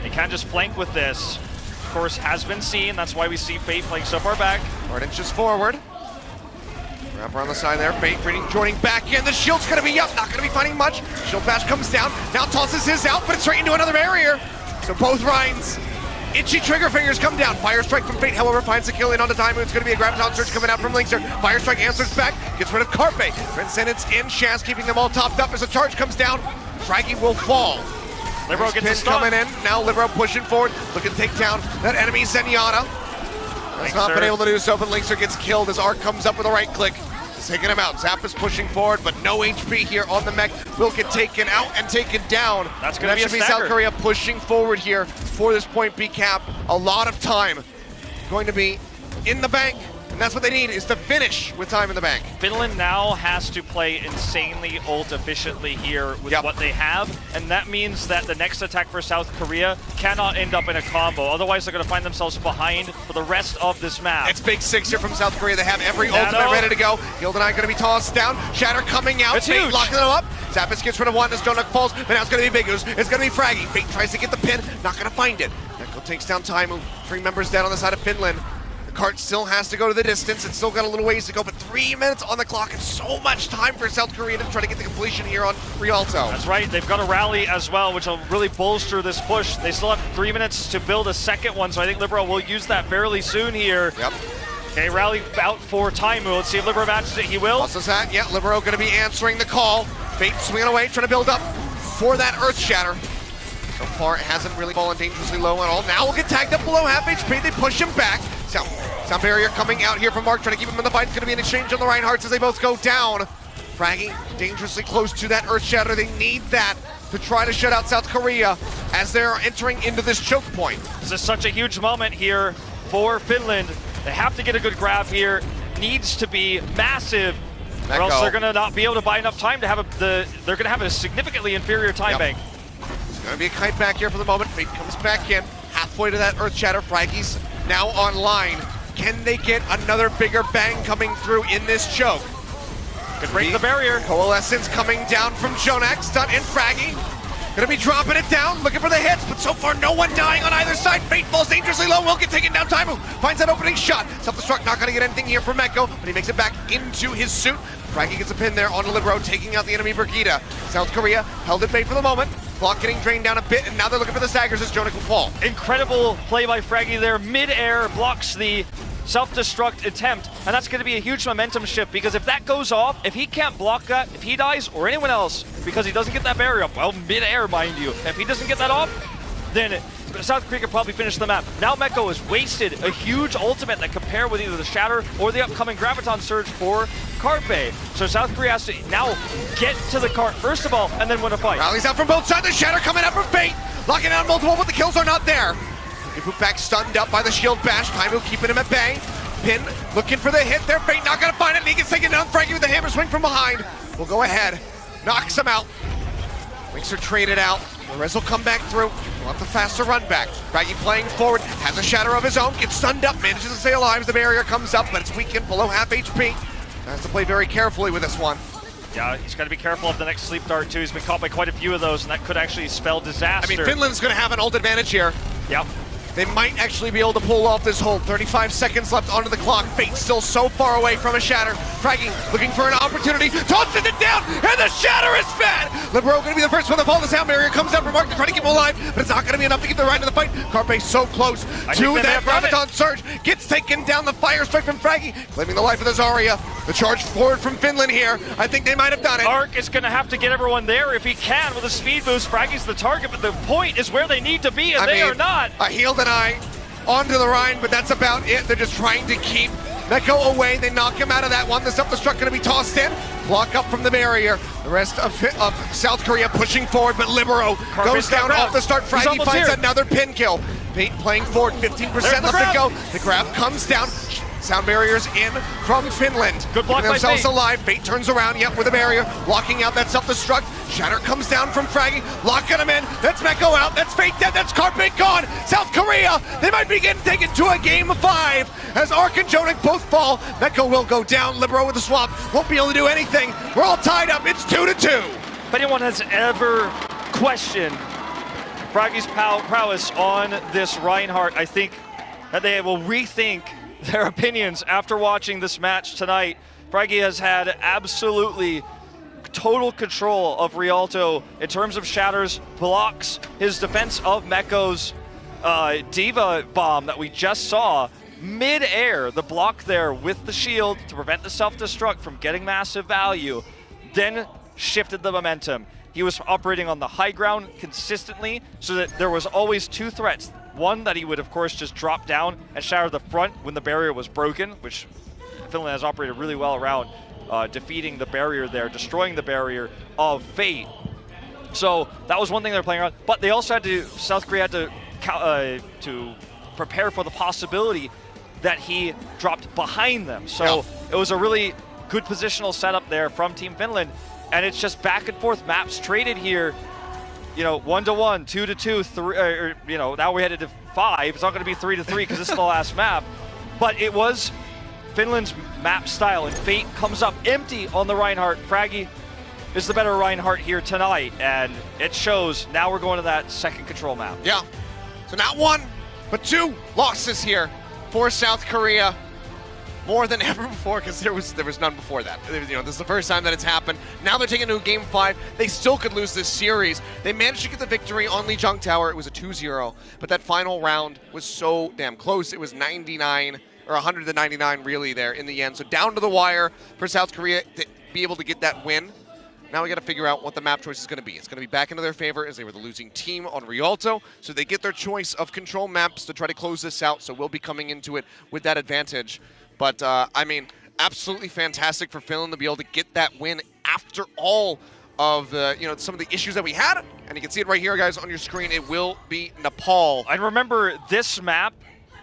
He can't just flank with this. Of course, has been seen. That's why we see Fate flank so far back. 4 inches forward. Wrap around the side there. Fate joining back in. The shield's going to be up. Not going to be finding much. Shield bash comes down. Now tosses his out, but it's right into another barrier. So both Rhines. Itchy trigger fingers come down. Fire Strike from Fate, however, finds the kill in on the time. It's going to be a Graviton Surge coming out from Linkster. Fire Strike answers back. Gets rid of Carpe. Transcendence in. Shaz keeping them all topped up as the charge comes down. Fraggy will fall. Libero gets a stun. Coming in. Now Libero pushing forward. Looking to take down that enemy Zenyatta. Has not been able to do so, but Linkster gets killed as Arc comes up with a right click. He's taking him out. Zapp is pushing forward, but no HP here on the mech. Will get taken out and taken down. That's going to be a stagger. South Korea pushing forward here for this point B cap. A lot of time going to be in the bank. And that's what they need, is to finish with time in the bank. Finland now has to play insanely ult efficiently here with what they have, and that means that the next attack for South Korea cannot end up in a combo. Otherwise, they're going to find themselves behind for the rest of this map. It's big six here from South Korea. They have every ultimate ready to go. Gildeneye going to be tossed down. Shatter coming out. It's Fate huge. locking them up. Zappis gets rid of one as Jonuk falls, but now it's going to be Bigus. It's going to be Fraggy. Fate tries to get the pin, not going to find it. Neko takes down Taimu. 3 members down on the side of Finland. The cart still has to go to the distance. It's still got a little ways to go, but 3 minutes on the clock and so much time for South Korea to try to get the completion here on Rialto. That's right. They've got a rally as well, which will really bolster this push. They still have 3 minutes to build a second one, so I think Libero will use that fairly soon here. Yep. Okay, rally out for Taimu. Let's see if Libero matches it. He will. Also that, yeah, Libero going to be answering the call. Fate swinging away, trying to build up for that Earth Shatter. So far, it hasn't really fallen dangerously low at all. Now we'll get tagged up below half HP. They push him back. Sound barrier coming out here from Mark, trying to keep him in the fight. It's going to be an exchange on the Reinhardts as they both go down. Fraggy dangerously close to that Earth Shatter. They need that to try to shut out South Korea as they're entering into this choke point. This is such a huge moment here for Finland. They have to get a good grab here. Needs to be massive, or else they're going to not be able to buy enough time to have they're going to have a significantly inferior time bank. It's going to be a kite back here for the moment. Fate comes back in, halfway to that Earth Shatter. Fraggy's now online. Can they get another bigger bang coming through in this choke? Could break the barrier. Coalescence coming down from Jonak, Stun and Fraggy. Gonna be dropping it down, looking for the hits, but so far no one dying on either side. Fate falls dangerously low, will get taken down. Taimu finds that opening shot. Self-destruct, not gonna get anything here from Meko, but he makes it back into his suit. Fraggy gets a pin there on Libero, taking out the enemy Brigida. South Korea held at bay for the moment. Clock getting drained down a bit, and now they're looking for the staggers as Jonak will fall. Incredible play by Fraggy there. Mid-air blocks the self-destruct attempt, and that's going to be a huge momentum shift, because if that goes off, if he can't block that, if he dies, or anyone else, because he doesn't get that barrier up, well, mid-air, mind you, if he doesn't get that off, then South Korea could probably finish the map. Now Meko has wasted a huge ultimate that could pair with either the Shatter or the upcoming Graviton Surge for Carpe. So South Korea has to now get to the cart, first of all, and then win a fight. Rallies out from both sides, the Shatter coming out from Fate, locking out multiple, but the kills are not there. He put back stunned up by the shield bash. Taimu keeping him at bay. Pin looking for the hit there. Fate not gonna find it. And he gets taken down. Fraggy with the hammer swing from behind. Will go ahead. Knocks him out. Wings are traded out. Perez will come back through. We'll have the faster run back. Fraggy playing forward. Has a Shatter of his own. Gets stunned up. Manages to stay alive as the barrier comes up, but it's weakened below half HP. Has to play very carefully with this one. Yeah, he's got to be careful of the next sleep dart too. He's been caught by quite a few of those, and that could actually spell disaster. I mean, Finland's gonna have an ult advantage here. Yep. They might actually be able to pull off this hold. 35 seconds left onto the clock. Fate still so far away from a Shatter. Fraggy looking for an opportunity. Tosses it down, and the Shatter is fed! Libero gonna be the first one to fall. The sound barrier comes down for Mark to try to keep him alive, but it's not gonna be enough to get the ride to the fight. Carpe so close to that Graviton Surge. Gets taken down, the fire strike from Fraggy, claiming the life of the Zarya. The charge forward from Finland here. I think they might have done it. Ark is gonna have to get everyone there if he can with a speed boost. Fraggy's the target, but the point is where they need to be, and they are not. A healed and I onto the Rhine, but that's about it. They're just trying to keep Meko away. They knock him out of that one. The self-destruct gonna be tossed in. Block up from the barrier. The rest of South Korea pushing forward, but Libero goes down off the start. Fraggy finds another pin kill. Fate playing forward, 15% left to go. The grab comes down. Sound barriers in from Finland. Good block by themselves Fate. alive. Fate turns around, yep, with a barrier, blocking out that self-destruct. Shatter comes down from Fraggy, locking him in. That's Meko out, that's Fate dead, that's Carpe gone. South Korea, they might be getting taken to a game of 5 as Ark and Jonak both fall. Meko will go down, Libero with the swap, won't be able to do anything. We're all tied up, it's 2-2. If anyone has ever questioned Fraggy's prowess on this Reinhardt, I think that they will rethink their opinions after watching this match tonight. Fraggy has had absolutely total control of Rialto in terms of shatters, blocks, his defense of Meko's Diva bomb that we just saw. Mid-air, the block there with the shield to prevent the self-destruct from getting massive value, then shifted the momentum. He was operating on the high ground consistently so that there was always 2 threats. One, that he would, of course, just drop down and shatter the front when the barrier was broken, which Finland has operated really well around defeating the barrier there, destroying the barrier of Fate. So that was one thing they were playing around. But they also had to, South Korea had to prepare for the possibility that he dropped behind them. So it was a really good positional setup there from Team Finland, and it's just back and forth maps traded here. 1-to-1, 2-to-2, 3. Now we're headed to 5. It's not going to be 3-to-3 because this is the last map, but it was Finland's map style, and Fate comes up empty on the Reinhardt. Fraggy is the better Reinhardt here tonight, and it shows. Now we're going to that second control map. Yeah. So not 1, but 2 losses here for South Korea. More than ever before, because there was none before that. This is the first time that it's happened. Now they're taking to Game 5. They still could lose this series. They managed to get the victory on Lijiang Tower. It was a 2-0, but that final round was so damn close. It was 99 or 100-99 really there in the end. So down to the wire for South Korea to be able to get that win. Now we got to figure out what the map choice is going to be. It's going to be back into their favor as they were the losing team on Rialto. So they get their choice of control maps to try to close this out. So we'll be coming into it with that advantage. But, I mean, absolutely fantastic for Finland to be able to get that win after all of the, some of the issues that we had. And you can see it right here, guys, on your screen. It will be Nepal. And remember, this map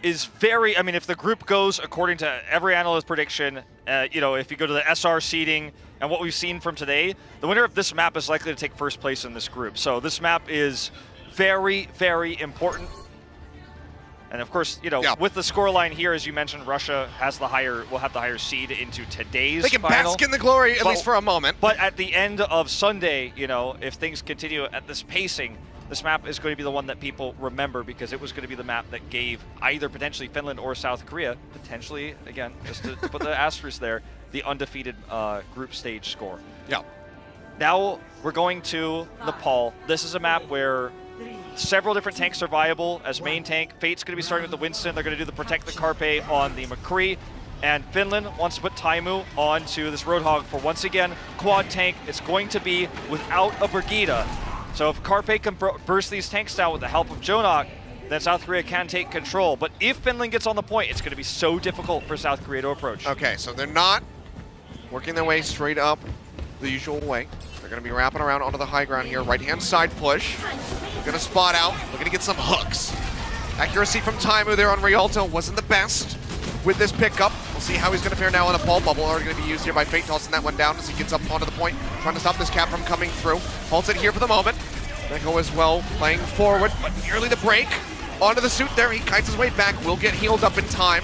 is very, if the group goes according to every analyst prediction, if you go to the SR seeding and what we've seen from today, the winner of this map is likely to take first place in this group. So this map is very, very important. And of course, with the scoreline here, as you mentioned, Russia will have the higher seed into today's They can final. bask in the glory, at least for a moment. But at the end of Sunday, if things continue at this pacing, this map is going to be the one that people remember, because it was going to be the map that gave either potentially Finland or South Korea, potentially, again, just to put the asterisk there, the undefeated group stage score. Yeah. Now we're going to Nepal. This is a map where several different tanks are viable as main tank. Fate's going to be starting with the Winston. They're going to do the Protect the Carpe on the McCree. And Finland wants to put Taimu onto this Roadhog for, once again, quad tank. It's going to be without a Brigida. So if Carpe can burst these tanks down with the help of Jonak, then South Korea can take control. But if Finland gets on the point, it's going to be so difficult for South Korea to approach. Okay, so they're not working their way straight up the usual way. They're going to be wrapping around onto the high ground here. Right-hand side push. They're going to spot out. They're going to get some hooks. Accuracy from Taimu there on Rialto wasn't the best with this pickup. We'll see how he's going to fare now on the Paul bubble. Already going to be used here by Fate, tossing that one down as he gets up onto the point, trying to stop this cap from coming through. Halts it here for the moment. Neko as well, playing forward, but nearly the break. Onto the suit there. He kites his way back. Will get healed up in time.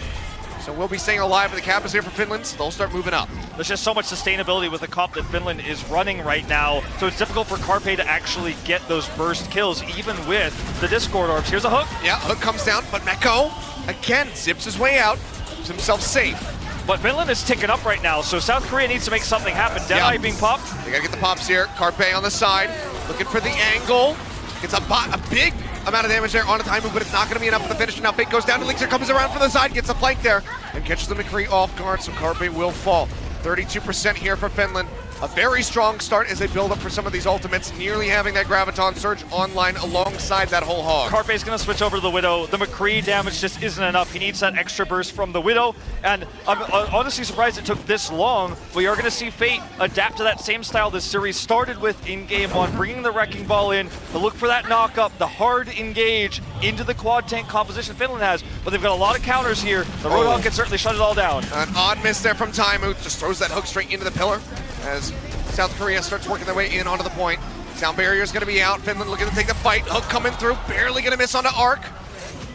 So we'll be staying alive, but the cap is here for Finland, so they'll start moving up. There's just so much sustainability with the comp that Finland is running right now, so it's difficult for Carpe to actually get those burst kills, even with the Discord orbs. Here's a hook. Yeah, hook comes down, but Meko, again, zips his way out, keeps himself safe. But Finland is ticking up right now, so South Korea needs to make something happen. Deadeye being popped. They gotta get the pops here. Carpe on the side, looking for the angle. Gets a big amount of damage there on a time move, but it's not going to be enough for the finish. Now Fate goes down, Elixir comes around from the side, gets a flank there, and catches the McCree off guard, so Carpe will fall. 32% here for Finland. A very strong start as they build up for some of these ultimates, nearly having that Graviton Surge online alongside that whole hog. Carpe's going to switch over to the Widow. The McCree damage just isn't enough. He needs that extra burst from the Widow, and I'm honestly surprised it took this long. We are going to see Fate adapt to that same style this series started with in Game 1, bringing the Wrecking Ball in to look for that knock-up, the hard engage into the quad tank composition Finland has, but they've got a lot of counters here. The Roadhog can certainly shut it all down. An odd miss there from Taimu, just throws that hook straight into the pillar as South Korea starts working their way in onto the point. Sound barrier is going to be out. Finland looking to take the fight. Hook coming through, barely going to miss onto Arc.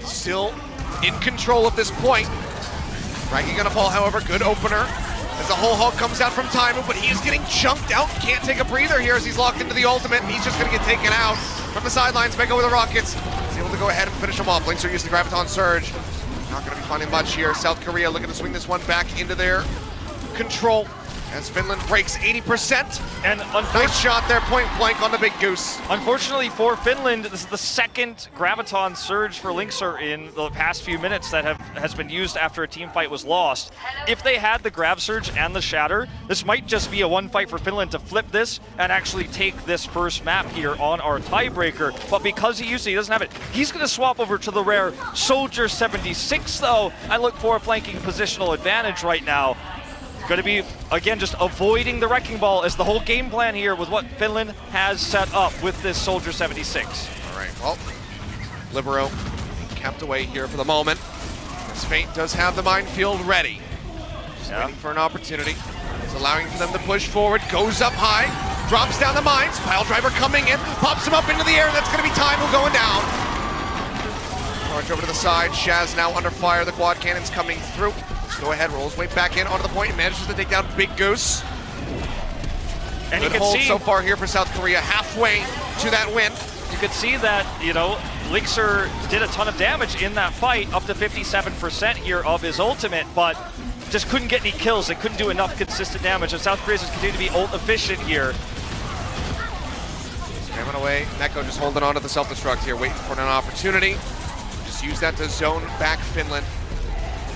Still in control at this point. Fraggy going to fall, however, good opener. As the whole hog comes out from Taimu, but he's getting chunked out. Can't take a breather here as he's locked into the ultimate. He's just going to get taken out from the sidelines. Meko with the rockets. He's able to go ahead and finish him off. Lynx are using the Graviton Surge. Not going to be finding much here. South Korea looking to swing this one back into their control as Finland breaks 80%. And nice shot there, point blank on the Big Goose. Unfortunately for Finland, this is the second Graviton Surge for Lynxer in the past few minutes that has been used after a team fight was lost. If they had the Grav Surge and the Shatter, this might just be a one fight for Finland to flip this and actually take this first map here on our tiebreaker. But because he doesn't have it, he's going to swap over to the rare Soldier 76 though, and look for a flanking positional advantage right now. Going to be, again, just avoiding the Wrecking Ball as the whole game plan here with what Finland has set up with this Soldier 76. All right, well, Libero kept away here for the moment. As Fate does have the minefield ready. Just waiting for an opportunity. It's allowing for them to push forward, goes up high, drops down the mines, pile driver coming in, pops him up into the air, and that's gonna be Time going down. Charge over to the side, Shaz now under fire, the quad cannon's coming through. Let's go ahead, rolls way back in onto the point, and manages to take down Big Goose. And Good you can hold see so far here for South Korea, halfway to that win. You could see that, you know, Lixer did a ton of damage in that fight, up to 57% here of his ultimate, but just couldn't get any kills. They couldn't do enough consistent damage, and South Korea just continued to be ult efficient here. Spamming away, Neko just holding on to the self-destruct here, waiting for an opportunity. Just use that to zone back Finland.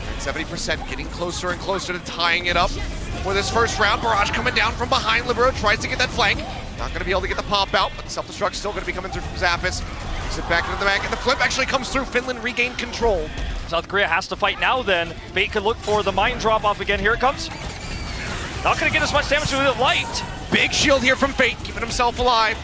At 70%, getting closer and closer to tying it up for this first round. Barrage coming down from behind. Libero tries to get that flank. Not going to be able to get the pop out, but the self-destruct still going to be coming through from Zappis. Takes it back into the back, and the flip actually comes through. Finland regained control. South Korea has to fight now then. Bait can look for the mine drop off again. Here it comes. Not going to get as much damage with the light. Big shield here from Fate, keeping himself alive.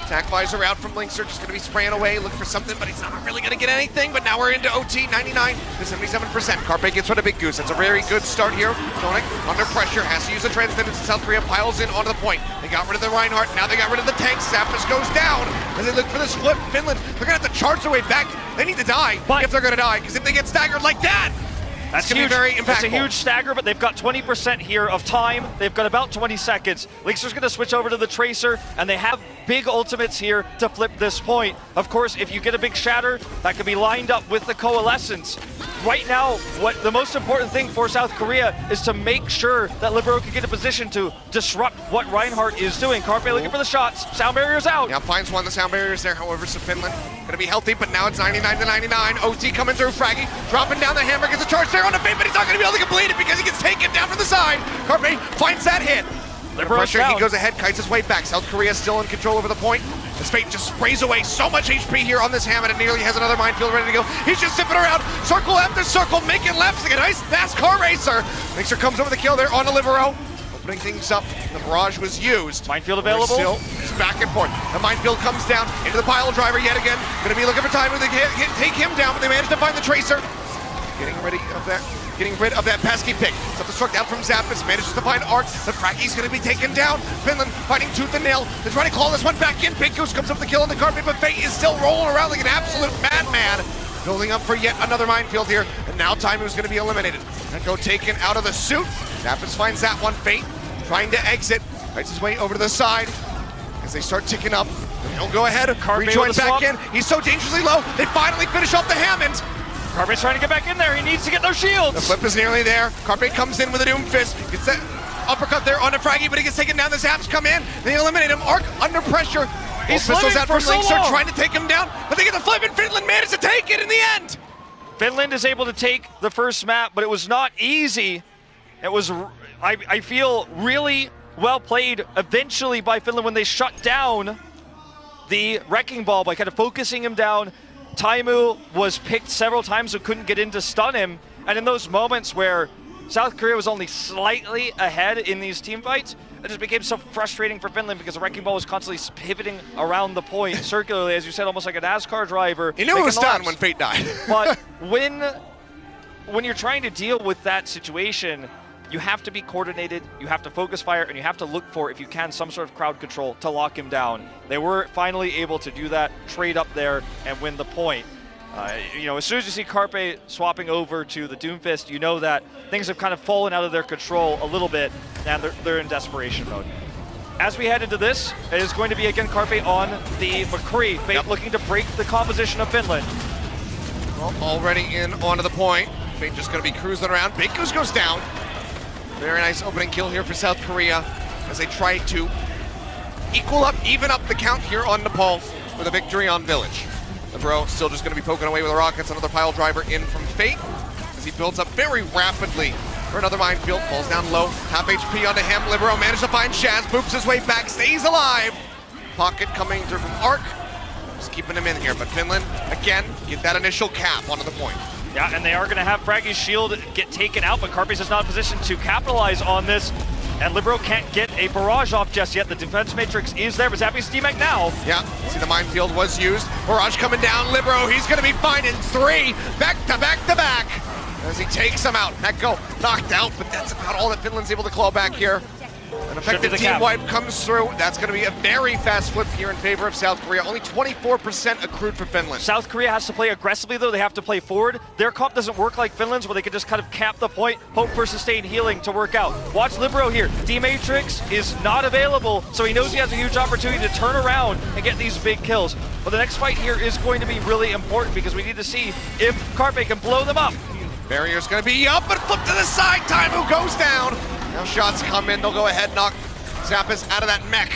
Attack visor out from Linkster, just going to be spraying away, looking for something, but he's not really going to get anything. But now we're into OT, 99 to 77%. Carpe gets rid of Big Goose. That's a very good start here. Tonic under pressure, has to use the transcendence. South Korea piles in onto the point. They got rid of the Reinhardt, now they got rid of the tank. Zappis goes down as they look for this flip. Finland, they're going to have to charge their way back. They need to die if they're going to die, because if they get staggered like that, that's going to be very impactful. That's a huge stagger, but they've got 20% here of time. They've got about 20 seconds. Lixer's going to switch over to the Tracer, and they have big ultimates here to flip this point. Of course, if you get a big shatter, that could be lined up with the Coalescence. Right now, what the most important thing for South Korea is to make sure that Libero can get a position to disrupt what Reinhardt is doing. Carpe looking for the shots. Sound barrier's out. Yeah, finds one. The sound barrier's there, however, so Finland going to be healthy, but now it's 99 to 99. OT coming through, Fraggy dropping down the hammer, gets a charge there on the Fate, but he's not going to be able to complete it because he gets taken down from the side. Carpe finds that hit. Pressure, he goes ahead, kites his way back. South Korea still in control over the point. As Fate just sprays away so much HP here on this Hammond and nearly has another minefield ready to go. He's just zipping around, circle after circle, making laps like a nice NASCAR racer. Mixer comes over the kill there on Libero. Opening things up, the barrage was used. Minefield available. Still, it's back and forth. The minefield comes down into the pile driver yet again. Gonna be looking for time to take him down, but they managed to find the Tracer. Getting rid of that pesky pick. Self-destruct out from Zappis, manages to find Arc. The Fraggy's gonna be taken down. Finland fighting tooth and nail. They're trying to claw this one back in. Big Goose comes up with the kill on the carpet, but Fate is still rolling around like an absolute madman. Building up for yet another minefield here, and now Time is gonna be eliminated. Neko taken out of the suit. Zappis finds that one. Fate trying to exit. Fights his way over to the side. As they start ticking up, he'll go ahead, rejoin back in. He's so dangerously low, they finally finish off the Hammond. Carpe's trying to get back in there. He needs to get those shields. The flip is nearly there. Carpe comes in with a Doom Fist. Gets that uppercut there onto Fraggy, but he gets taken down. The Zaps come in. They eliminate him. Arc under pressure. He's pistols out for from Linkster, long. trying to take him down, but they get the flip, and Finland managed to take it in the end. Finland is able to take the first map, but it was not easy. It was, I feel, really well played eventually by Finland when they shut down the Wrecking Ball by kind of focusing him down. Taimu was picked several times but couldn't get in to stun him. And in those moments where South Korea was only slightly ahead in these team fights, it just became so frustrating for Finland because the Wrecking Ball was constantly pivoting around the point circularly, as you said, almost like a NASCAR driver. He knew it was done when Fate died. But when you're trying to deal with that situation, you have to be coordinated, you have to focus fire, and you have to look for, if you can, some sort of crowd control to lock him down. They were finally able to do that, trade up there, and win the point. You know, as soon as you see Carpe swapping over to the Doomfist, you know that things have kind of fallen out of their control a little bit, and they're in desperation mode. As we head into this, it is going to be again Carpe on the McCree. Fate looking to break the composition of Finland. Well, already in onto the point. Fate just going to be cruising around. Big Goose goes down. Very nice opening kill here for South Korea as they try to even up the count here on Nepal with a victory on Village. Libero still just going to be poking away with the rockets. Another pile driver in from Fate as he builds up very rapidly for another minefield. Falls down low. Half HP onto him. Libero managed to find Shaz. Boops his way back. Stays alive. Pocket coming through from Arc. Just keeping him in here. But Finland, again, get that initial cap onto the point. Yeah, and they are going to have Fraggy's shield get taken out, but Carpe's is not in a position to capitalize on this. And Libero can't get a barrage off just yet. The defense matrix is there, but Zappy's D-Mac now. Yeah, see the minefield was used. Barrage coming down, Libero, he's gonna be fine in 3, back to back to back. As he takes him out. Echo knocked out, but that's about all that Finland's able to claw back here. An effective team wipe comes through. That's going to be a very fast flip here in favor of South Korea. Only 24% accrued for Finland. South Korea has to play aggressively, though. They have to play forward. Their comp doesn't work like Finland's, where they can just kind of cap the point, hope for sustained healing to work out. Watch Libero here. D-Matrix is not available, so he knows he has a huge opportunity to turn around and get these big kills. But the next fight here is going to be really important because we need to see if Carpe can blow them up. Barrier's going to be up, but flip to the side. Taimu goes down. Now shots come in. They'll go ahead, knock Zappas out of that mech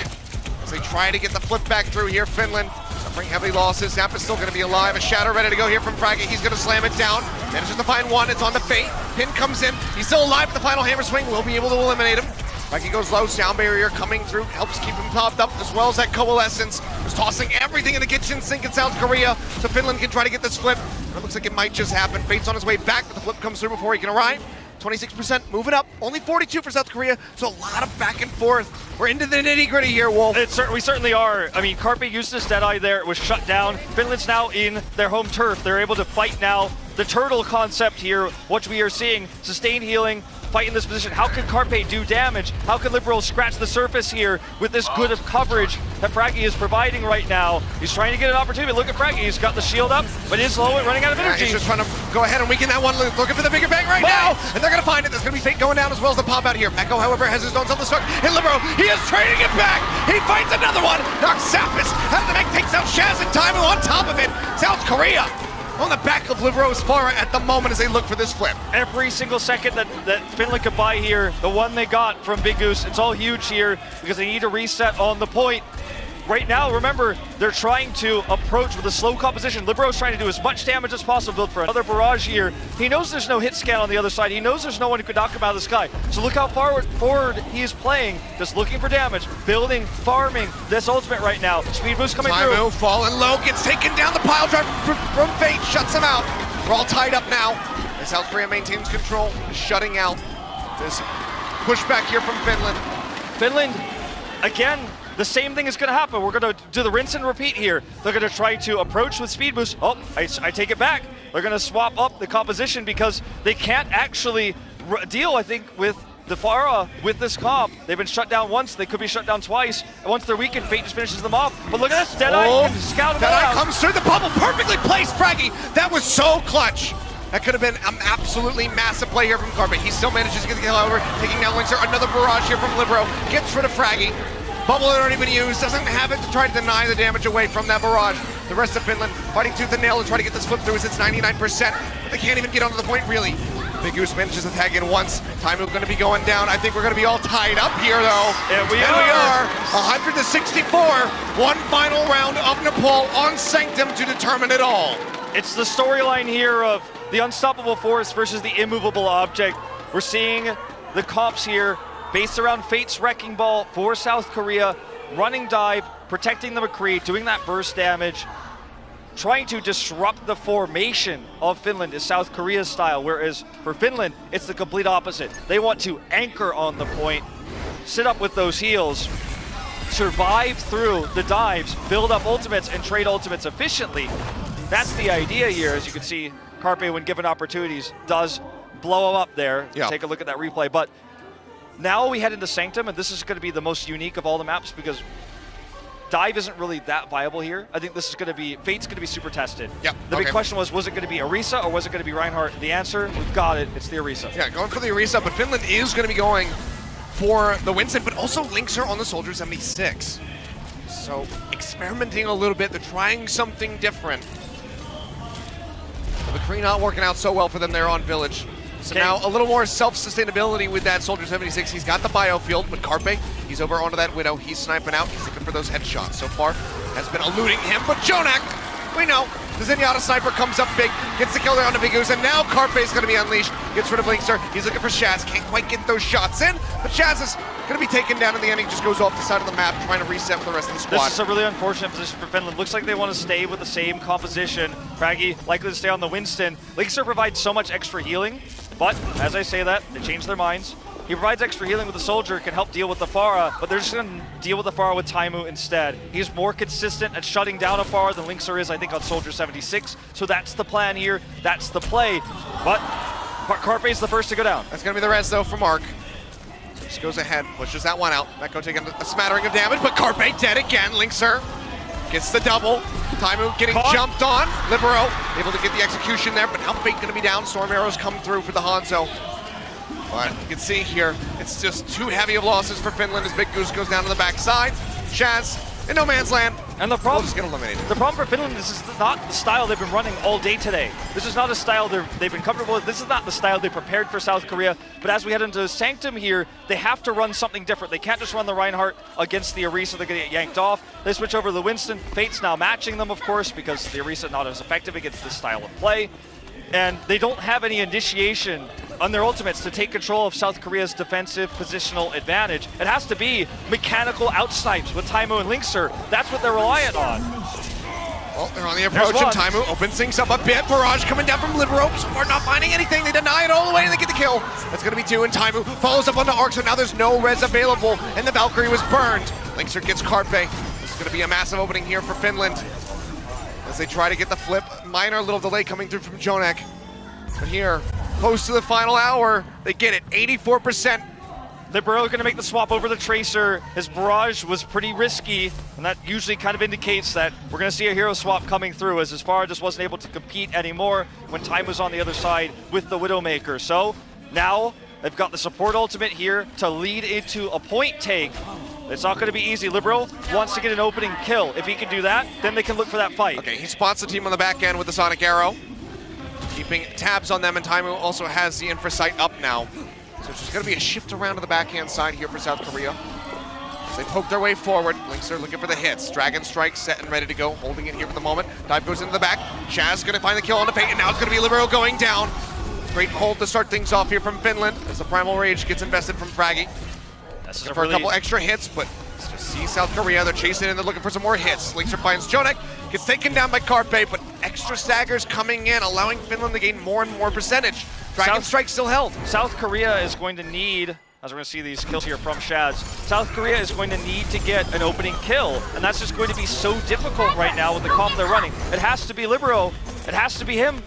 as they try to get the flip back through here. Finland suffering heavy losses. Zappa's still going to be alive. A shatter ready to go here from Fraggy. He's going to slam it down. Manages to find one. It's on the Fate. Pin comes in. He's still alive, but the final hammer swing will be able to eliminate him. Fraggy goes low. Sound barrier coming through. Helps keep him popped up, as well as that coalescence. Is tossing everything in the kitchen sink in South Korea so Finland can try to get this flip. It looks like it might just happen. Fate's on his way back, but the flip comes through before he can arrive. 26% moving up, only 42 for South Korea, so a lot of back and forth. We're into the nitty-gritty here, Wolf. We certainly are. I mean, Carpe used his Deadeye there, it was shut down. Finland's now in their home turf. They're able to fight now. The turtle concept here, what we are seeing, sustained healing, fight in this position. How can Carpe do damage? How can Liberal scratch the surface here with this good of coverage that Fraggy is providing right now? He's trying to get an opportunity. Look at Fraggy. He's got the shield up, but is low and running out of energy. He's just trying to go ahead and weaken that one. Looking for the bigger bang right now. And they're going to find it. There's going to be Fate going down as well as the pop out here. Echo, however, has his own self-destruct. And Libero, he is trading it back. He fights another one. Knocks Zappas out of the mech, takes out Shaz and Taimu on top of it. South Korea on the back of Libero's Farah at the moment as they look for this flip. Every single second that Finland could buy here, the one they got from Big Goose, it's all huge here because they need to reset on the point. Right now, remember, they're trying to approach with a slow composition. Libero's trying to do as much damage as possible, build for another barrage here. He knows there's no hit scan on the other side. He knows there's no one who could knock him out of the sky. So look how forward he is playing, just looking for damage, building, farming this ultimate right now. Speed boost coming through. Taimu falling low, gets taken down. The pile drive from Fate shuts him out. We're all tied up now. As South Korea maintains control, shutting out this pushback here from Finland. Finland, again, the same thing is going to happen. We're going to do the rinse and repeat here. They're going to try to approach with speed boost. Oh, I take it back. They're going to swap up the composition because they can't actually deal, I think, with the Farah with this comp. They've been shut down once. They could be shut down twice. And once they're weakened, Fate just finishes them off. But look at this. Deadeye can scout them Deadeye out. comes through the bubble. Perfectly placed, Fraggy. That was so clutch. That could have been an absolutely massive play here from Carpe. He still manages to get the kill over. Taking down Linkser. Another barrage here from Libero. Gets rid of Fraggy. Bubble had already been used, doesn't have it to try to deny the damage away from that barrage. The rest of Finland fighting tooth and nail to try to get this flip through as it's 99%, but they can't even get onto the point really. Big Goose manages to tag in once. Taimu going to be going down. I think we're going to be all tied up here though. Yeah, we are. 100-64. One final round of Nepal on Sanctum to determine it all. It's the storyline here of the unstoppable force versus the immovable object. We're seeing the comps here based around Fate's Wrecking Ball for South Korea, running dive, protecting the McCree, doing that burst damage, trying to disrupt the formation of Finland is South Korea's style, whereas for Finland, it's the complete opposite. They want to anchor on the point, sit up with those heals, survive through the dives, build up ultimates, and trade ultimates efficiently. That's the idea here. As you can see, Carpe, when given opportunities, does blow them up there. Yeah. Take a look at that replay. But now we head into Sanctum, and this is going to be the most unique of all the maps because dive isn't really that viable here. I think this is going to be, Fate's going to be super tested. Yep. The big question was it going to be Orisa or was it going to be Reinhardt? The answer, we've got it, it's the Orisa. Yeah, going for the Orisa, but Finland is going to be going for the Winston, but also Linkser on the Soldier 76. So experimenting a little bit, they're trying something different. The McCree not working out so well for them there on Village. So now a little more self-sustainability with that Soldier 76. He's got the biofield, but Carpe, he's over onto that Widow. He's sniping out. He's looking for those headshots. So far, has been eluding him, but Jonak, we know. The Zenyatta sniper comes up big, gets the kill there on the Big Goose, and now Carpe is going to be unleashed. Gets rid of Linkser. He's looking for Shaz. Can't quite get those shots in, but Shaz is going to be taken down in the end. He just goes off the side of the map, trying to reset for the rest of the squad. This is a really unfortunate position for Finland. Looks like they want to stay with the same composition. Fraggy likely to stay on the Winston. Linkser provides so much extra healing, but as I say that, they change their minds. He provides extra healing with the Soldier, can help deal with the Pharah, but they're just going to deal with the Pharah with Taimu instead. He's more consistent at shutting down a Pharah than Linkser is, I think, on Soldier 76. So that's the plan here. That's the play. But Carpe's the first to go down. That's going to be the res, though, for Mark. Just goes ahead, pushes that one out. Meko taking a smattering of damage, but Carpe dead again. Linkser gets the double. Taimu getting jumped on. Libero able to get the execution there, but now Fate going to be down. Storm arrows come through for the Hanzo. But you can see here, it's just too heavy of losses for Finland as Big Goose goes down to the backside. Shaz in no man's land. And the problem, just get eliminated. The problem for Finland, this is not the style they've been running all day today. This is not a style they've been comfortable with. This is not the style they prepared for South Korea. But as we head into Sanctum here, they have to run something different. They can't just run the Reinhardt against the Orisa. They're going to get yanked off. They switch over to the Winston. Fate's now matching them, of course, because the Orisa not as effective against this style of play. And they don't have any initiation on their ultimates to take control of South Korea's defensive positional advantage. It has to be mechanical outsnipes with Taimu and Linkser. That's what they're reliant on. Well, they're on the approach, and Taimu opens things up a bit. Barrage coming down from Libero. So far not finding anything. They deny it all the way, and they get the kill. That's going to be 2, and Taimu follows up onto Arc, so now there's no res available, and the Valkyrie was burned. Linkser gets Carpe. This is going to be a massive opening here for Finland as they try to get the flip. Minor little delay coming through from Jonek. But here, close to the final hour, they get it, 84%. Libero going to make the swap over the Tracer. His barrage was pretty risky, and that usually kind of indicates that we're going to see a hero swap coming through, as Farah just wasn't able to compete anymore when Time was on the other side with the Widowmaker. So now they've got the support ultimate here to lead into a point take. It's not going to be easy. Libero wants to get an opening kill. If he can do that, then they can look for that fight. Okay, he spots the team on the back end with the Sonic Arrow, keeping tabs on them, and Taimu also has the Infra Sight up now. So it's just going to be a shift around to the backhand side here for South Korea. As they poke their way forward, Linkser looking for the hits. Dragon Strike set and ready to go, holding it here for the moment. Dive goes into the back. Shaz going to find the kill on the Fate, and now it's going to be Libero going down. Great hold to start things off here from Finland as the Primal Rage gets invested from Fraggy. For a couple extra hits, but let's just see South Korea. They're chasing and they're looking for some more hits. Linkser finds Jonek, gets taken down by Carpe, but extra staggers coming in, allowing Finland to gain more and more percentage. Dragon Strike still held. South Korea is going to need, as we're going to see these kills here from Shaz, South Korea is going to need to get an opening kill, and that's just going to be so difficult right now with the comp they're running. It has to be Libero, it has to be him,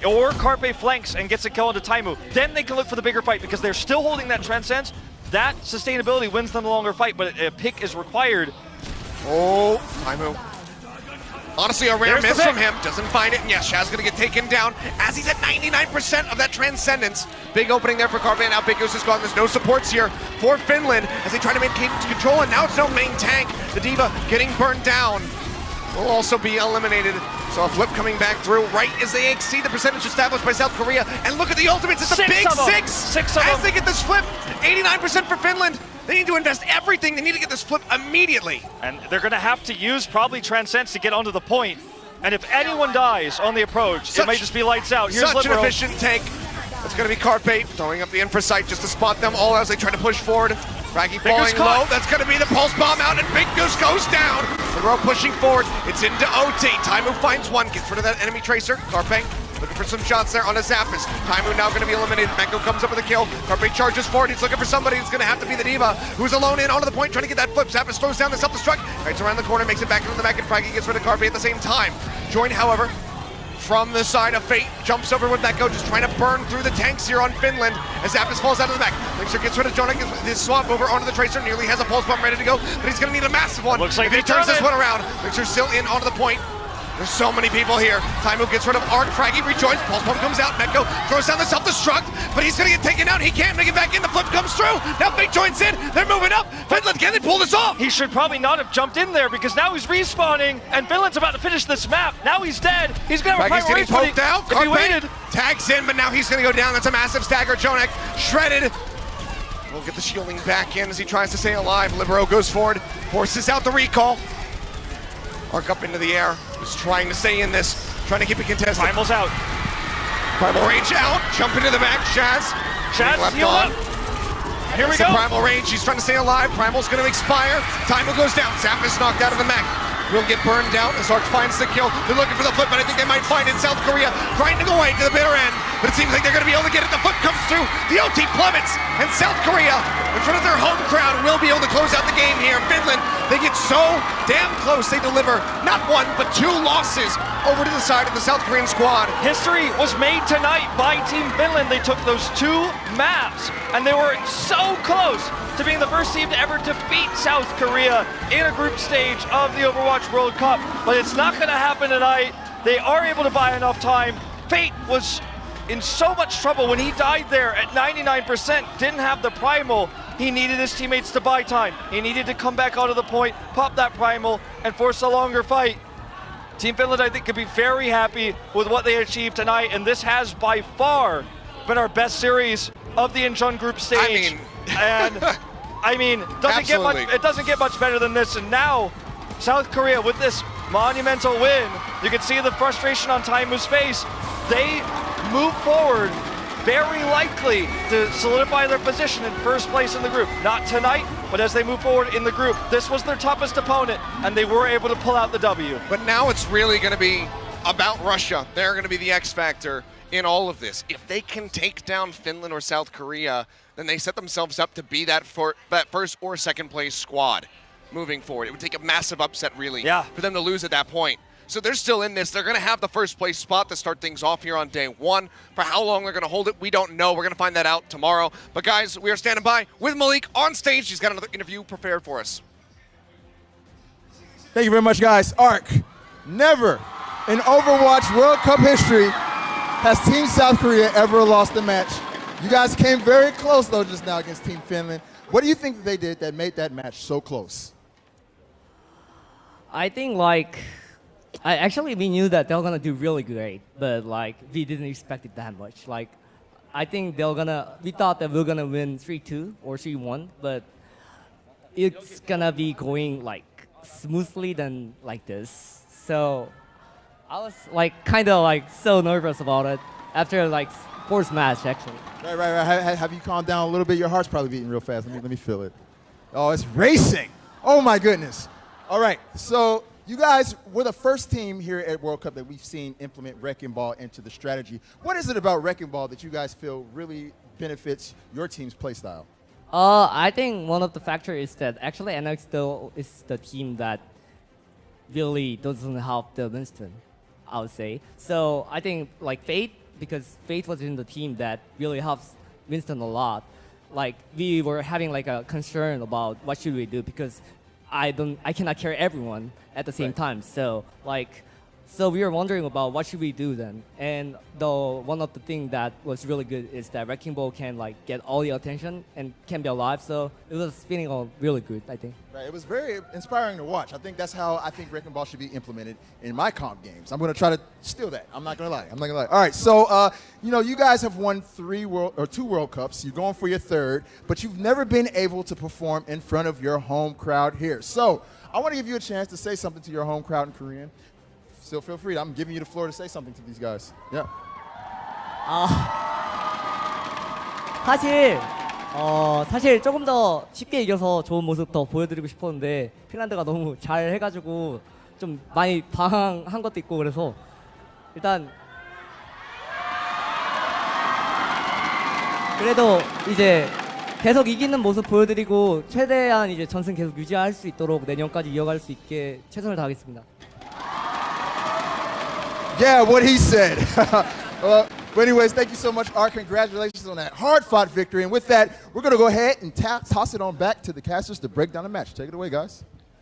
or Carpe flanks and gets a kill into Taimu. Then they can look for the bigger fight because they're still holding that Transcends. That sustainability wins them the longer fight, but a pick is required. Oh, Taimu. Honestly, a rare miss from him. Doesn't find it, and yes, Shaz gonna get taken down as he's at 99% of that Transcendence. Big opening there for Carpe, and now Big Goose is gone. There's no supports here for Finland as they try to maintain control, and now it's no main tank. The D.Va getting burned down will also be eliminated. So a flip coming back through right as they exceed the percentage established by South Korea. And look at the ultimates, it's a big six as they get this flip. 89% for Finland. They need to invest everything. They need to get this flip immediately. And they're going to have to use probably Transcends to get onto the point. And if anyone dies on the approach, it might just be lights out. Here's such Libero. An efficient take. It's going to be Carpe throwing up the Infra Sight just to spot them all as they try to push forward. Fraggy falling low. That's going to be the Pulse Bomb out, and Big Goose goes down. Libero pushing forward. It's into OT. Taimu finds one, gets rid of that enemy Tracer. Carpe looking for some shots there on a Zappis. Taimu now going to be eliminated. Meko comes up with a kill. Carpe charges forward. He's looking for somebody. It's going to have to be the D.Va, who's alone in onto the point, trying to get that flip. Zappis slows down the self-destruct. Rights around the corner, makes it back into the back, and Fraggy gets rid of Carpe at the same time. Join, however, from the side of Fate, jumps over with Meko, just trying to burn through the tanks here on Finland as Zappis falls out of the back. Linkser gets rid of Jonek, his swap over onto the Tracer, nearly has a pulse bomb ready to go, but he's going to need a massive one. Looks like if he turns this one around. Linkser's still in onto the point. There's so many people here. Taimu gets rid of Arc, Fraggy rejoins, Pulse Bomb comes out, Meko throws down the self-destruct, but he's gonna get taken out. He can't make it back in, the flip comes through. Now Fate joins in, they're moving up. Finland, can they pull this off? He should probably not have jumped in there because now he's respawning and Finland's about to finish this map. Now he's dead. He's gonna have a Fraggy's getting poked out. If he waited. Tags in, but now he's gonna go down. That's a massive stagger. Jonek shredded. We'll get the shielding back in as he tries to stay alive. Libero goes forward, forces out the recall. Arc up into the air. He's trying to stay in this, trying to keep it contested. Primal's out. Primal Rage out, jump into the back, Shaz left on. Here we go. go. Primal Rage, he's trying to stay alive. Primal's gonna expire. Taimu goes down. Zappis knocked out of the mech. will get burned down as Arc finds the kill. They're looking for the flip, but I think they might find it. South Korea grinding away to the bitter end, but it seems like they're going to be able to get it. The foot comes through, the OT plummets, and South Korea, in front of their home crowd, will be able to close out the game here. Finland, they get so damn close, they deliver not one, but 2 losses over to the side of the South Korean squad. History was made tonight by Team Finland. They took those 2 maps, and they were so close to being the first team to ever defeat South Korea in a group stage of the Overwatch World Cup. But it's not going to happen tonight. They are able to buy enough time. Fate was in so much trouble when he died there at 99%, didn't have the primal. He needed his teammates to buy time. He needed to come back out of the point, pop that primal, and force a longer fight. Team Finland, I think, could be very happy with what they achieved tonight, and this has by far been our best series of the Incheon group stage. It doesn't get much better than this. And now, South Korea with this monumental win, you can see the frustration on Taimu's face. They move forward, very likely to solidify their position in first place in the group. Not tonight, but as they move forward in the group. This was their toughest opponent, and they were able to pull out the W. But now it's really going to be about Russia. They're going to be the X factor in all of this. If they can take down Finland or South Korea, then they set themselves up to be that first or second place squad moving forward. It would take a massive upset, really, for them to lose at that point. So they're still in this. They're going to have the first place spot to start things off here on day 1. For how long they're going to hold it, we don't know. We're going to find that out tomorrow. But guys, we are standing by with Malik on stage. He's got another interview prepared for us. Thank you very much, guys. Arc, never in Overwatch World Cup history has Team South Korea ever lost a match. You guys came very close, though, just now against Team Finland. What do you think that they did that made that match so close? I think, we knew that they were gonna do really great, but we didn't expect it that much. I think we thought that we were gonna win 3-2 or 3-1, but it's gonna be going smoothly than like this. So I was so nervous about it after fourth match actually. Right. Have you calmed down a little bit? Your heart's probably beating real fast. Let me feel it. Oh, it's racing. Oh my goodness. All right, so you guys were the first team here at World Cup that we've seen implement Wrecking Ball into the strategy. What is it about Wrecking Ball that you guys feel really benefits your team's playstyle? I think one of the factors is that actually NX still is the team that really doesn't help the Winston, I would say. So I think Fate, because Fate was in the team that really helps Winston a lot. We were having a concern about what should we do because I cannot carry everyone at the same time. So so we were wondering about what should we do then. And one of the things that was really good is that Wrecking Ball can get all the attention and can be alive. So it was feeling all really good, I think. Right, it was very inspiring to watch. I think that's how I think Wrecking Ball should be implemented in my comp games. I'm going to try to steal that. I'm not going to lie. All right, so you guys have won 2 World Cups. You're going for your 3rd, but you've never been able to perform in front of your home crowd here. So I want to give you a chance to say something to your home crowd in Korean. Still feel free. I'm giving you the floor to say something to these guys. Yeah. 사실 조금 더 쉽게 이겨서 좋은 모습 더 보여드리고 싶었는데 핀란드가 너무 잘 해가지고 좀 많이 방황한 것도 있고 그래서 일단 그래도 이제 계속 이기는 모습 보여드리고 최대한 이제 전승 계속 유지할 수 있도록 내년까지 이어갈 수 있게 최선을 다하겠습니다. Yeah, what he said. But anyways, thank you so much, Art. Congratulations on that hard-fought victory. And with that, we're going to go ahead and toss it on back to the casters to break down the match. Take it away, guys.